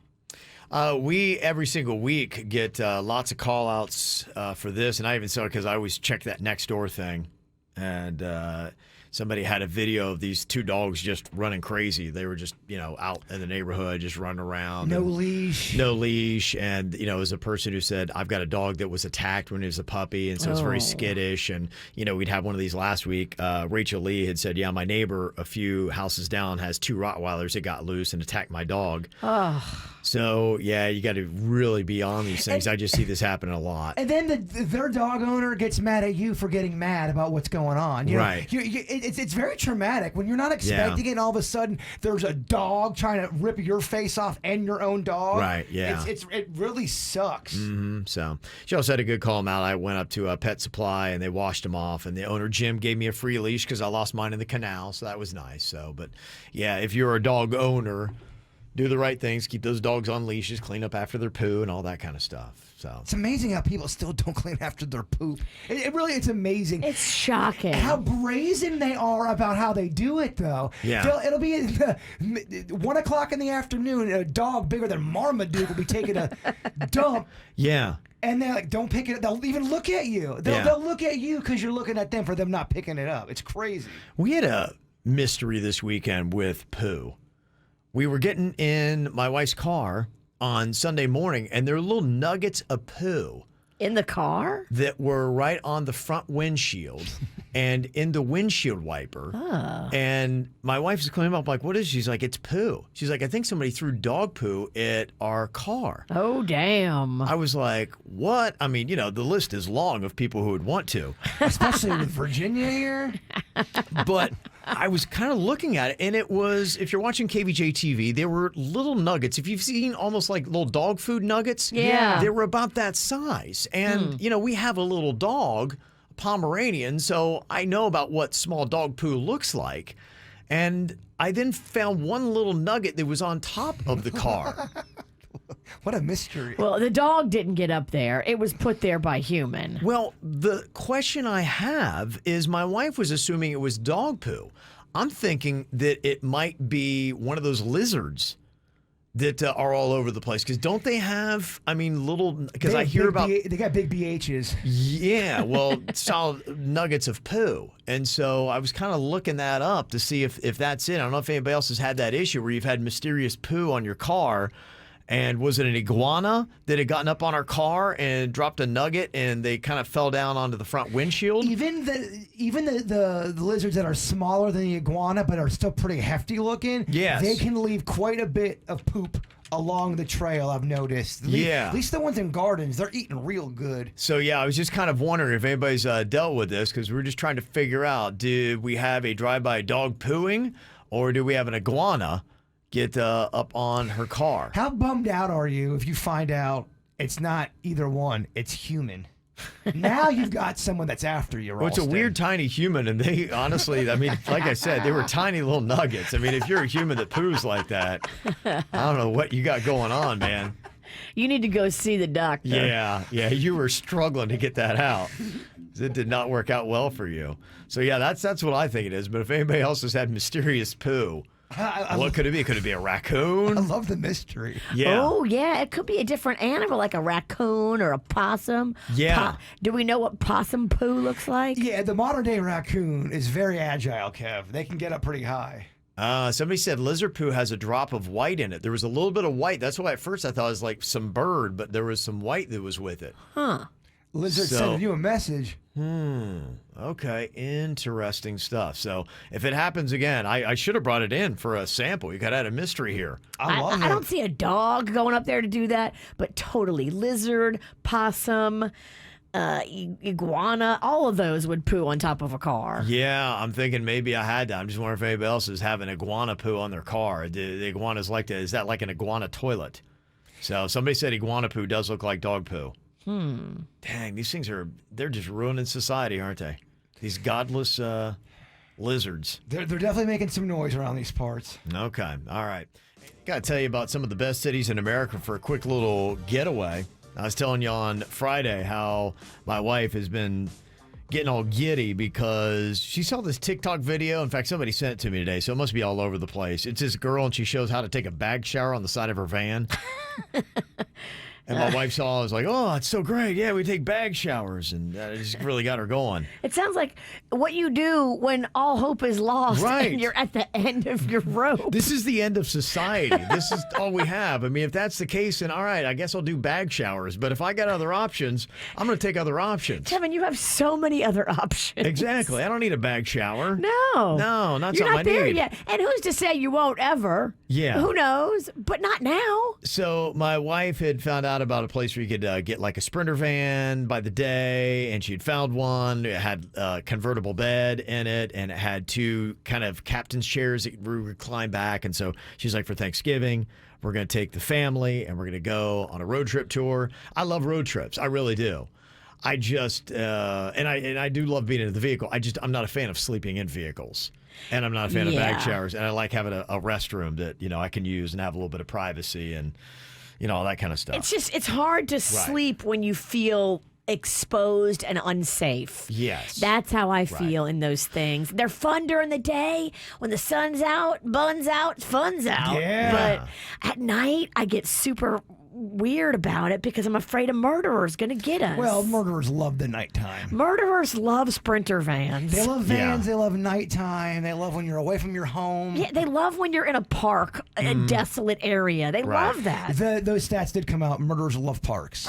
Speaker 2: We, every single week, get lots of call-outs for this. And I even saw it because I always check that Nextdoor thing. And somebody had a video of these two dogs just running crazy. They were just, out in the neighborhood, just running around.
Speaker 3: No leash.
Speaker 2: No leash. And, it was a person who said, I've got a dog that was attacked when he was a puppy. And so it's very skittish. And, we'd have one of these last week. Rachel Lee had said, yeah, my neighbor a few houses down has two Rottweilers that got loose and attacked my dog. So, yeah, you got to really be on these things. I just see this happen a lot.
Speaker 3: And then their dog owner gets mad at you for getting mad about what's going on.
Speaker 2: Right.
Speaker 3: It's very traumatic when you're not expecting it, and all of a sudden there's a dog trying to rip your face off and your own dog.
Speaker 2: Right, yeah.
Speaker 3: It really sucks.
Speaker 2: So she also had a good call him out. I went up to a pet supply and they washed him off, and the owner Jim gave me a free leash because I lost mine in the canal, so that was nice. So, but yeah, if you're a dog owner, do the right things, keep those dogs on leashes, clean up after their poo and all that kind of stuff. So
Speaker 3: it's amazing how people still don't clean after their poop. It's amazing.
Speaker 4: It's shocking.
Speaker 3: How brazen they are about how they do it, though.
Speaker 2: Yeah.
Speaker 3: It'll be 1 o'clock in the afternoon, and a dog bigger than Marmaduke will be taking a dump.
Speaker 2: yeah.
Speaker 3: And they're like, don't pick it up. They'll even look at you. They'll look at you because you're looking at them for them not picking it up. It's crazy.
Speaker 2: We had a mystery this weekend with poo. We were getting in my wife's car on Sunday morning, and there were little nuggets of poo
Speaker 4: In the car?
Speaker 2: that were right on the front windshield and in the windshield wiper. And my wife is cleaning up like, what is it? She's like, it's poo. She's like, I think somebody threw dog poo at our car.
Speaker 4: Oh, damn.
Speaker 2: I was like, what? I mean, the list is long of people who would want to.
Speaker 3: Especially with Virginia here.
Speaker 2: But I was kind of looking at it, and it was, if you're watching Kvj TV, there were little nuggets. If you've seen almost like little dog food nuggets,
Speaker 4: Yeah.
Speaker 2: they were about that size. And, we have a little dog, a Pomeranian, so I know about what small dog poo looks like. And I then found one little nugget that was on top of the car.
Speaker 3: What a mystery.
Speaker 4: Well, the dog didn't get up there. It was put there by human.
Speaker 2: Well, the question I have is my wife was assuming it was dog poo. I'm thinking that it might be one of those lizards that are all over the place. Because don't they have, little, because I hear about.
Speaker 3: They got big BHs.
Speaker 2: Yeah, well, solid nuggets of poo. And so I was kind of looking that up to see if that's it. I don't know if anybody else has had that issue where you've had mysterious poo on your car. And was it an iguana that had gotten up on our car and dropped a nugget, and they kind of fell down onto the front windshield?
Speaker 3: Even the lizards that are smaller than the iguana but are still pretty hefty looking,
Speaker 2: Yes.
Speaker 3: they can leave quite a bit of poop along the trail, I've noticed.
Speaker 2: Yeah.
Speaker 3: At least the ones in gardens, they're eating real good.
Speaker 2: So, yeah, I was just kind of wondering if anybody's dealt with this, because we're just trying to figure out, did we have a drive-by dog pooing, or do we have an iguana get up on her car?
Speaker 3: How bummed out are you if you find out it's not either one, it's human? Now you've got someone that's after you,
Speaker 2: Well, it's a
Speaker 3: Ralston.
Speaker 2: weird, tiny human, and they honestly, like I said, they were tiny little nuggets. If you're a human that poos like that, I don't know what you got going on, man.
Speaker 4: You need to go see the doctor.
Speaker 2: Yeah, you were struggling to get that out. It did not work out well for you. So, yeah, that's what I think it is. But if anybody else has had mysterious poo, what could it be? Could it be a raccoon?
Speaker 3: I love the mystery.
Speaker 2: Yeah.
Speaker 4: Oh, yeah. It could be a different animal, like a raccoon or a possum.
Speaker 2: Yeah.
Speaker 4: Do we know what possum poo looks like?
Speaker 3: Yeah, the modern day raccoon is very agile, Kev. They can get up pretty high.
Speaker 2: Somebody said lizard poo has a drop of white in it. There was a little bit of white. That's why at first I thought it was like some bird, but there was some white that was with it.
Speaker 4: Huh.
Speaker 3: Lizard
Speaker 2: So-
Speaker 3: sending you a message.
Speaker 2: Okay, interesting stuff. So if it happens again, I should have brought it in for a sample. You could add a mystery here.
Speaker 3: I love it.
Speaker 4: I don't see a dog going up there to do that, but totally lizard, possum, iguana, all of those would poo on top of a car.
Speaker 2: Yeah, I'm thinking maybe I had that. I'm just wondering if anybody else is having iguana poo on their car. The iguanas like to, is that like an iguana toilet? So somebody said iguana poo does look like dog poo. Dang, these things they're just ruining society, aren't they? These godless lizards.
Speaker 3: They're definitely making some noise around these parts.
Speaker 2: Okay, all right. Got to tell you about some of the best cities in America for a quick little getaway. I was telling you on Friday how my wife has been getting all giddy because she saw this TikTok video. In fact, somebody sent it to me today, so it must be all over the place. It's this girl, and she shows how to take a bag shower on the side of her van. And my wife saw it, was like, oh, it's so great. Yeah, we take bag showers. And it just really got her going.
Speaker 4: It sounds like what you do when all hope is lost
Speaker 2: Right.
Speaker 4: and you're at the end of your rope.
Speaker 2: This is the end of society. This is all we have. I mean, if that's the case, then all right, I guess I'll do bag showers. But if I got other options, I'm going to take other options.
Speaker 4: Kevin, you have so many other options.
Speaker 2: Exactly. I don't need a bag shower.
Speaker 4: No.
Speaker 2: No, not
Speaker 4: You're
Speaker 2: something
Speaker 4: not there
Speaker 2: I need.
Speaker 4: yet. And who's to say you won't ever?
Speaker 2: Yeah.
Speaker 4: Who knows? But not now.
Speaker 2: So my wife had found out about a place where you could get like a Sprinter van by the day, and she'd found one. It had a convertible bed in it, and it had two kind of captain's chairs that you recline back. And so she's like, for Thanksgiving, we're going to take the family, and we're going to go on a road trip tour. I love road trips. I really do. I just, and I do love being in the vehicle. I'm not a fan of sleeping in vehicles. And I'm not a fan of bag
Speaker 4: Yeah.
Speaker 2: showers. And I like having a restroom that, I can use and have a little bit of privacy and, all that kind of stuff.
Speaker 4: It's hard to sleep when you feel exposed and unsafe.
Speaker 2: Yes.
Speaker 4: That's how I feel in those things. They're fun during the day. When the sun's out, bun's out, fun's out.
Speaker 3: Yeah.
Speaker 4: But at night, I get super weird about it because I'm afraid a murderer's going to get us.
Speaker 3: Well, murderers love the nighttime.
Speaker 4: Murderers love Sprinter vans.
Speaker 3: They love vans.
Speaker 2: Yeah.
Speaker 3: They love nighttime. They love when you're away from your home.
Speaker 4: Yeah, they love when you're in a park, a desolate area. They love that.
Speaker 3: Those stats did come out. Murderers love parks.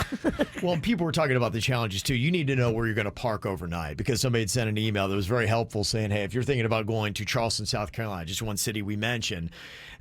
Speaker 2: Well, people were talking about the challenges too. You need to know where you're going to park overnight because somebody had sent an email that was very helpful saying, hey, if you're thinking about going to Charleston, South Carolina, just one city we mentioned,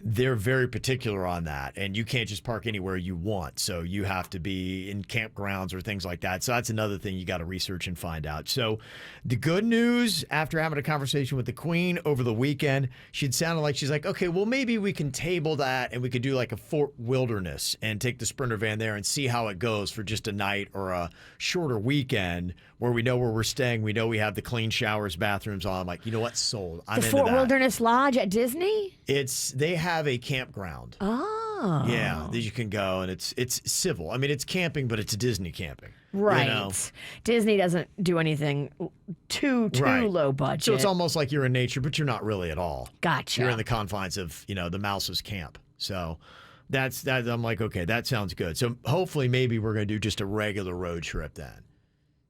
Speaker 2: they're very particular on that. And you can't just park anywhere you want. So you have to be in campgrounds or things like that. So that's another thing you got to research and find out. So the good news, after having a conversation with the Queen over the weekend, she'd sounded like she's like, okay, well, maybe we can table that and we could do like a Fort Wilderness and take the Sprinter van there and see how it goes for just a night or a shorter weekend where we know where we're staying. We know we have the clean showers, bathrooms on. I'm like, you know what? Sold. I'm
Speaker 4: The
Speaker 2: into
Speaker 4: Fort
Speaker 2: that.
Speaker 4: Wilderness Lodge at Disney?
Speaker 2: They have a campground.
Speaker 4: Oh.
Speaker 2: Yeah, that you can go, and it's civil. I mean, it's camping, but it's Disney camping.
Speaker 4: Right.
Speaker 2: You know?
Speaker 4: Disney doesn't do anything too
Speaker 2: Right.
Speaker 4: low budget.
Speaker 2: So it's almost like you're in nature, but you're not really at all.
Speaker 4: Gotcha.
Speaker 2: You're in the confines of, the Mouse's camp. So that's that. I'm like, okay, that sounds good. So hopefully maybe we're going to do just a regular road trip then.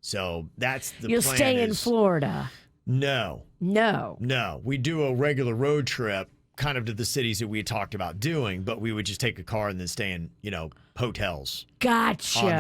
Speaker 2: So that's the
Speaker 4: You'll
Speaker 2: plan
Speaker 4: stay in
Speaker 2: is-
Speaker 4: Florida.
Speaker 2: No.
Speaker 4: No.
Speaker 2: We do a regular road trip kind of to the cities that we had talked about doing, but we would just take a car and then stay in, hotels.
Speaker 4: Gotcha.
Speaker 2: On the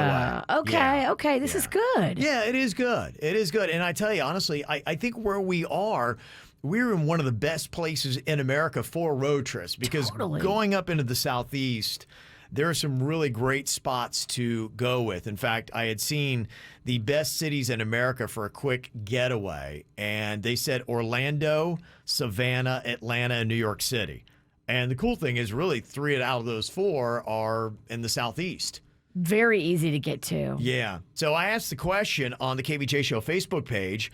Speaker 2: way.
Speaker 4: Okay.
Speaker 2: Yeah.
Speaker 4: Okay. This is good.
Speaker 2: Yeah, it is good. It is good. And I tell you, honestly, I think where we are, we're in one of the best places in America for road trips because
Speaker 4: Totally.
Speaker 2: going up into the Southeast, there are some really great spots to go with. In fact, I had seen the best cities in America for a quick getaway, and they said Orlando, Savannah, Atlanta, and New York City. And the cool thing is really 3 out of those 4 are in the Southeast.
Speaker 4: Very easy to get to.
Speaker 2: Yeah. So I asked the question on the KVJ Show Facebook page,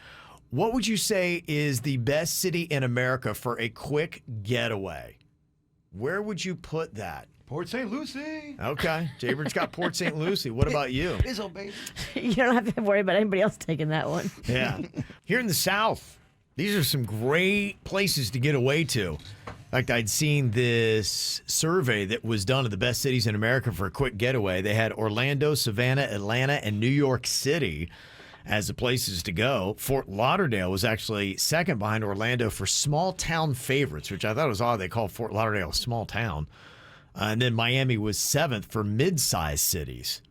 Speaker 2: what would you say is the best city in America for a quick getaway? Where would you put that?
Speaker 3: Port St. Lucie.
Speaker 2: Okay. Jaybird has got Port St. Lucie. What about you?
Speaker 3: Bizzle, baby.
Speaker 4: You don't have to worry about anybody else taking that one.
Speaker 2: Yeah. Here in the South, these are some great places to get away to. In fact, I'd seen this survey that was done of the best cities in America for a quick getaway. They had Orlando, Savannah, Atlanta, and New York City as the places to go. Fort Lauderdale was actually second behind Orlando for small town favorites, which I thought was odd. They called Fort Lauderdale a small town. And then Miami was 7th for mid-sized cities.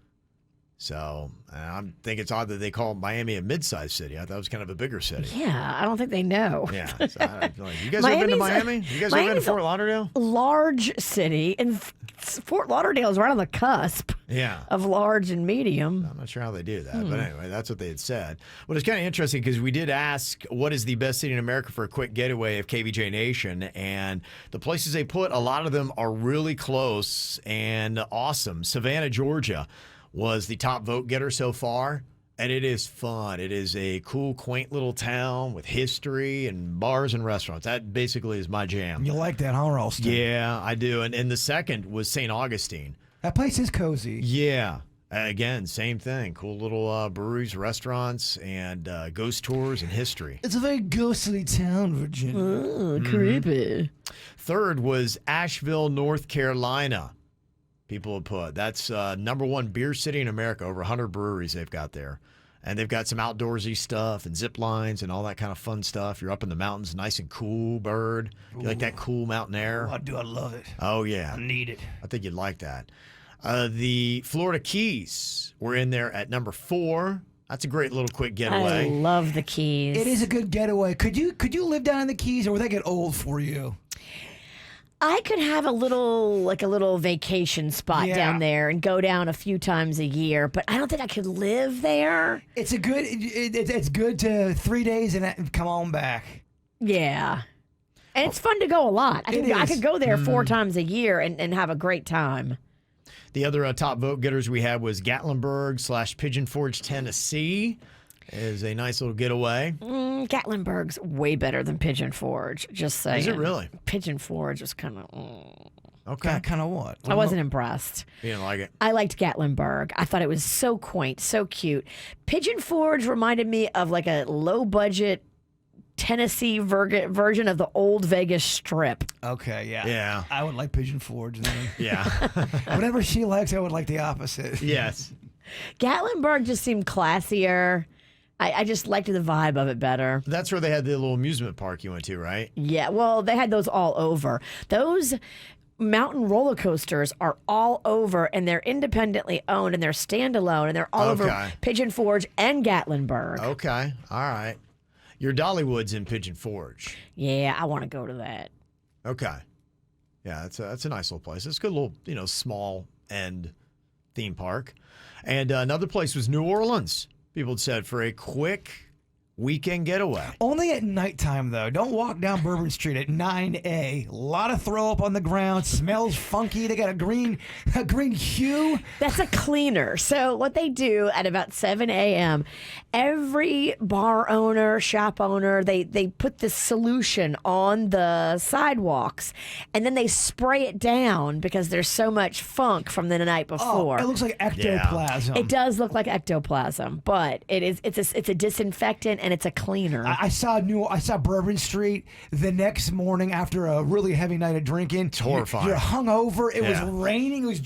Speaker 2: So I think it's odd that they call Miami a mid-sized city. I thought it was kind of a bigger city.
Speaker 4: Yeah, I don't think they know.
Speaker 2: Yeah. So I feel like, you guys ever been to Miami? You guys ever been to
Speaker 4: Miami's
Speaker 2: Fort Lauderdale?
Speaker 4: Large city, and Fort Lauderdale is right on the cusp
Speaker 2: Yeah.
Speaker 4: of large and medium.
Speaker 2: I'm not sure how they do that, but anyway, that's what they had said. But it's kind of interesting because we did ask what is the best city in America for a quick getaway of KVJ Nation, and the places they put, a lot of them are really close and awesome. Savannah, Georgia was the top vote getter so far, and it is fun. It is a cool, quaint little town with history and bars and restaurants. That basically is my jam.
Speaker 3: You like that, huh, Ralston?
Speaker 2: Yeah, I do. And the second was St. Augustine.
Speaker 3: That place is cozy.
Speaker 2: Yeah. Again, same thing. Cool little breweries, restaurants, and ghost tours and history.
Speaker 3: It's a very ghostly town, Virginia.
Speaker 4: Oh, creepy.
Speaker 2: Third was Asheville, North Carolina. People have put. That's number one beer city in America. Over 100 breweries they've got there. And they've got some outdoorsy stuff and zip lines and all that kind of fun stuff. You're up in the mountains, nice and cool, bird. You like that cool mountain air?
Speaker 3: Oh, I do. I love it.
Speaker 2: Oh, yeah.
Speaker 3: I need it.
Speaker 2: I think you'd like that. The Florida Keys were in there at number 4. That's a great little quick
Speaker 4: I
Speaker 2: getaway.
Speaker 4: love the Keys.
Speaker 3: It is a good getaway. Could you live down in the Keys, or would that get old for you?
Speaker 4: I could have a little vacation spot
Speaker 3: Yeah.
Speaker 4: down there and go down a few times a year, but I don't think I could live there.
Speaker 3: It's a good. It's good to 3 days and come on back.
Speaker 4: Yeah. And it's fun to go a lot. I
Speaker 3: It
Speaker 4: could
Speaker 3: is.
Speaker 4: go there 4 times a year and have a great time.
Speaker 2: The other top vote getters we had was Gatlinburg / Pigeon Forge, Tennessee. Is a nice little getaway.
Speaker 4: Gatlinburg's way better than Pigeon Forge, just saying.
Speaker 2: Is it really?
Speaker 4: Pigeon Forge was kind of...
Speaker 2: Okay.
Speaker 3: Kind of what?
Speaker 4: I wasn't impressed.
Speaker 2: You didn't like it?
Speaker 4: I liked Gatlinburg. I thought it was so quaint, so cute. Pigeon Forge reminded me of like a low-budget Tennessee version of the old Vegas Strip.
Speaker 3: Okay, yeah.
Speaker 2: Yeah.
Speaker 3: I would like Pigeon Forge. Then.
Speaker 2: Yeah.
Speaker 3: Whatever she likes, I would like the opposite.
Speaker 2: Yes.
Speaker 4: Gatlinburg just seemed classier. I just liked the vibe of it better.
Speaker 2: That's where they had the little amusement park you went to, right?
Speaker 4: Yeah, well, they had those all over. Those mountain roller coasters are all over, and they're independently owned, and they're standalone, and they're all over
Speaker 2: Okay.
Speaker 4: Pigeon Forge and Gatlinburg.
Speaker 2: Okay. All right. Your Dollywood's in Pigeon Forge.
Speaker 4: Yeah, I want to go to that.
Speaker 2: Okay. Yeah, that's a nice little place. It's a good little, small end theme park. And another place was New Orleans. People had said for a quick weekend getaway.
Speaker 3: Only at nighttime, though. Don't walk down Bourbon Street at 9A. A lot of throw up on the ground. Smells funky. They got a green hue.
Speaker 4: That's a cleaner. So what they do at about 7 a.m., every bar owner, shop owner, they put this solution on the sidewalks, and then they spray it down because there's so much funk from the night before.
Speaker 3: It looks like ectoplasm.
Speaker 4: It does look like ectoplasm, but it's a disinfectant and it's a cleaner.
Speaker 3: I saw Bourbon Street the next morning after a really heavy night of drinking. It's
Speaker 2: horrifying.
Speaker 3: You're hungover. It
Speaker 2: Yeah.
Speaker 3: was raining. It was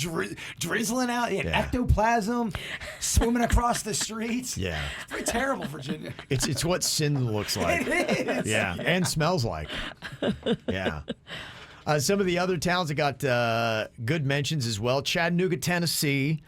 Speaker 3: drizzling out. It had
Speaker 2: Yeah.
Speaker 3: ectoplasm swimming across the streets.
Speaker 2: Yeah.
Speaker 3: It's pretty terrible, Virginia.
Speaker 2: It's what sin looks like.
Speaker 3: It is.
Speaker 2: Yeah, and smells like. Yeah. Some of the other towns that got good mentions as well. Chattanooga, Tennessee.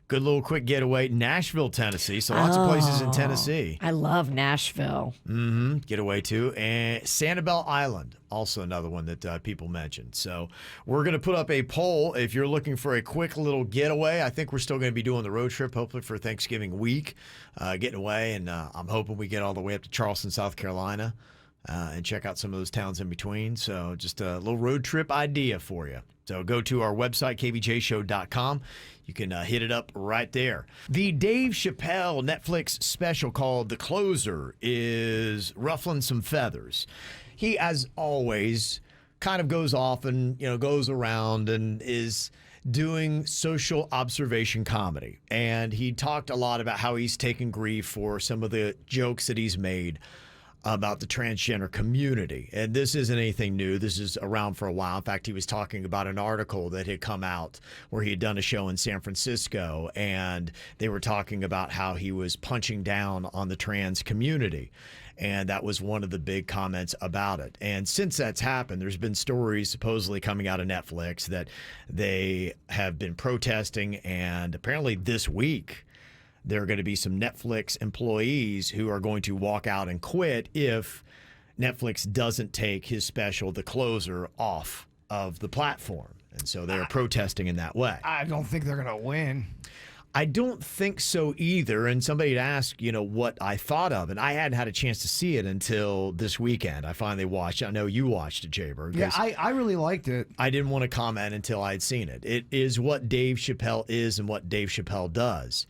Speaker 2: Good little quick getaway. Nashville, Tennessee. So lots of places in Tennessee.
Speaker 4: I love Nashville.
Speaker 2: Getaway too. And Sanibel Island, also another one that people mentioned. So we're going to put up a poll. If you're looking for a quick little getaway, I think we're still going to be doing the road trip, hopefully for Thanksgiving week, getting away. And I'm hoping we get all the way up to Charleston, South Carolina, and check out some of those towns in between. So just a little road trip idea for you. So go to our website, kvjshow.com. You can hit it up right there. The Dave Chappelle Netflix special called The Closer is ruffling some feathers. He, as always, kind of goes off and goes around and is doing social observation comedy. And he talked a lot about how he's taken grief for some of the jokes that he's made about the transgender community. And this isn't anything new. This is around for a while. In fact, he was talking about an article that had come out where he had done a show in San Francisco, and they were talking about how he was punching down on the trans community. And that was one of the big comments about it. And since that's happened, there's been stories supposedly coming out of Netflix that they have been protesting, and apparently this week there are going to be some Netflix employees who are going to walk out and quit if Netflix doesn't take his special, The Closer, off of the platform. And so they're protesting in that way.
Speaker 3: I don't think they're going to win.
Speaker 2: I don't think so either. And somebody had asked, what I thought of, and I hadn't had a chance to see it until this weekend. I finally watched it. I know you watched it, Jaber.
Speaker 3: Yeah, I really liked it.
Speaker 2: I didn't want to comment until I had seen it. It is what Dave Chappelle is and what Dave Chappelle does.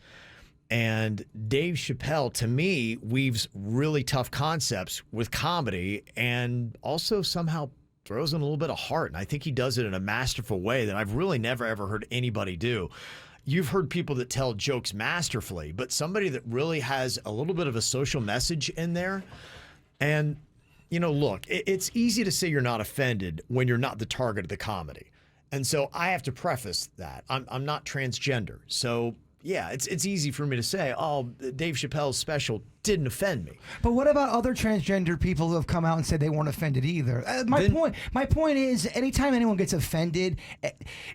Speaker 2: And Dave Chappelle, to me, weaves really tough concepts with comedy and also somehow throws in a little bit of heart. And I think he does it in a masterful way that I've really never, ever heard anybody do. You've heard people that tell jokes masterfully, but somebody that really has a little bit of a social message in there. And, look, it's easy to say you're not offended when you're not the target of the comedy. And so I have to preface that. I'm not transgender. So, yeah, it's easy for me to say, oh, Dave Chappelle's special didn't offend me.
Speaker 3: But what about other transgender people who have come out and said they weren't offended either? My point is, anytime anyone gets offended,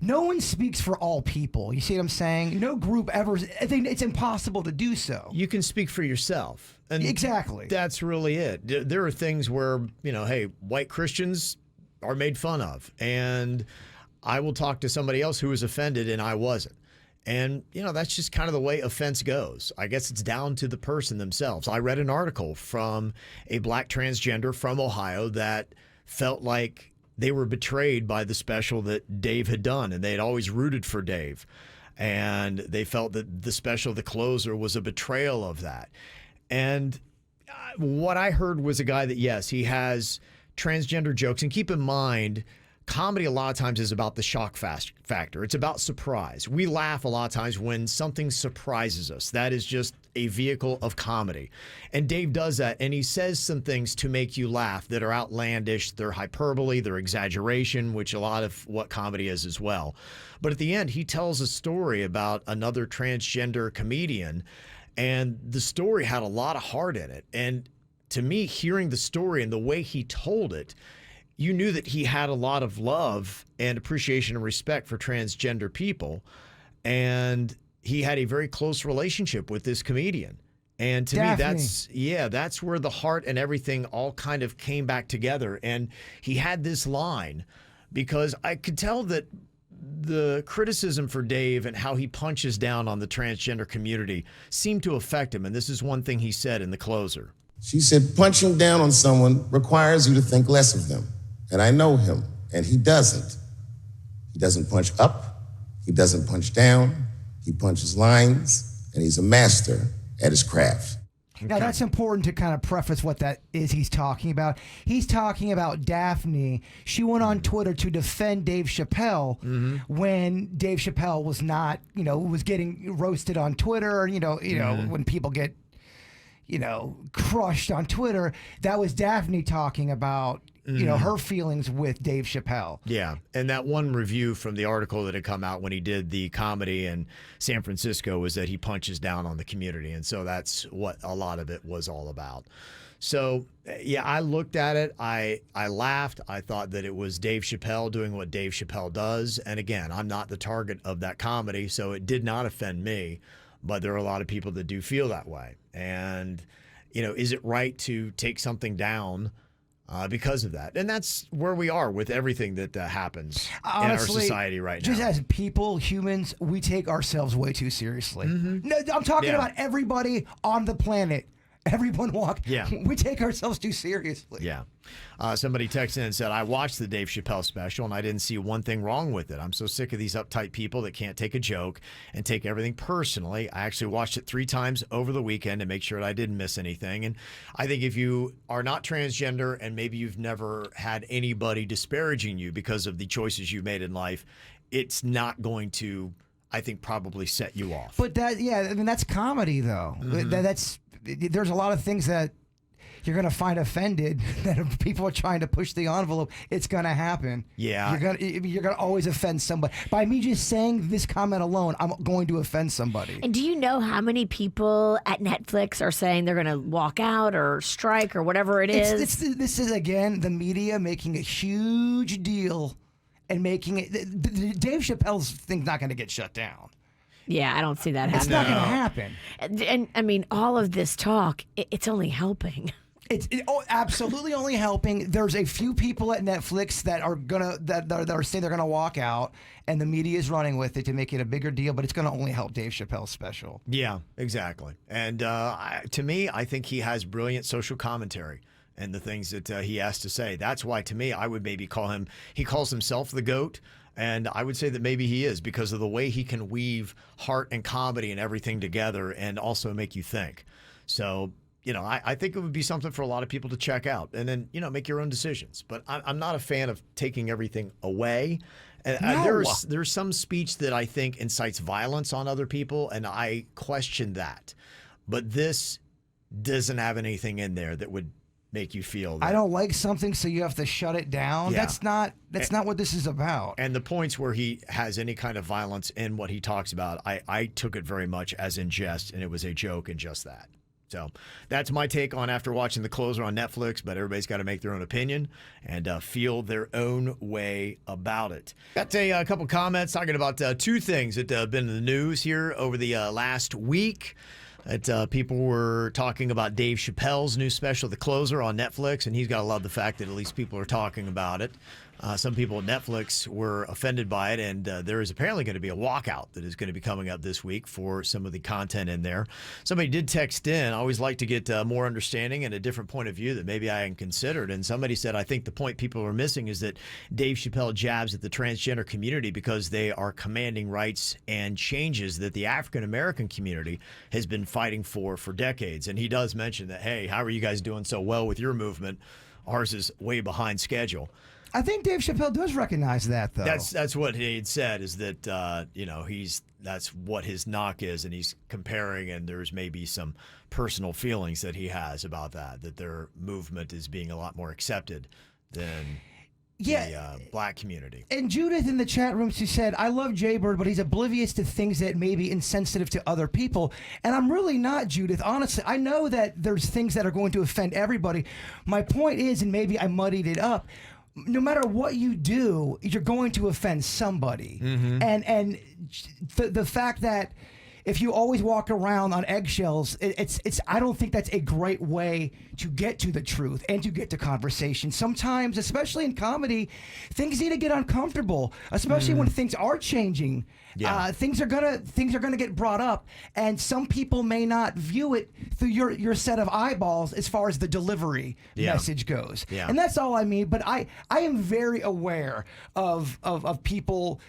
Speaker 3: no one speaks for all people. You see what I'm saying? No group ever. I think it's impossible to do so.
Speaker 2: You can speak for yourself. And
Speaker 3: exactly.
Speaker 2: That's really it. There are things where, hey, white Christians are made fun of. And I will talk to somebody else who was offended and I wasn't. And, that's just kind of the way offense goes. I guess it's down to the person themselves. I read an article from a black transgender from Ohio that felt like they were betrayed by the special that Dave had done, and they had always rooted for Dave. And they felt that the special, The Closer, was a betrayal of that. And what I heard was a guy that, yes, he has transgender jokes. And keep in mind, comedy a lot of times is about the shock factor. It's about surprise. We laugh a lot of times when something surprises us. That is just a vehicle of comedy. And Dave does that, and he says some things to make you laugh that are outlandish. They're hyperbole, they're exaggeration, which a lot of what comedy is as well. But at the end, he tells a story about another transgender comedian, and the story had a lot of heart in it. And to me, hearing the story and the way he told it, you knew that he had a lot of love and appreciation and respect for transgender people. And he had a very close relationship with this comedian. And to me, that's where the heart and everything all kind of came back together. And he had this line because I could tell that the criticism for Dave and how he punches down on the transgender community seemed to affect him. And this is one thing he said in The Closer.
Speaker 6: She said, punching down on someone requires you to think less of them. And I know him, and he doesn't. He doesn't punch up, he doesn't punch down, he punches lines, and he's a master at his craft.
Speaker 3: Now, that's important to kind of preface what that is he's talking about. He's talking about Daphne. She went on Twitter to defend Dave Chappelle when Dave Chappelle was not, was getting roasted on Twitter, when people get, crushed on Twitter. That was Daphne talking about her feelings with Dave Chappelle.
Speaker 2: Yeah, and that one review from the article that had come out when he did the comedy in San Francisco was that he punches down on the community, and so that's what a lot of it was all about. So, yeah, I looked at it, I laughed, I thought that it was Dave Chappelle doing what Dave Chappelle does, and again, I'm not the target of that comedy, so it did not offend me, but there are a lot of people that do feel that way. And, is it right to take something down because of that? And that's where we are with everything that happens in our society right now.
Speaker 3: Just as people, humans, we take ourselves way too seriously. No, I'm talking about everybody on the planet. Everyone we take ourselves too seriously.
Speaker 2: Yeah. Somebody texted in and said, I watched the Dave Chappelle special and I didn't see one thing wrong with it. I'm so sick of these uptight people that can't take a joke and take everything personally. I actually watched it 3 times over the weekend to make sure that I didn't miss anything. And I think if you are not transgender and maybe you've never had anybody disparaging you because of the choices you've made in life, it's not going to, I think, probably set you off.
Speaker 3: But that's comedy though. There's a lot of things that you're going to find offended that if people are trying to push the envelope, it's going to happen.
Speaker 2: Yeah.
Speaker 3: You're going to always offend somebody. By me just saying this comment alone, I'm going to offend somebody.
Speaker 4: And do you know how many people at Netflix are saying they're going to walk out or strike or whatever it is?
Speaker 3: This is, again, the media making a huge deal and making it. Dave Chappelle's thing's not going to get shut down.
Speaker 4: Yeah, I don't see that
Speaker 3: It's
Speaker 4: happening.
Speaker 3: not going to happen.
Speaker 4: And I mean, all of this talk, it's only helping.
Speaker 3: It's absolutely only helping. There's a few people at Netflix that are saying they're gonna walk out, and the media is running with it to make it a bigger deal. But it's gonna only help Dave Chappelle's special.
Speaker 2: Yeah, exactly. And to me, I think he has brilliant social commentary and the things that he has to say. That's why, to me, I would maybe call him. He calls himself the GOAT. And I would say that maybe he is, because of the way he can weave heart and comedy and everything together and also make you think. So, I think it would be something for a lot of people to check out and then, make your own decisions. But I'm not a fan of taking everything away. And
Speaker 3: No.
Speaker 2: there's some speech that I think incites violence on other people, and I question that. But this doesn't have anything in there that would make you feel that.
Speaker 3: I don't like something, so you have to shut it down.
Speaker 2: Yeah.
Speaker 3: That's not what this is about.
Speaker 2: And the points where he has any kind of violence in what he talks about, I took it very much as in jest, and it was a joke and just that. So that's my take on after watching The Closer on Netflix, but everybody's got to make their own opinion and feel their own way about it. Got a couple comments talking about two things that have been in the news here over the last week. That people were talking about Dave Chappelle's new special, The Closer, on Netflix, and he's got to love the fact that at least people are talking about it. Some people at Netflix were offended by it, and there is apparently going to be a walkout that is going to be coming up this week for some of the content in there. Somebody did text in. I always like to get more understanding and a different point of view that maybe I hadn't considered. And somebody said, I think the point people are missing is that Dave Chappelle jabs at the transgender community because they are commanding rights and changes that the African-American community has been fighting for decades. And he does mention that, hey, how are you guys doing so well with your movement? Ours is way behind schedule.
Speaker 3: I think Dave Chappelle does recognize that, though.
Speaker 2: That's what he had said, is that that's what his knock is, and he's comparing, and there's maybe some personal feelings that he has about that their movement is being a lot more accepted than the black community.
Speaker 3: And Judith in the chat room, she said, I love Jaybird, but he's oblivious to things that may be insensitive to other people. And I'm really not, Judith. Honestly, I know that there's things that are going to offend everybody. My point is, and maybe I muddied it up, no matter what you do, you're going to offend somebody.
Speaker 2: Mm-hmm.
Speaker 3: And the fact that if you always walk around on eggshells, it's I don't think that's a great way to get to the truth and to get to conversation. Sometimes, especially in comedy, things need to get uncomfortable, especially when things are changing.
Speaker 2: Yeah.
Speaker 3: Things are gonna get brought up, and some people may not view it through your set of eyeballs as far as the delivery message goes.
Speaker 2: Yeah.
Speaker 3: And that's all I mean. But I am very aware of people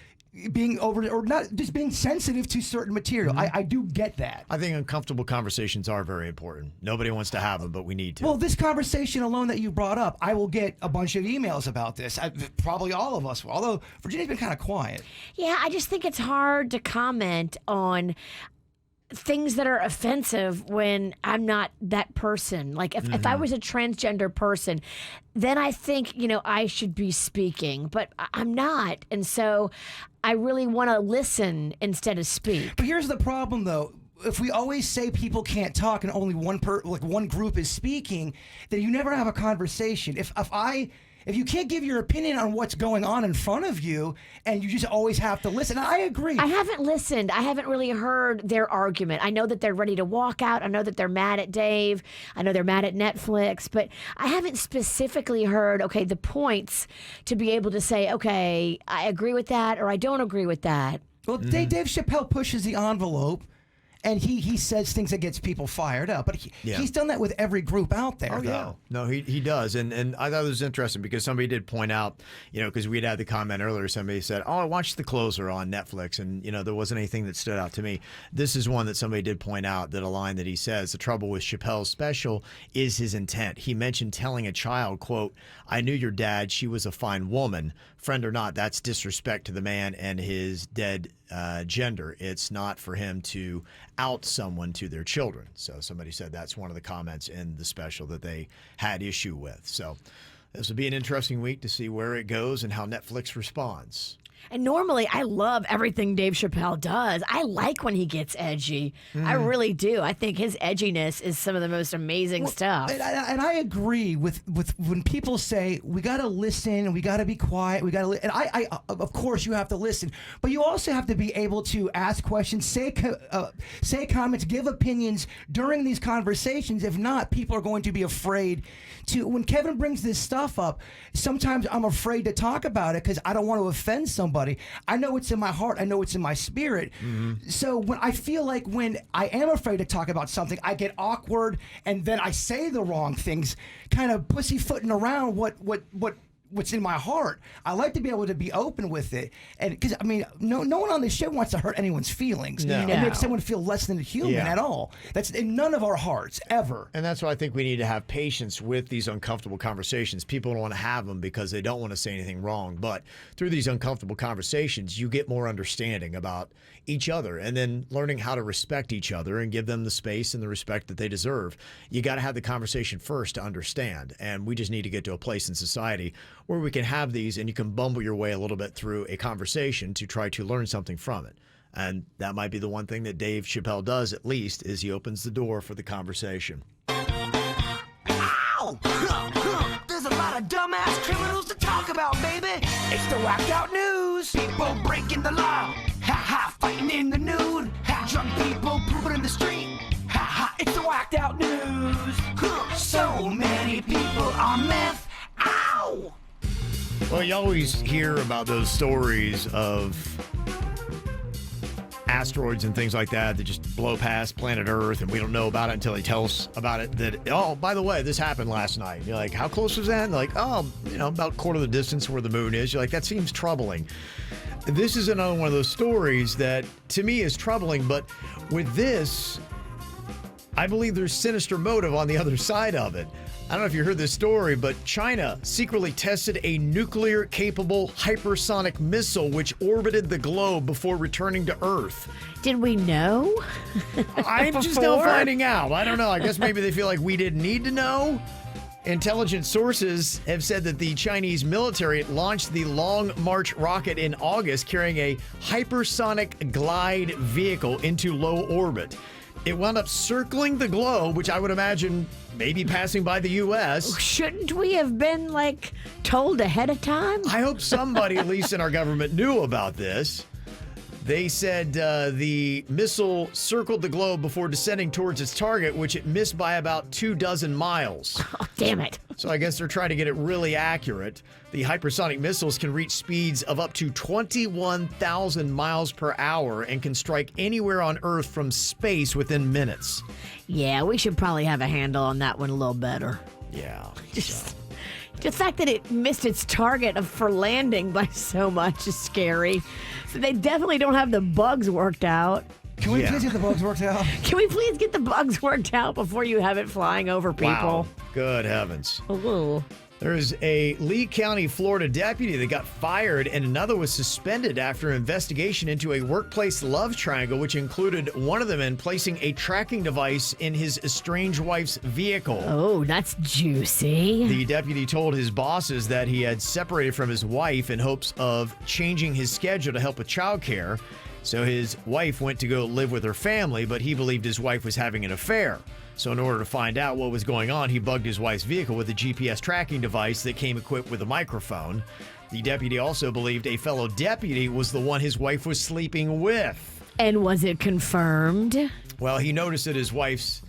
Speaker 3: being over, or not just being sensitive to certain material. I do get that.
Speaker 2: I think uncomfortable conversations are very important. Nobody wants to have them, but we need to.
Speaker 3: Well, this conversation alone that you brought up, I will get a bunch of emails about this. Probably all of us will, although Virginia's been kind of quiet.
Speaker 4: Yeah, I just think it's hard to comment on things that are offensive when I'm not that person. Like if I was a transgender person, then I think, I should be speaking, but I'm not. And so I really want to listen instead of speak.
Speaker 3: But here's the problem, though. If we always say people can't talk and only one group is speaking, then you never have a conversation. If you can't give your opinion on what's going on in front of you, and you just always have to listen, I agree.
Speaker 4: I haven't listened. I haven't really heard their argument. I know that they're ready to walk out. I know that they're mad at Dave. I know they're mad at Netflix. But I haven't specifically heard, the points to be able to say, okay, I agree with that or I don't agree with that.
Speaker 3: Well, Dave Chappelle pushes the envelope, and he says things that gets people fired up. But he's done that with every group out there, though.
Speaker 2: Yeah. No, he does. And I thought it was interesting because somebody did point out, because we'd had the comment earlier, somebody said, I watched The Closer on Netflix, and, there wasn't anything that stood out to me. This is one that somebody did point out, that a line that he says, the trouble with Chappelle's special is his intent. He mentioned telling a child, quote, I knew your dad, she was a fine woman. Friend or not, that's disrespect to the man and his dead gender. It's not for him to out someone to their children. So somebody said that's one of the comments in the special that they had issue with. So this will be an interesting week to see where it goes and how Netflix responds.
Speaker 4: And normally, I love everything Dave Chappelle does. I like when he gets edgy. I really do. I think his edginess is some of the most amazing stuff.
Speaker 3: And I agree with when people say we got to listen, we got to be quiet, we got to. And I of course you have to listen, but you also have to be able to ask questions, say comments, give opinions during these conversations. If not, people are going to be afraid to. When Kevin brings this stuff up, sometimes I'm afraid to talk about it because I don't want to offend somebody. I know it's in my heart. I know it's in my spirit. So when I feel like when I am afraid to talk about something, I get awkward and then I say the wrong things, kind of pussyfooting around what's in my heart. I like to be able to be open with it, and because I mean, no one on this show wants to hurt anyone's feelings and make someone feel less than human at all. That's in none of our hearts ever.
Speaker 2: And that's why I think we need to have patience with these uncomfortable conversations. People don't want to have them because they don't want to say anything wrong. But through these uncomfortable conversations, you get more understanding about each other, and then learning how to respect each other and give them the space and the respect that they deserve. You got to have the conversation first to understand. And we just need to get to a place in society where we can have these and you can bumble your way a little bit through a conversation to try to learn something from it. And that might be the one thing that Dave Chappelle does, at least, is he opens the door for the conversation.
Speaker 1: Ow! There's a lot of dumbass criminals to talk about, baby. It's the whacked out news. People breaking the law. Ha ha, fighting in the nude. Ha, drunk people pooping in the street. Ha ha, it's the whacked out news. So many people on meth. Ow!
Speaker 2: Well, you always hear about those stories of asteroids and things like that that just blow past planet Earth, and we don't know about it until they tell us about it. That, oh, by the way, this happened last night. You're like, how close was that? And they're like, oh, about a quarter of the distance where the moon is. You're like, that seems troubling. This is another one of those stories that, to me, is troubling. But with this, I believe there's sinister motive on the other side of it. I don't know if you heard this story, but China secretly tested a nuclear-capable hypersonic missile which orbited the globe before returning to Earth.
Speaker 4: Did we know?
Speaker 2: I'm just now finding out. I don't know. I guess maybe they feel like we didn't need to know. Intelligence sources have said that the Chinese military launched the Long March rocket in August, carrying a hypersonic glide vehicle into low orbit. It wound up circling the globe, which I would imagine maybe passing by the U.S.
Speaker 4: Shouldn't we have been, told ahead of time?
Speaker 2: I hope somebody, at least in our government, knew about this. They said the missile circled the globe before descending towards its target, which it missed by about 24 miles.
Speaker 4: Oh, damn it.
Speaker 2: So I guess they're trying to get it really accurate. The hypersonic missiles can reach speeds of up to 21,000 miles per hour and can strike anywhere on Earth from space within minutes.
Speaker 4: Yeah, we should probably have a handle on that one a little better.
Speaker 2: Yeah.
Speaker 4: Just the fact that it missed its target for landing by so much is scary. So they definitely don't have the bugs worked out.
Speaker 3: Can we please get the bugs worked out?
Speaker 4: Can we please get the bugs worked out before you have it flying over people?
Speaker 2: Wow. Good heavens.
Speaker 4: Ooh.
Speaker 2: There's a Lee County, Florida deputy that got fired and another was suspended after an investigation into a workplace love triangle, which included one of the men placing a tracking device in his estranged wife's vehicle.
Speaker 4: Oh, that's juicy.
Speaker 2: The deputy told his bosses that he had separated from his wife in hopes of changing his schedule to help with childcare. So his wife went to go live with her family, but he believed his wife was having an affair. So in order to find out what was going on, he bugged his wife's vehicle with a GPS tracking device that came equipped with a microphone. The deputy also believed a fellow deputy was the one his wife was sleeping with.
Speaker 4: And was it confirmed?
Speaker 2: Well, he noticed that his wife's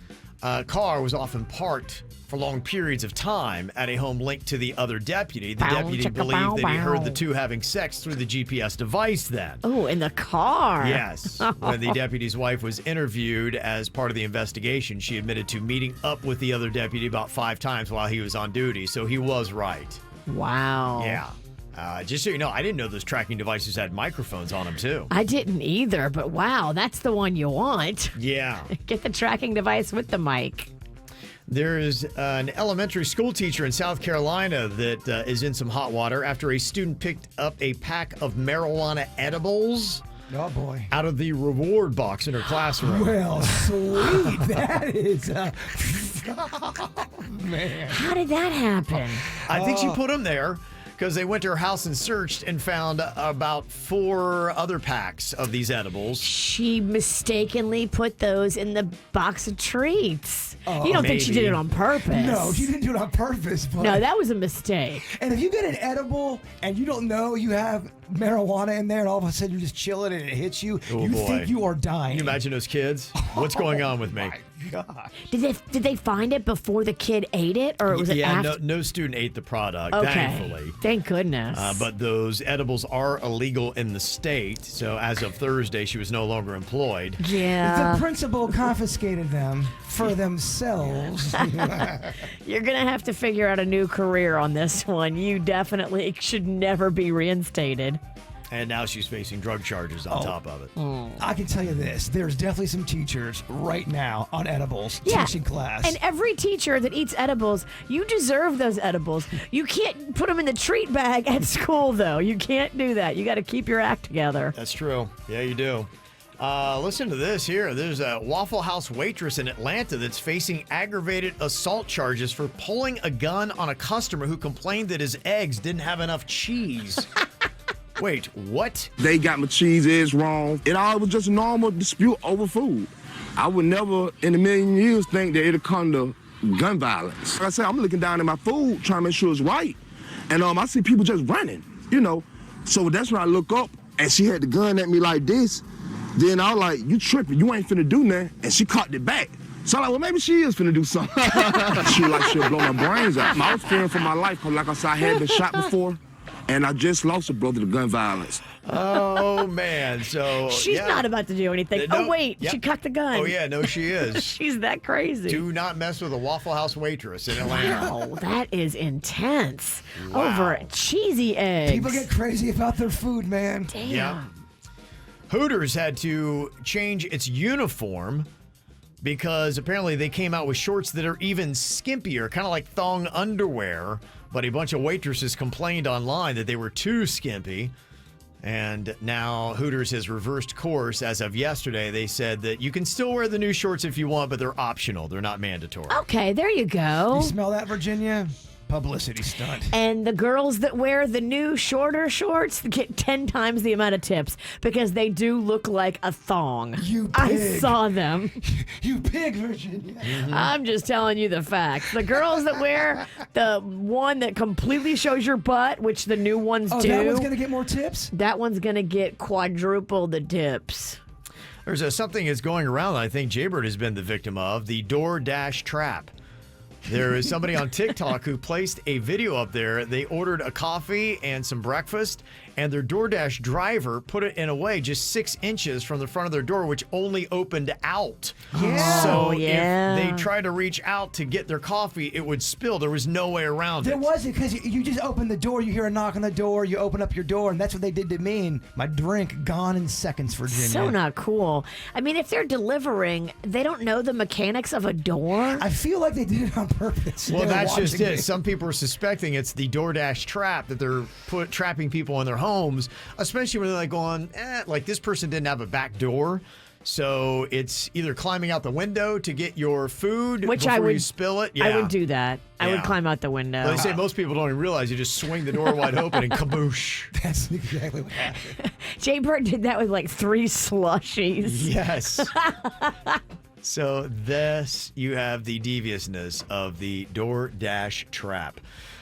Speaker 2: car was often parked for long periods of time at a home linked to the other deputy. The deputy believed that he heard the two having sex through the GPS device then.
Speaker 4: Oh, in the car.
Speaker 2: Yes. When the deputy's wife was interviewed as part of the investigation, she admitted to meeting up with the other deputy about 5 times while he was on duty. So he was right.
Speaker 4: Wow.
Speaker 2: Yeah. Just so you know, I didn't know those tracking devices had microphones on them, too.
Speaker 4: I didn't either, but wow, that's the one you want.
Speaker 2: Yeah.
Speaker 4: Get the tracking device with the mic.
Speaker 2: There's an elementary school teacher in South Carolina that is in some hot water after a student picked up a pack of marijuana edibles
Speaker 3: Oh, boy.
Speaker 2: out of the reward box in her classroom.
Speaker 3: Well, sweet. That is... oh, man.
Speaker 4: How did that happen?
Speaker 2: I think she put them there because they went to her house and searched and found about 4 other packs of these edibles.
Speaker 4: She mistakenly put those in the box of treats. You don't think she did
Speaker 2: maybe.
Speaker 4: it on purpose?
Speaker 3: No, she didn't do it on purpose. But...
Speaker 4: No, that was a mistake.
Speaker 3: And if you get an edible and you don't know you have marijuana in there and all of a sudden you're just chilling and it hits you, you
Speaker 2: boy.
Speaker 3: think you are dying.
Speaker 2: Can you imagine those kids? What's going on with me?
Speaker 3: My God.
Speaker 4: Did they find it before the kid ate it, or was it after?
Speaker 2: no student ate the product,
Speaker 4: Okay.
Speaker 2: thankfully.
Speaker 4: Thank goodness.
Speaker 2: But those edibles are illegal in the state, so as of Thursday, she was no longer employed.
Speaker 4: yeah.
Speaker 3: The principal confiscated them for themselves.
Speaker 4: You're going to have to figure out a new career on this one. You definitely should never be reinstated.
Speaker 2: And now she's facing drug charges on top of it.
Speaker 3: I can tell you this. There's definitely some teachers right now on edibles teaching class.
Speaker 4: And every teacher that eats edibles, you deserve those edibles. You can't put them in the treat bag at school, though. You can't do that. You got to keep your act together.
Speaker 2: That's true. Yeah, you do. Listen to this here. There's a Waffle House waitress in Atlanta that's facing aggravated assault charges for pulling a gun on a customer who complained that his eggs didn't have enough cheese. Wait, what?
Speaker 7: They got my cheese eggs wrong. It all was just a normal dispute over food. I would never in a million years think that it'd come to gun violence. Like I said, I'm looking down at my food, trying to make sure it's right. And I see people just running, So that's when I look up, and she had the gun at me like this. Then I was like, you tripping, you ain't finna do nothing. And she caught it back. So I'm like, well, maybe she is finna do something. she'll blow my brains out. I was fearing for my life, because like I said, I had been shot before. And I just lost a brother to gun violence.
Speaker 2: Oh, man. So
Speaker 4: She's not about to do anything.
Speaker 2: No,
Speaker 4: Oh, wait.
Speaker 2: yep.
Speaker 4: She cocked the gun.
Speaker 2: Oh, yeah. No, she is.
Speaker 4: She's that crazy.
Speaker 2: Do not mess with a Waffle House waitress in Atlanta.
Speaker 4: Wow, that is intense.
Speaker 2: Wow.
Speaker 4: Over cheesy eggs.
Speaker 3: People get crazy about their food, man.
Speaker 4: Damn.
Speaker 2: Yeah. Hooters had to change its uniform because apparently they came out with shorts that are even skimpier, kind of like thong underwear. But a bunch of waitresses complained online that they were too skimpy. And now Hooters has reversed course. As of yesterday, they said that you can still wear the new shorts if you want, but they're optional. They're not mandatory.
Speaker 4: Okay, there you go.
Speaker 3: You smell that, Virginia? Publicity stunt.
Speaker 4: And the girls that wear the new shorter shorts get 10 times the amount of tips because they do look like a thong.
Speaker 3: You
Speaker 4: I
Speaker 3: pig.
Speaker 4: saw them.
Speaker 3: You pig, Virginia.
Speaker 4: I'm just telling you the facts. The girls that wear the one that completely shows your butt, which the new ones
Speaker 3: Oh,
Speaker 4: do,
Speaker 3: that one's going to get more tips?
Speaker 4: that one's going to get quadruple the tips.
Speaker 2: There's something that's going around that I think Jaybird has been the victim of, the DoorDash trap. There is somebody on TikTok who placed a video up there. They ordered a coffee and some breakfast, and their DoorDash driver put it in a way just 6 inches from the front of their door, which only opened out.
Speaker 3: Yeah.
Speaker 2: So
Speaker 4: yeah.
Speaker 2: if they tried to reach out to get their coffee, it would spill. There was no way around
Speaker 3: There
Speaker 2: it.
Speaker 3: wasn't, because you just open the door, you hear a knock on the door, you open up your door, and that's what they did to me. And my drink gone in seconds, Virginia.
Speaker 4: So not cool. I mean, if they're delivering, they don't know the mechanics of a door.
Speaker 3: I feel like they did it on purpose.
Speaker 2: Well,
Speaker 3: They were
Speaker 2: that's just
Speaker 3: watching
Speaker 2: it.
Speaker 3: me.
Speaker 2: Some people are suspecting it's the DoorDash trap that they're trapping people in their homes, especially when they're like going, like this person didn't have a back door. So it's either climbing out the window to get your food
Speaker 4: Which
Speaker 2: before
Speaker 4: I would,
Speaker 2: you spill it.
Speaker 4: I
Speaker 2: Yeah.
Speaker 4: would do that. I would
Speaker 2: Yeah.
Speaker 4: climb out the window.
Speaker 2: But they say most people don't even realize you just swing the door wide open and kaboosh.
Speaker 3: That's exactly what happened.
Speaker 4: Jay Bird did that with like 3 slushies.
Speaker 2: Yes. So this, you have the deviousness of the DoorDash trap.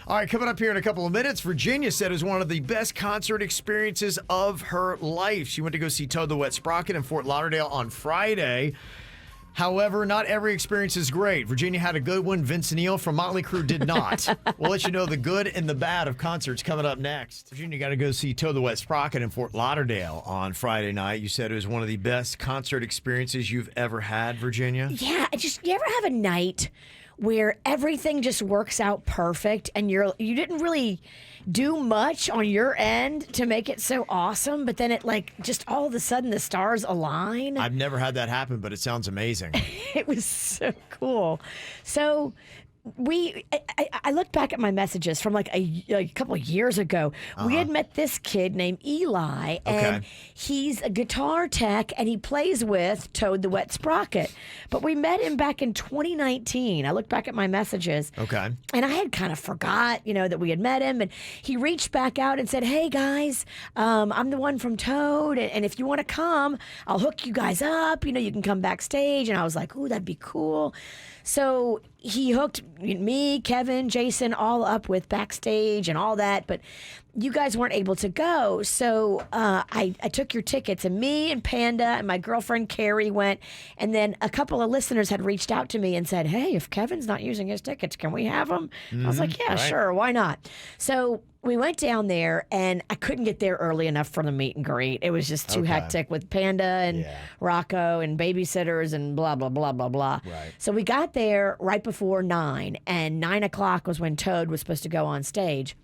Speaker 2: All right, coming up here in a couple of minutes, Virginia said it was one of the best concert experiences of her life. She went to go see Toad the Wet Sprocket in Fort Lauderdale on Friday. However, not every experience is great. Virginia had a good one. Vince Neil from Motley Crue did not. We'll let you know the good and the bad of concerts coming up next. Virginia got to go see Toad the Wet Sprocket in Fort Lauderdale on Friday night. You said it was one of the best concert experiences you've ever had, Virginia?
Speaker 4: Yeah, you ever have a night where everything just works out perfect and you didn't really do much on your end to make it so awesome, but then it like just all of a sudden the stars align?
Speaker 2: I've never had that happen, but it sounds amazing.
Speaker 4: It was so cool. So I look back at my messages from like a couple of years ago. We had met this kid named Eli, and he's a guitar tech, and he plays with Toad the Wet Sprocket. But we met him back in 2019. I look back at my messages.
Speaker 2: Okay.
Speaker 4: And I had kind of forgot, that we had met him. And he reached back out and said, hey, guys, I'm the one from Toad. And if you want to come, I'll hook you guys up. You can come backstage. And I was like, ooh, that'd be cool. So he hooked me, Kevin, Jason, all up with backstage and all that. But you guys weren't able to go. So I took your tickets, and me and Panda and my girlfriend Carrie went. And then a couple of listeners had reached out to me and said, hey, if Kevin's not using his tickets, can we have them? I was like, yeah, sure. Why not? So we went down there, and I couldn't get there early enough for the meet and greet. It was just too hectic with Panda and Rocco and babysitters and blah, blah, blah, blah, blah.
Speaker 2: Right.
Speaker 4: So we got there right before 9, and 9 o'clock was when Toad was supposed to go on stage.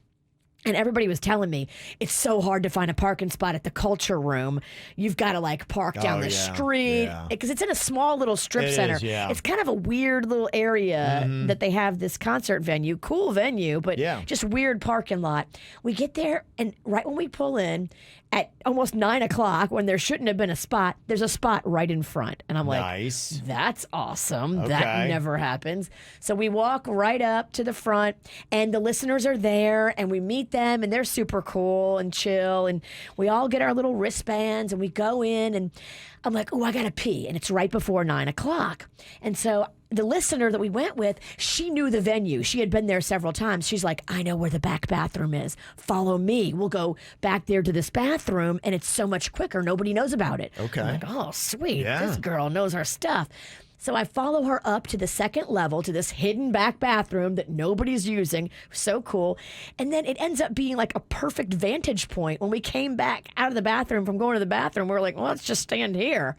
Speaker 4: And everybody was telling me it's so hard to find a parking spot at the Culture Room. You've got to park down the street because it's in a small little strip center. It's kind of a weird little area that they have this concert venue. Cool venue, but just weird parking lot. We get there, and right when we pull in at almost 9 o'clock, when there shouldn't have been a spot, there's a spot right in front. And I'm like,
Speaker 2: nice.
Speaker 4: That's awesome. That never happens. So we walk right up to the front, and the listeners are there, and we meet them, and they're super cool and chill, and we all get our little wristbands, and we go in, and I'm like, oh, I gotta pee, and it's right before 9 o'clock. And so the listener that we went with, she knew the venue. She had been there several times. She's like, I know where the back bathroom is. Follow me. We'll go back there to this bathroom, and it's so much quicker. Nobody knows about it.
Speaker 2: Okay.
Speaker 4: I'm like, oh, sweet. This girl knows her stuff. So I follow her up to the second level to this hidden back bathroom that nobody's using. So cool. And then it ends up being like a perfect vantage point. When we came back out of the bathroom from going to the bathroom, we were like, well, let's just stand here.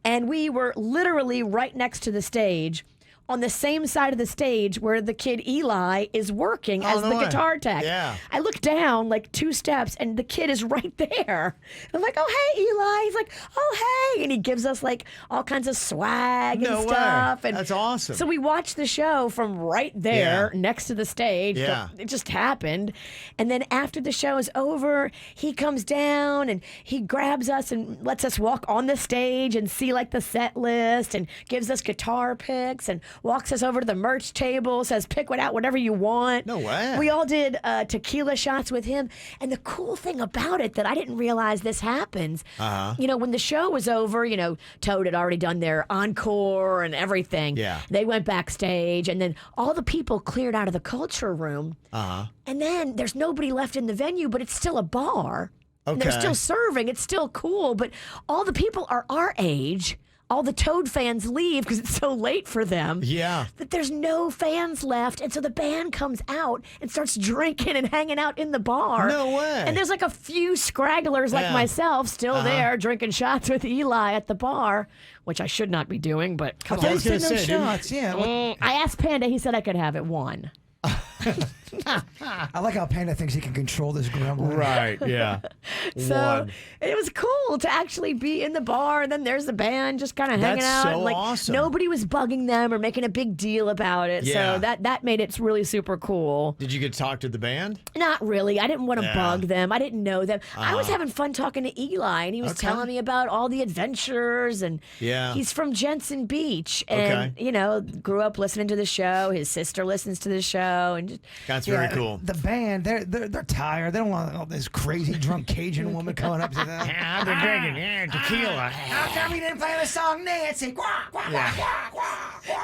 Speaker 4: And we were literally right next to the stage, on the same side of the stage where the kid Eli is working as the guitar tech.
Speaker 2: Yeah.
Speaker 4: I look down like 2 steps, and the kid is right there. I'm like, oh, hey, Eli. He's like, oh, hey. And he gives us all kinds of swag and stuff. And
Speaker 2: that's awesome.
Speaker 4: So we watched the show from right there next to the stage.
Speaker 2: Yeah.
Speaker 4: It just happened. And then after the show is over, he comes down, and he grabs us and lets us walk on the stage and see the set list, and gives us guitar picks, and walks us over to the merch table, says, pick out whatever you want.
Speaker 2: No way.
Speaker 4: We all did tequila shots with him. And the cool thing about it that I didn't realize this happens, when the show was over, Toad had already done their encore and everything.
Speaker 2: Yeah.
Speaker 4: They went backstage, and then all the people cleared out of the Culture Room. And then there's nobody left in the venue, but it's still a bar. And they're still serving. It's still cool, but all the people are our age. All the Toad fans leave because it's so late for them.
Speaker 2: Yeah.
Speaker 4: That there's no fans left. And so the band comes out and starts drinking and hanging out in the bar.
Speaker 2: No way.
Speaker 4: And there's a few scragglers like myself still there drinking shots with Eli at the bar, which I should not be doing, but come
Speaker 3: I
Speaker 4: on.
Speaker 3: was gonna say, shots. Yeah.
Speaker 4: I asked Panda. He said I could have it. 1.
Speaker 3: I like how Panda thinks he can control this gremlin.
Speaker 2: Right, yeah.
Speaker 4: So it was cool to actually be in the bar, and then there's the band just kind of hanging out.
Speaker 2: That's so
Speaker 4: and,
Speaker 2: awesome.
Speaker 4: Nobody was bugging them or making a big deal about it.
Speaker 2: Yeah.
Speaker 4: So that made it really super cool.
Speaker 2: Did you get to talk to the band?
Speaker 4: Not really. I didn't want to bug them. I didn't know them. I was having fun talking to Eli, and he was telling me about all the adventures. And he's from Jensen Beach, and grew up listening to the show. His sister listens to the show, and just,
Speaker 2: that's very cool.
Speaker 3: The band, they're tired. They don't want all this crazy drunk Cajun woman coming up to them.
Speaker 2: I've been drinking tequila.
Speaker 3: How come you didn't play the song Nancy?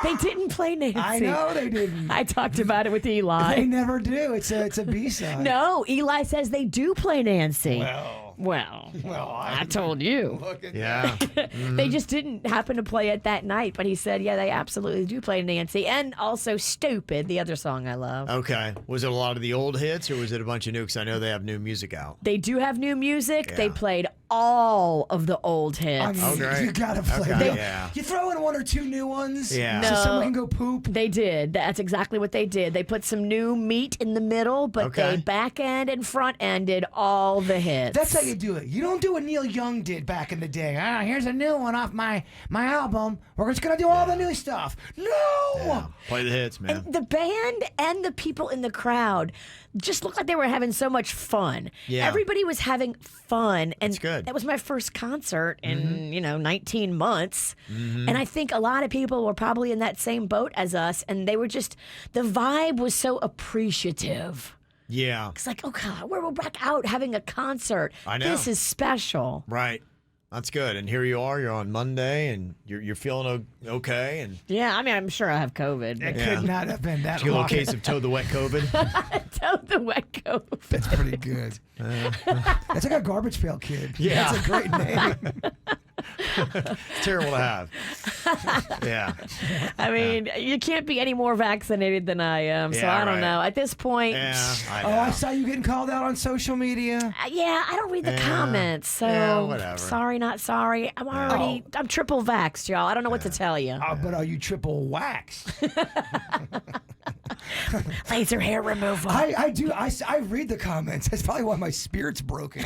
Speaker 4: They didn't play Nancy.
Speaker 3: I know they didn't.
Speaker 4: I talked about it with Eli.
Speaker 3: They never do. It's a B-side.
Speaker 4: No, Eli says they do play Nancy.
Speaker 3: Well,
Speaker 4: I told you.
Speaker 2: Yeah.
Speaker 4: They just didn't happen to play it that night, but he said, yeah, they absolutely do play Nancy. And also Stupid, the other song I love.
Speaker 2: Okay. Was it a lot of the old hits, or was it a bunch of new? Because I know they have new music out.
Speaker 4: They do have new music.
Speaker 2: Yeah.
Speaker 4: They played all of the old hits.
Speaker 3: I mean,
Speaker 2: Oh, great.
Speaker 3: you gotta play.
Speaker 2: Okay, yeah.
Speaker 3: You throw in 1 or 2 new ones,
Speaker 2: Yeah.
Speaker 3: so
Speaker 4: No.
Speaker 3: someone can go poop.
Speaker 4: They did. That's exactly what they did. They put some new meat in the middle, but
Speaker 2: Okay.
Speaker 4: they back end and front ended all the hits.
Speaker 3: That's how you do it. You don't do what Neil Young did back in the day. Here's a new one off my album. We're just gonna do all the new stuff. No.
Speaker 2: Play the hits, man.
Speaker 4: The band and the people in the crowd just looked like they were having so much fun.
Speaker 2: Yeah.
Speaker 4: Everybody was having fun. And
Speaker 2: That's good.
Speaker 4: that was my first concert in, 19 months. And I think a lot of people were probably in that same boat as us. And they were just, the vibe was so appreciative.
Speaker 2: Yeah.
Speaker 4: It's like, oh God, we're back out having a concert.
Speaker 2: I know.
Speaker 4: This is special.
Speaker 2: Right. That's good. And here you are. You're on Monday, and you're feeling okay. And
Speaker 4: Yeah, I mean, I'm sure I have COVID.
Speaker 3: It
Speaker 2: Yeah.
Speaker 3: could not have been that
Speaker 2: you get a little
Speaker 3: rocking.
Speaker 2: case of Toad the Wet COVID.
Speaker 4: Tell the wet COVID.
Speaker 3: That's pretty good. That's like a Garbage Pail Kid.
Speaker 2: Yeah.
Speaker 3: That's a great name.
Speaker 2: It's terrible to have. Yeah.
Speaker 4: I mean, you can't be any more vaccinated than I am, so
Speaker 2: Yeah,
Speaker 4: I don't
Speaker 2: right.
Speaker 4: know. At this point,
Speaker 2: Yeah. I know.
Speaker 3: Oh, I saw you getting called out on social media.
Speaker 4: yeah, I don't read the
Speaker 2: Yeah.
Speaker 4: comments, so
Speaker 2: Yeah, whatever.
Speaker 4: sorry, not sorry. I'm triple vaxxed, y'all. I don't know what to tell you.
Speaker 3: But are you triple wax?
Speaker 4: Laser hair removal.
Speaker 3: I do. I read the comments. That's probably why my spirit's broken.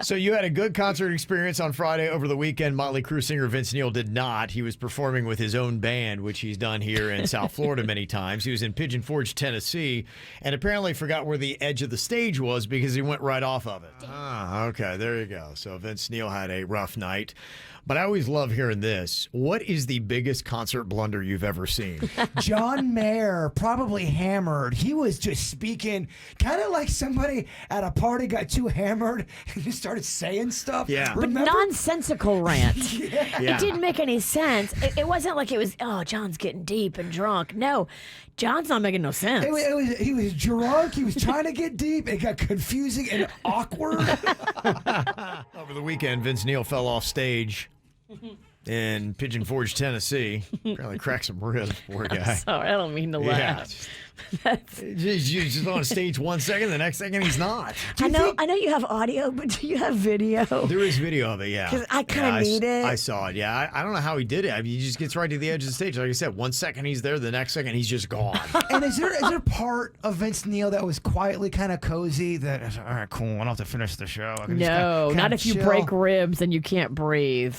Speaker 2: So you had a good concert experience on Friday over the weekend. Motley Crue singer Vince Neil did not. He was performing with his own band, which he's done here in South Florida many times. He was in Pigeon Forge, Tennessee, and apparently forgot where the edge of the stage was because he went right off of it. Ah, okay, there you go. So Vince Neil had a rough night. But I always love hearing this. What is the biggest concert blunder you've ever seen?
Speaker 3: John Mayer, probably hammered. He was just speaking kind of like somebody at a party got too hammered and just started saying stuff.
Speaker 2: Yeah. But
Speaker 3: Remember?
Speaker 4: Nonsensical rant.
Speaker 2: Yeah.
Speaker 4: It didn't make any sense. It wasn't like it was, oh, John's getting deep and drunk. No, John's not making no sense.
Speaker 3: He was drunk. He was trying to get deep. It got confusing and awkward.
Speaker 2: Over the weekend, Vince Neil fell off stage in Pigeon Forge, Tennessee. Apparently cracked some ribs, poor guy.
Speaker 4: Sorry, I don't mean to
Speaker 2: Yeah.
Speaker 4: laugh. That's,
Speaker 2: He's just on stage 1 second, the next second he's not.
Speaker 4: I know you have audio, but do you have video?
Speaker 2: There is video of it, yeah.
Speaker 4: 'Cause I kinda
Speaker 2: Yeah,
Speaker 4: need it.
Speaker 2: I saw it, yeah. I don't know how he did it. I mean, he just gets right to the edge of the stage. Like I said, 1 second he's there, the next second he's just gone.
Speaker 3: And is there part of Vince Neil that was quietly kind of cozy? That all right, cool. I don't have to finish the show. I can just
Speaker 4: No,
Speaker 3: kinda
Speaker 4: not if you
Speaker 3: chill.
Speaker 4: break ribs and you can't breathe.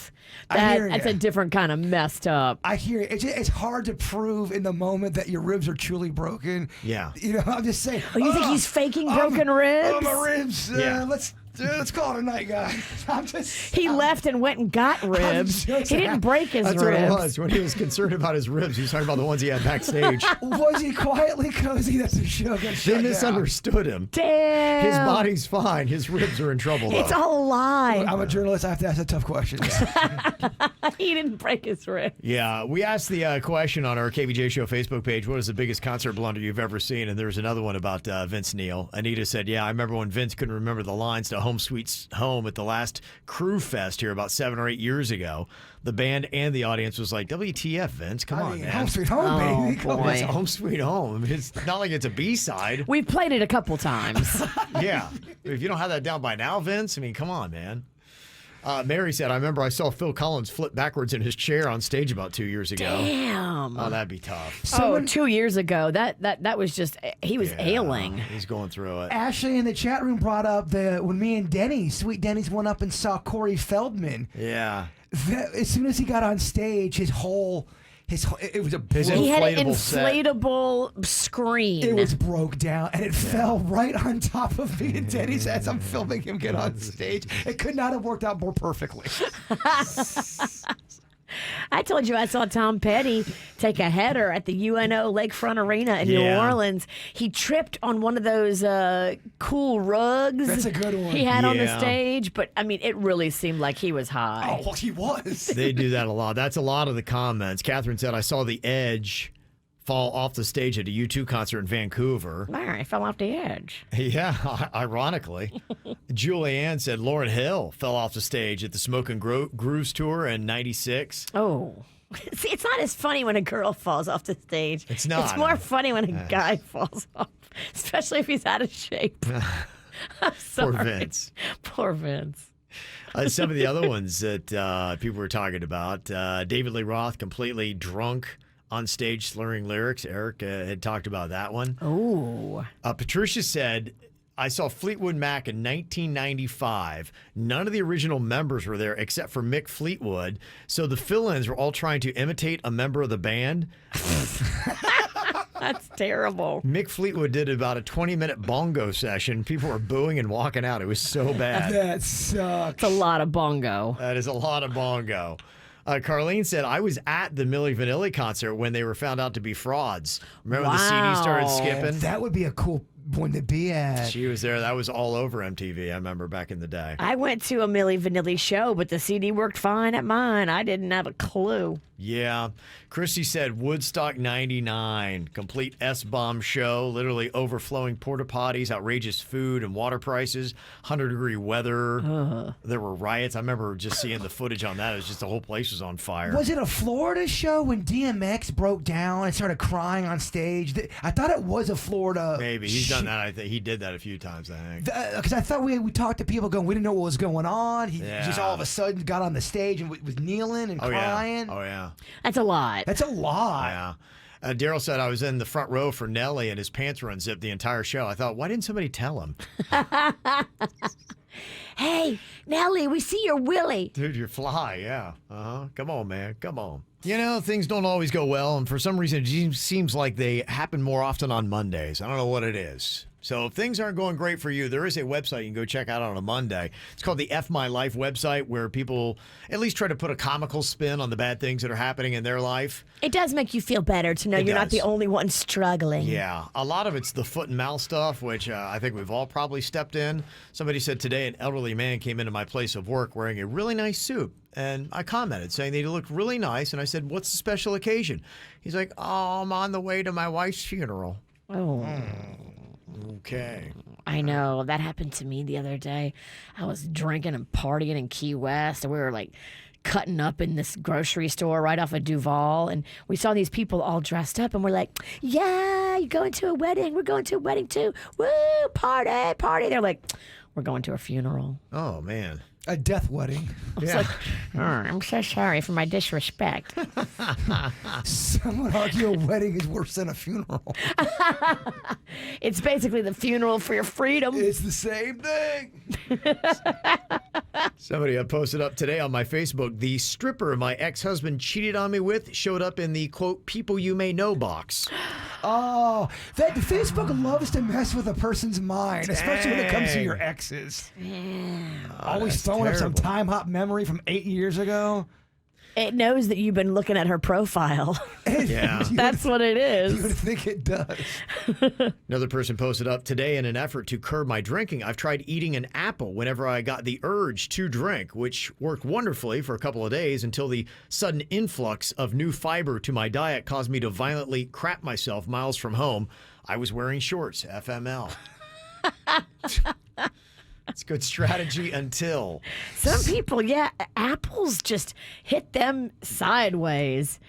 Speaker 3: I hear
Speaker 4: That's
Speaker 3: ya.
Speaker 4: a different kind of messed up.
Speaker 3: I hear it. It's hard to prove in the moment that your ribs are truly broken.
Speaker 2: Yeah.
Speaker 3: You know, I'm just saying.
Speaker 4: Oh, you think he's faking broken ribs?
Speaker 3: Oh, my ribs.
Speaker 2: Yeah.
Speaker 3: Let's call it a night, guys.
Speaker 4: He left and went and got ribs. He
Speaker 3: just-
Speaker 4: didn't break his
Speaker 2: That's what
Speaker 4: ribs.
Speaker 2: it was. When he was concerned about his ribs, he was talking about the ones he had backstage.
Speaker 3: Was he quietly cozy that the show got shut
Speaker 2: They
Speaker 3: down?
Speaker 2: misunderstood him.
Speaker 4: Damn.
Speaker 2: His body's fine. His ribs are in trouble, though.
Speaker 4: It's all a lie.
Speaker 3: I'm a journalist. I have to ask the tough questions.
Speaker 4: He didn't break his ribs.
Speaker 2: Yeah, we asked the question on our KVJ Show Facebook page, what is the biggest concert blunder you've ever seen? And there's another one about Vince Neil. Anita said, yeah, I remember when Vince couldn't remember the lines to Home Sweet Home at the last Crew Fest here about 7 or 8 years ago. The band and the audience was like, WTF, Vince? Come on, man.
Speaker 3: Home Sweet Home, baby. Come
Speaker 4: boy.
Speaker 3: on.
Speaker 2: It's Home Sweet Home. I mean, it's not like it's a B-side.
Speaker 4: We've played it a couple times.
Speaker 2: Yeah. If you don't have that down by now, Vince, I mean, come on, man. Mary said, I remember I saw Phil Collins flip backwards in his chair on stage about 2 years ago.
Speaker 4: Damn.
Speaker 2: Oh, that'd be tough.
Speaker 4: Oh, 2 years ago. That was just, he was
Speaker 2: Yeah,
Speaker 4: ailing.
Speaker 2: He's going through it.
Speaker 3: Ashley in the chat room brought up when me and Sweet Denny's went up and saw Corey Feldman.
Speaker 2: Yeah.
Speaker 3: As soon as he got on stage, it was a
Speaker 2: His
Speaker 4: He had an
Speaker 2: inflatable set.
Speaker 4: inflatable screen.
Speaker 3: it was broke down and it fell right on top of me and Denny's as I'm filming him get on stage. It could not have worked out more perfectly.
Speaker 4: I told you I saw Tom Petty take a header at the UNO Lakefront Arena in New
Speaker 2: Yeah.
Speaker 4: Orleans. He tripped on one of those cool rugs.
Speaker 3: That's a good one.
Speaker 4: He had on the
Speaker 2: Yeah.
Speaker 4: stage, but I mean, it really seemed like he was high.
Speaker 3: Oh, well, he was.
Speaker 2: They do that a lot. That's a lot of the comments. Catherine said, I saw The Edge fall off the stage at a U2 concert in Vancouver.
Speaker 4: I fell off the edge.
Speaker 2: Yeah, ironically. Julianne said Lauryn Hill fell off the stage at the Smoke and Grooves tour in 96.
Speaker 4: Oh. See, it's not as funny when a girl falls off the stage.
Speaker 2: It's not.
Speaker 4: It's more funny when a guy falls off, especially if he's out of shape.
Speaker 2: Poor
Speaker 4: Sorry.
Speaker 2: Vince.
Speaker 4: Poor Vince.
Speaker 2: Some of the other ones that people were talking about. David Lee Roth completely drunk on stage slurring lyrics. Eric had talked about that one.
Speaker 4: Oh.
Speaker 2: Patricia said, I saw Fleetwood Mac in 1995. None of the original members were there except for Mick Fleetwood. So the fill-ins were all trying to imitate a member of the band.
Speaker 4: That's terrible.
Speaker 2: Mick Fleetwood did about a 20-minute bongo session. People were booing and walking out. It was so bad.
Speaker 3: That sucks.
Speaker 4: It's a lot of bongo.
Speaker 2: That is a lot of bongo. Carlene said, I was at the Milli Vanilli concert when they were found out to be frauds. Remember when the CD started
Speaker 4: Wow.
Speaker 2: skipping?
Speaker 3: That would be a cool one to be at.
Speaker 2: She was there. That was all over MTV, I remember back in the day.
Speaker 4: I went to a Milli Vanilli show, but the CD worked fine at mine. I didn't have a clue.
Speaker 2: Yeah. Christy said Woodstock 99, complete S-bomb show, literally overflowing porta potties, outrageous food and water prices, 100-degree weather. There were riots. I remember just seeing the footage on that. It was just the whole place was on fire.
Speaker 3: Was it a Florida show when DMX broke down and started crying on stage? I thought it was a Florida.
Speaker 2: Maybe. He's done that. I think he did that a few times, I think.
Speaker 3: Because I thought we talked to people going, we didn't know what was going on. He
Speaker 2: Yeah.
Speaker 3: just all of a sudden got on the stage and was kneeling and crying.
Speaker 2: Yeah. Oh, yeah.
Speaker 4: That's a lot.
Speaker 3: That's a lot.
Speaker 2: Yeah. Daryl said I was in the front row for Nelly and his pants were unzipped the entire show. I thought, why didn't somebody tell him?
Speaker 4: Hey, Nellie, we see your Willie.
Speaker 2: Dude, you're fly, yeah. Come on, man. Come on. You know, things don't always go well, and for some reason, it seems like they happen more often on Mondays. I don't know what it is. So if things aren't going great for you, there is a website you can go check out on a Monday. It's called the F My Life website, where people at least try to put a comical spin on the bad things that are happening in their life.
Speaker 4: It does make you feel better to know
Speaker 2: It
Speaker 4: you're not
Speaker 2: does.
Speaker 4: the only one struggling.
Speaker 2: Yeah, a lot of it's the foot and mouth stuff, which I think we've all probably stepped in. Somebody said today an elderly man came into my place of work wearing a really nice suit. And I commented saying that he looked really nice. And I said, what's the special occasion? He's like, oh, I'm on the way to my wife's funeral.
Speaker 4: Oh.
Speaker 2: Okay.
Speaker 4: I know. That happened to me the other day. I was drinking and partying in Key West, and we were like cutting up in this grocery store right off of Duval, and we saw these people all dressed up, and we're like, yeah, you're going to a wedding. We're going to a wedding too. Woo, party, party. They're like, we're going to a funeral.
Speaker 2: Oh, man.
Speaker 3: A death wedding.
Speaker 4: I was like, oh, I'm so sorry for my disrespect.
Speaker 3: Some would argue a wedding is worse than a funeral.
Speaker 4: It's basically the funeral for your freedom.
Speaker 3: It's the same thing.
Speaker 2: Somebody posted up today on my Facebook, the stripper my ex-husband cheated on me with showed up in the, quote, people you may know box.
Speaker 3: Oh, that Facebook loves to mess with a person's mind, especially when it comes to your exes. Always throwing up some
Speaker 2: terrible.
Speaker 3: time hop memory from 8 years ago.
Speaker 4: It knows that you've been looking at her profile.
Speaker 2: Yeah.
Speaker 4: That's what it
Speaker 3: You would
Speaker 4: is.
Speaker 3: think it does.
Speaker 2: Another person posted up today in an effort to curb my drinking. I've tried eating an apple whenever I got the urge to drink, which worked wonderfully for a couple of days until the sudden influx of new fiber to my diet caused me to violently crap myself miles from home. I was wearing shorts, FML. It's good strategy until.
Speaker 4: Some people, yeah, apples just hit them sideways.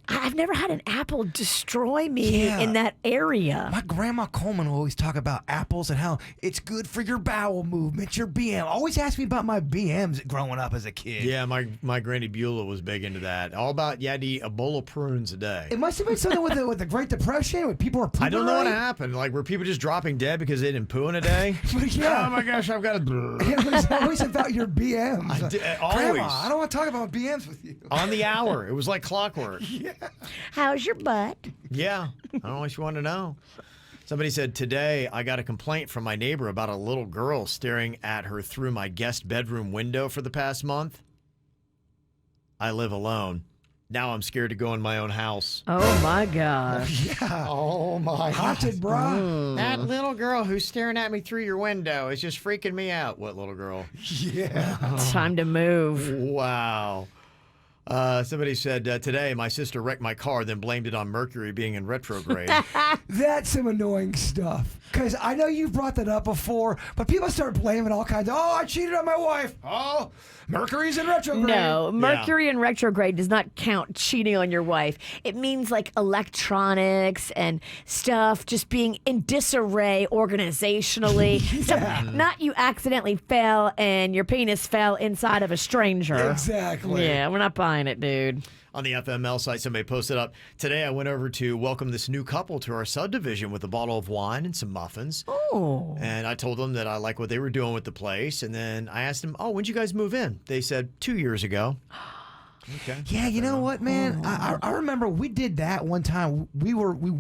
Speaker 4: I've never had an apple destroy me
Speaker 3: Yeah.
Speaker 4: in that area.
Speaker 3: My grandma Coleman will always talk about apples and how it's good for your bowel movement, your BM. Always ask me about my BMs growing up as a kid.
Speaker 2: Yeah, my Granny Beulah was big into that. All about, you had to eat a bowl of prunes a day.
Speaker 3: It must have been something with the Great Depression when people were pooping.
Speaker 2: I don't know what
Speaker 3: right?
Speaker 2: happened. Like, were people just dropping dead because they didn't poo in a day?
Speaker 3: But yeah.
Speaker 2: Oh my gosh, I've got a.
Speaker 3: It was always about your BMs.
Speaker 2: always.
Speaker 3: Grandma, I don't want to talk about BMs with you.
Speaker 2: On the hour. It was like clockwork.
Speaker 4: How's your butt?
Speaker 2: Yeah. I don't know what you want to know. Somebody said, today I got a complaint from my neighbor about a little girl staring at her through my guest bedroom window for the past month. I live alone. Now I'm scared to go in my own house.
Speaker 4: Oh my gosh.
Speaker 3: Yeah.
Speaker 2: Oh my
Speaker 3: Haunted, bro.
Speaker 2: That little girl who's staring at me through your window is just freaking me out. What little girl?
Speaker 3: Yeah.
Speaker 4: Time to move.
Speaker 2: Wow. Somebody said, today my sister wrecked my car, then blamed it on Mercury being in retrograde.
Speaker 3: That's some annoying stuff. Because I know you've brought that up before, but people start blaming all kinds of, I cheated on my wife. Oh, Mercury's in retrograde.
Speaker 4: No, Mercury in retrograde does not count cheating on your wife. It means like electronics and stuff just being in disarray organizationally. Stuff, not you accidentally fell and your penis fell inside of a stranger.
Speaker 3: Exactly.
Speaker 4: Yeah, we're not buying it, dude.
Speaker 2: On the FML site, somebody posted up, today I went over to welcome this new couple to our subdivision with a bottle of wine and some muffins.
Speaker 4: Oh.
Speaker 2: And I told them that I like what they were doing with the place. And then I asked them, when'd you guys move in? They said 2 years ago. Okay.
Speaker 3: Yeah, you know what, man? I remember we did that one time. We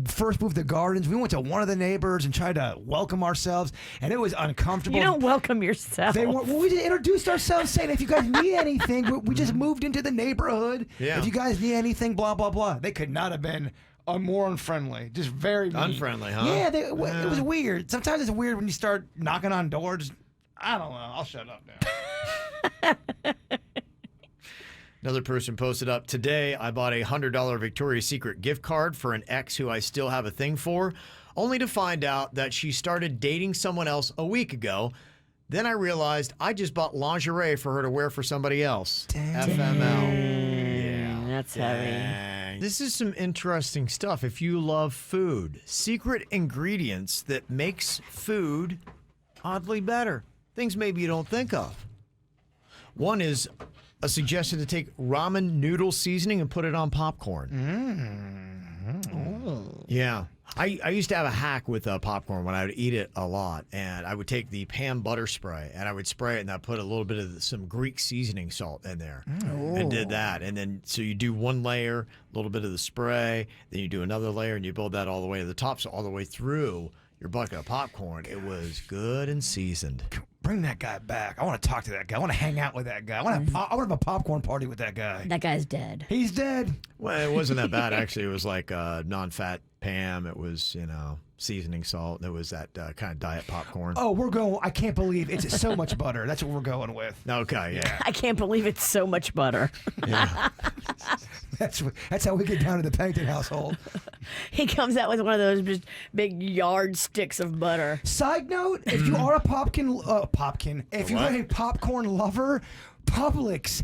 Speaker 3: first moved to Gardens. We went to one of the neighbors and tried to welcome ourselves, and it was uncomfortable.
Speaker 4: You don't welcome yourself.
Speaker 3: We just introduced ourselves saying, if you guys need anything, we just moved into the neighborhood.
Speaker 2: Yeah.
Speaker 3: If you guys need anything, blah, blah, blah. They could not have been more unfriendly. Just very mean.
Speaker 2: Unfriendly, huh?
Speaker 3: Yeah, it was weird. Sometimes it's weird when you start knocking on doors. I don't know. I'll shut up now.
Speaker 2: Another person posted up, today I bought a $100 Victoria's Secret gift card for an ex who I still have a thing for, only to find out that she started dating someone else a week ago. Then I realized I just bought lingerie for her to wear for somebody else. FML. Yeah.
Speaker 4: That's heavy.
Speaker 2: This is some interesting stuff. If you love food, secret ingredients that makes food oddly better. Things maybe you don't think of. One is a suggestion to take ramen noodle seasoning and put it on popcorn. Yeah. I used to have a hack with popcorn when I would eat it a lot, and I would take the pan butter spray and I would spray it, and I put a little bit of some Greek seasoning salt in there and did that. And then so you do one layer, a little bit of the spray, then you do another layer, and you build that all the way to the top, so all the way through your bucket of popcorn. It was good and seasoned.
Speaker 3: Bring that guy back. I want to talk to that guy. I want to hang out with that guy. I want to have a popcorn party with that guy.
Speaker 4: That guy's dead.
Speaker 3: He's dead.
Speaker 2: Well, it wasn't that bad, actually. It was like non-fat Pam. It was, seasoning salt. It was that kind of diet popcorn.
Speaker 3: Oh, we're going. I can't believe it's so much butter. That's what we're going with.
Speaker 2: Okay, yeah.
Speaker 4: I can't believe it's so much butter.
Speaker 2: Yeah.
Speaker 3: That's how we get down to the Pennington household.
Speaker 4: He comes out with one of those just big yardsticks of butter.
Speaker 3: Side note: if you are a if you're a popcorn lover, Publix.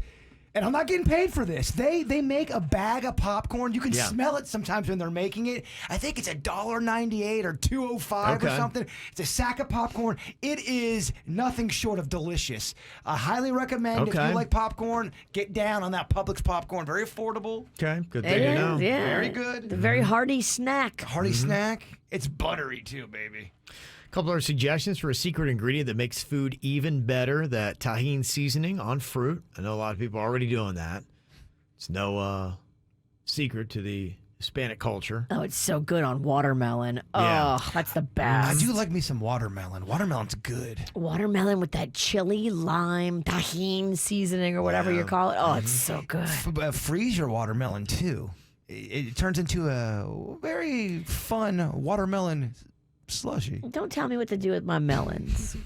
Speaker 3: And I'm not getting paid for this. They make a bag of popcorn. You can smell it sometimes when they're making it. I think it's $1.98 or $2.05 or something. It's a sack of popcorn. It is nothing short of delicious. I highly recommend if you like popcorn, get down on that Publix popcorn. Very affordable.
Speaker 2: Okay, good thing to know.
Speaker 4: Yeah.
Speaker 3: Very good.
Speaker 4: The very hearty snack.
Speaker 3: Hearty snack. It's buttery too, baby.
Speaker 2: Couple of suggestions for a secret ingredient that makes food even better, that tahini seasoning on fruit. I know a lot of people are already doing that. It's no secret to the Hispanic culture.
Speaker 4: Oh, it's so good on watermelon.
Speaker 2: Yeah.
Speaker 4: Oh, that's the best.
Speaker 3: I do like me some watermelon. Watermelon's good.
Speaker 4: Watermelon with that chili, lime, tahini seasoning or whatever you call it. Oh, it's so good.
Speaker 3: Freeze your watermelon too. It turns into a very fun watermelon slushy.
Speaker 4: Don't tell me what to do with my melons.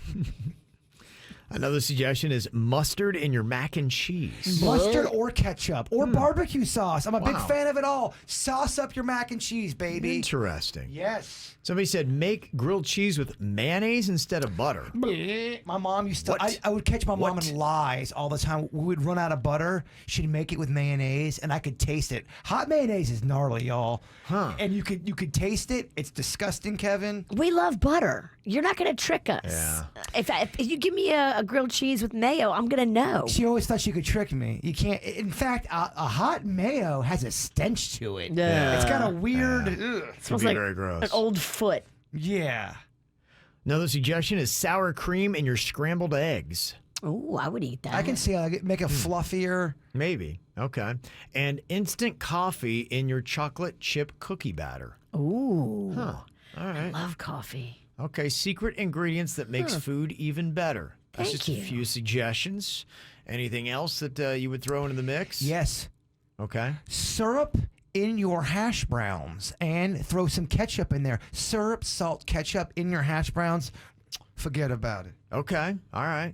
Speaker 2: Another suggestion is mustard in your mac and cheese.
Speaker 3: Mustard or ketchup or barbecue sauce. I'm a big fan of it all. Sauce up your mac and cheese, baby.
Speaker 2: Interesting.
Speaker 3: Yes.
Speaker 2: Somebody said make grilled cheese with mayonnaise instead of butter.
Speaker 3: My mom used to. I would catch my mom in lies all the time. We would run out of butter. She'd make it with mayonnaise, and I could taste it. Hot mayonnaise is gnarly, y'all. And you could taste it. It's disgusting, Kevin.
Speaker 4: We love butter. You're not going to trick us.
Speaker 2: Yeah.
Speaker 4: If you give me a grilled cheese with mayo, I'm going to know.
Speaker 3: She always thought she could trick me. You can't. In fact, a hot mayo has a stench to it.
Speaker 4: Yeah.
Speaker 3: It's got a weird.
Speaker 2: It
Speaker 4: smells
Speaker 2: be
Speaker 4: like
Speaker 2: very gross.
Speaker 4: an old foot.
Speaker 3: Yeah.
Speaker 2: Another suggestion is sour cream in your scrambled eggs.
Speaker 4: Oh, I would eat that.
Speaker 3: I can see how make it fluffier.
Speaker 2: Maybe. Okay. And instant coffee in your chocolate chip cookie batter.
Speaker 4: Ooh.
Speaker 2: Huh. All right.
Speaker 4: I love coffee.
Speaker 2: Okay, secret ingredients that makes food even better. That's
Speaker 4: Thank
Speaker 2: just
Speaker 4: you.
Speaker 2: a few suggestions. Anything else that you would throw into the mix?
Speaker 3: Yes.
Speaker 2: Okay.
Speaker 3: Syrup in your hash browns and throw some ketchup in there. Syrup, salt, ketchup in your hash browns. Forget about it.
Speaker 2: Okay. All right.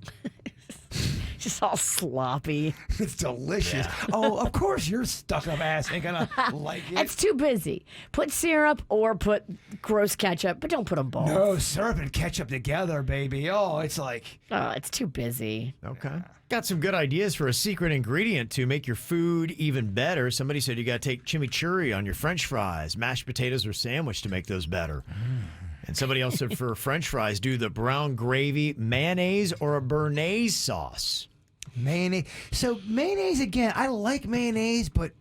Speaker 4: Just all sloppy.
Speaker 3: It's delicious. Oh, of course your stuck-up ass ain't gonna like it.
Speaker 4: It's too busy. Put syrup or put gross ketchup, but don't put them both.
Speaker 3: No, syrup and ketchup together, baby. Oh, it's like...
Speaker 4: Oh, it's too busy.
Speaker 2: Okay. Got some good ideas for a secret ingredient to make your food even better. Somebody said you got to take chimichurri on your French fries, mashed potatoes, or sandwich to make those better. And somebody else said for French fries, do the brown gravy, mayonnaise, or a béarnaise sauce.
Speaker 3: Mayonnaise. So mayonnaise, again, I like mayonnaise, but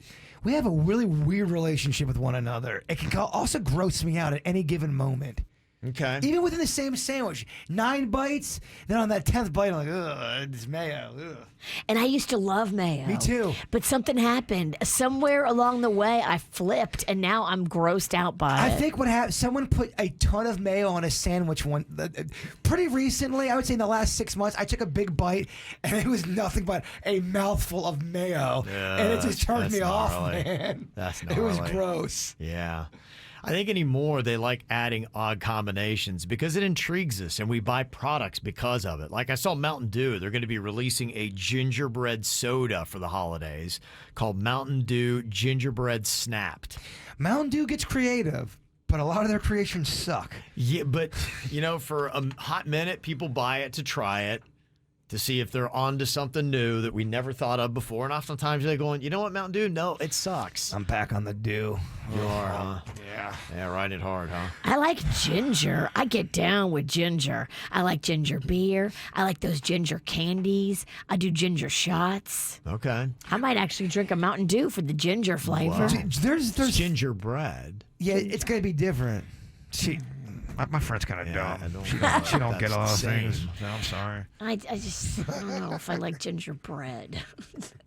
Speaker 3: we have a really weird relationship with one another. It can also gross me out at any given moment.
Speaker 2: Okay.
Speaker 3: Even within the same sandwich, 9 bites, then on that 10th bite, I'm like, ugh, it's mayo. Ugh.
Speaker 4: And I used to love mayo.
Speaker 3: Me too.
Speaker 4: But something happened. Somewhere along the way, I flipped, and now I'm grossed out by it.
Speaker 3: I think what happened, someone put a ton of mayo on a sandwich pretty recently. I would say in the last 6 months, I took a big bite, and it was nothing but a mouthful of mayo. And it just turned me off, man.
Speaker 2: That's
Speaker 3: It was
Speaker 2: gnarly.
Speaker 3: gross.
Speaker 2: Yeah. I think anymore they like adding odd combinations because it intrigues us and we buy products because of it. Like I saw Mountain Dew, they're going to be releasing a gingerbread soda for the holidays called Mountain Dew Gingerbread Snapped.
Speaker 3: Mountain Dew gets creative, but a lot of their creations suck.
Speaker 2: Yeah, but you know, for a hot minute, people buy it to try it, to see if they're onto something new that we never thought of before. And oftentimes they're going, you know what, Mountain Dew? No, it sucks.
Speaker 3: I'm back on the Dew.
Speaker 2: You are, huh?
Speaker 3: Yeah.
Speaker 2: Yeah, ride it hard, huh?
Speaker 4: I like ginger. I get down with ginger. I like ginger beer. I like those ginger candies. I do ginger shots.
Speaker 2: Okay.
Speaker 4: I might actually drink a Mountain Dew for the ginger flavor.
Speaker 3: There's
Speaker 2: Gingerbread.
Speaker 3: Yeah, it's gonna be different. My friend's kind of
Speaker 2: Yeah, I
Speaker 3: dumb.
Speaker 2: don't
Speaker 3: She
Speaker 2: know
Speaker 3: don't
Speaker 2: if
Speaker 3: get
Speaker 2: that's
Speaker 3: a lot of
Speaker 2: the
Speaker 3: things.
Speaker 2: same.
Speaker 3: No, I'm sorry.
Speaker 4: I don't know if I like gingerbread.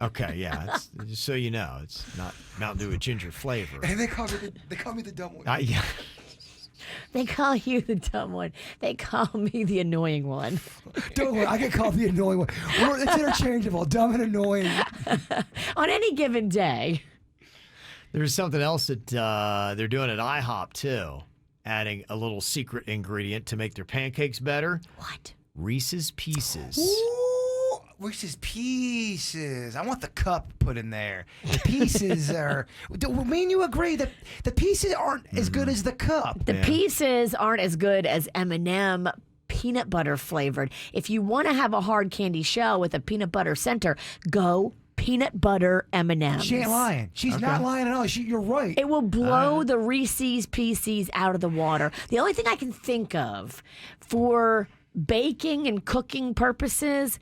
Speaker 2: Okay, yeah. Just so you know, it's not Mountain Dew with ginger flavor.
Speaker 3: And they call me the dumb one.
Speaker 2: Yeah.
Speaker 4: They call you the dumb one. They call me the annoying one.
Speaker 3: Don't worry, I get called the annoying one. It's interchangeable, dumb and annoying.
Speaker 4: On any given day.
Speaker 2: There's something else that they're doing at IHOP, too. Adding a little secret ingredient to make their pancakes better.
Speaker 4: What?
Speaker 2: Reese's Pieces.
Speaker 3: Ooh, Reese's Pieces. I want the cup put in there. The pieces are... Me and you agree that the pieces aren't as good as the cup.
Speaker 4: The pieces aren't as good as M&M peanut butter flavored. If you want to have a hard candy shell with a peanut butter center, go peanut butter M&Ms.
Speaker 3: She ain't lying. She's not lying at all. You're right.
Speaker 4: It will blow the Reese's Pieces out of the water. The only thing I can think of for baking and cooking purposes,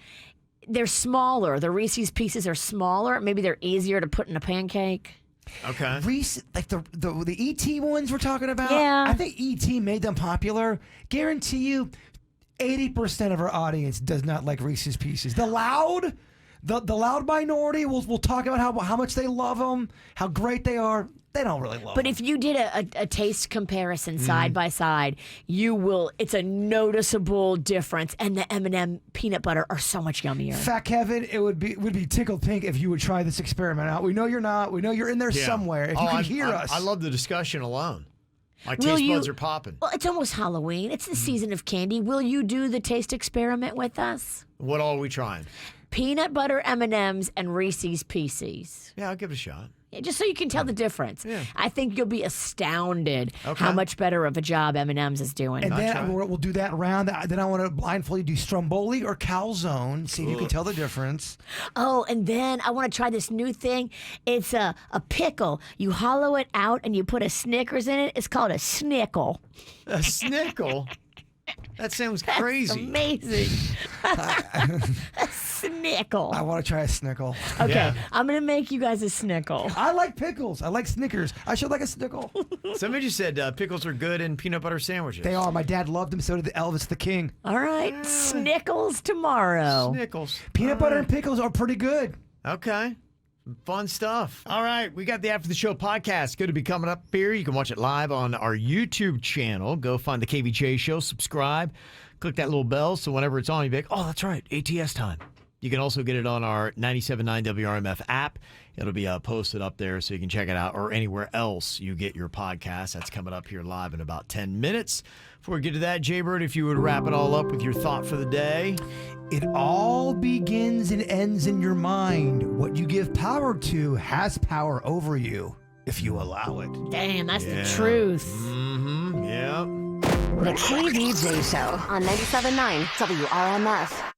Speaker 4: they're smaller. The Reese's Pieces are smaller. Maybe they're easier to put in a pancake.
Speaker 2: Okay.
Speaker 3: Reese, like the ET ones we're talking about.
Speaker 4: Yeah.
Speaker 3: I think ET made them popular. Guarantee you, 80% of our audience does not like Reese's Pieces. The loud minority will talk about how much they love them, how great they are. They don't really love
Speaker 4: But
Speaker 3: them.
Speaker 4: if you did a taste comparison side by side, you will. It's a noticeable difference, and the M&M peanut butter are so much yummier.
Speaker 3: Fat Kevin, it would be tickled pink if you would try this experiment out. We know you're not. We know you're in there somewhere. If you can hear us.
Speaker 2: I love the discussion alone. My
Speaker 4: Will
Speaker 2: taste
Speaker 4: you-
Speaker 2: buds are popping.
Speaker 4: Well, it's almost Halloween. It's the season of candy. Will you do the taste experiment with us?
Speaker 2: What all are we trying?
Speaker 4: Peanut butter M&Ms and Reese's Pieces.
Speaker 2: Yeah, I'll give it a shot.
Speaker 4: Yeah, just so you can tell the difference.
Speaker 2: Yeah.
Speaker 4: I think you'll be astounded
Speaker 2: Okay.
Speaker 4: how much better of a job M&M's is doing.
Speaker 3: And
Speaker 2: try
Speaker 3: then
Speaker 2: it. Mm.
Speaker 3: we'll do that round. Then I want to blindfold you do Stromboli or calzone. See if you can tell the difference.
Speaker 4: Oh, and then I want to try this new thing. It's a pickle. You hollow it out and you put a Snickers in it. It's called a snickle.
Speaker 2: A snickle? That sounds crazy.
Speaker 4: Amazing. A snickle.
Speaker 3: I want to try a snickle.
Speaker 4: Okay,
Speaker 2: Yeah.
Speaker 4: I'm going to make you guys a snickle.
Speaker 3: I like pickles. I like Snickers. I should like a snickle.
Speaker 2: Somebody just said pickles are good in peanut butter sandwiches.
Speaker 3: They are. My dad loved them. So did the Elvis the King.
Speaker 4: All right, snickles tomorrow.
Speaker 2: Snickles.
Speaker 3: Peanut butter and pickles are pretty good.
Speaker 2: Okay. Fun stuff. All right. We got the After the Show podcast. Good to be coming up here. You can watch it live on our YouTube channel. Go find the KVJ show, subscribe, click that little bell so whenever it's on, you'll be like, oh, that's right, ATS time. You can also get it on our 97.9 WRMF app. It'll be posted up there so you can check it out, or anywhere else you get your podcast. That's coming up here live in about 10 minutes. Before we get to that, Jaybird, if you would wrap it all up with your thought for the day.
Speaker 3: It all begins and ends in your mind. What you give power to has power over you if you allow it.
Speaker 4: Damn, that's the truth.
Speaker 2: Mm-hmm. Yeah.
Speaker 8: The KVJ Show on 97.9 WRMF.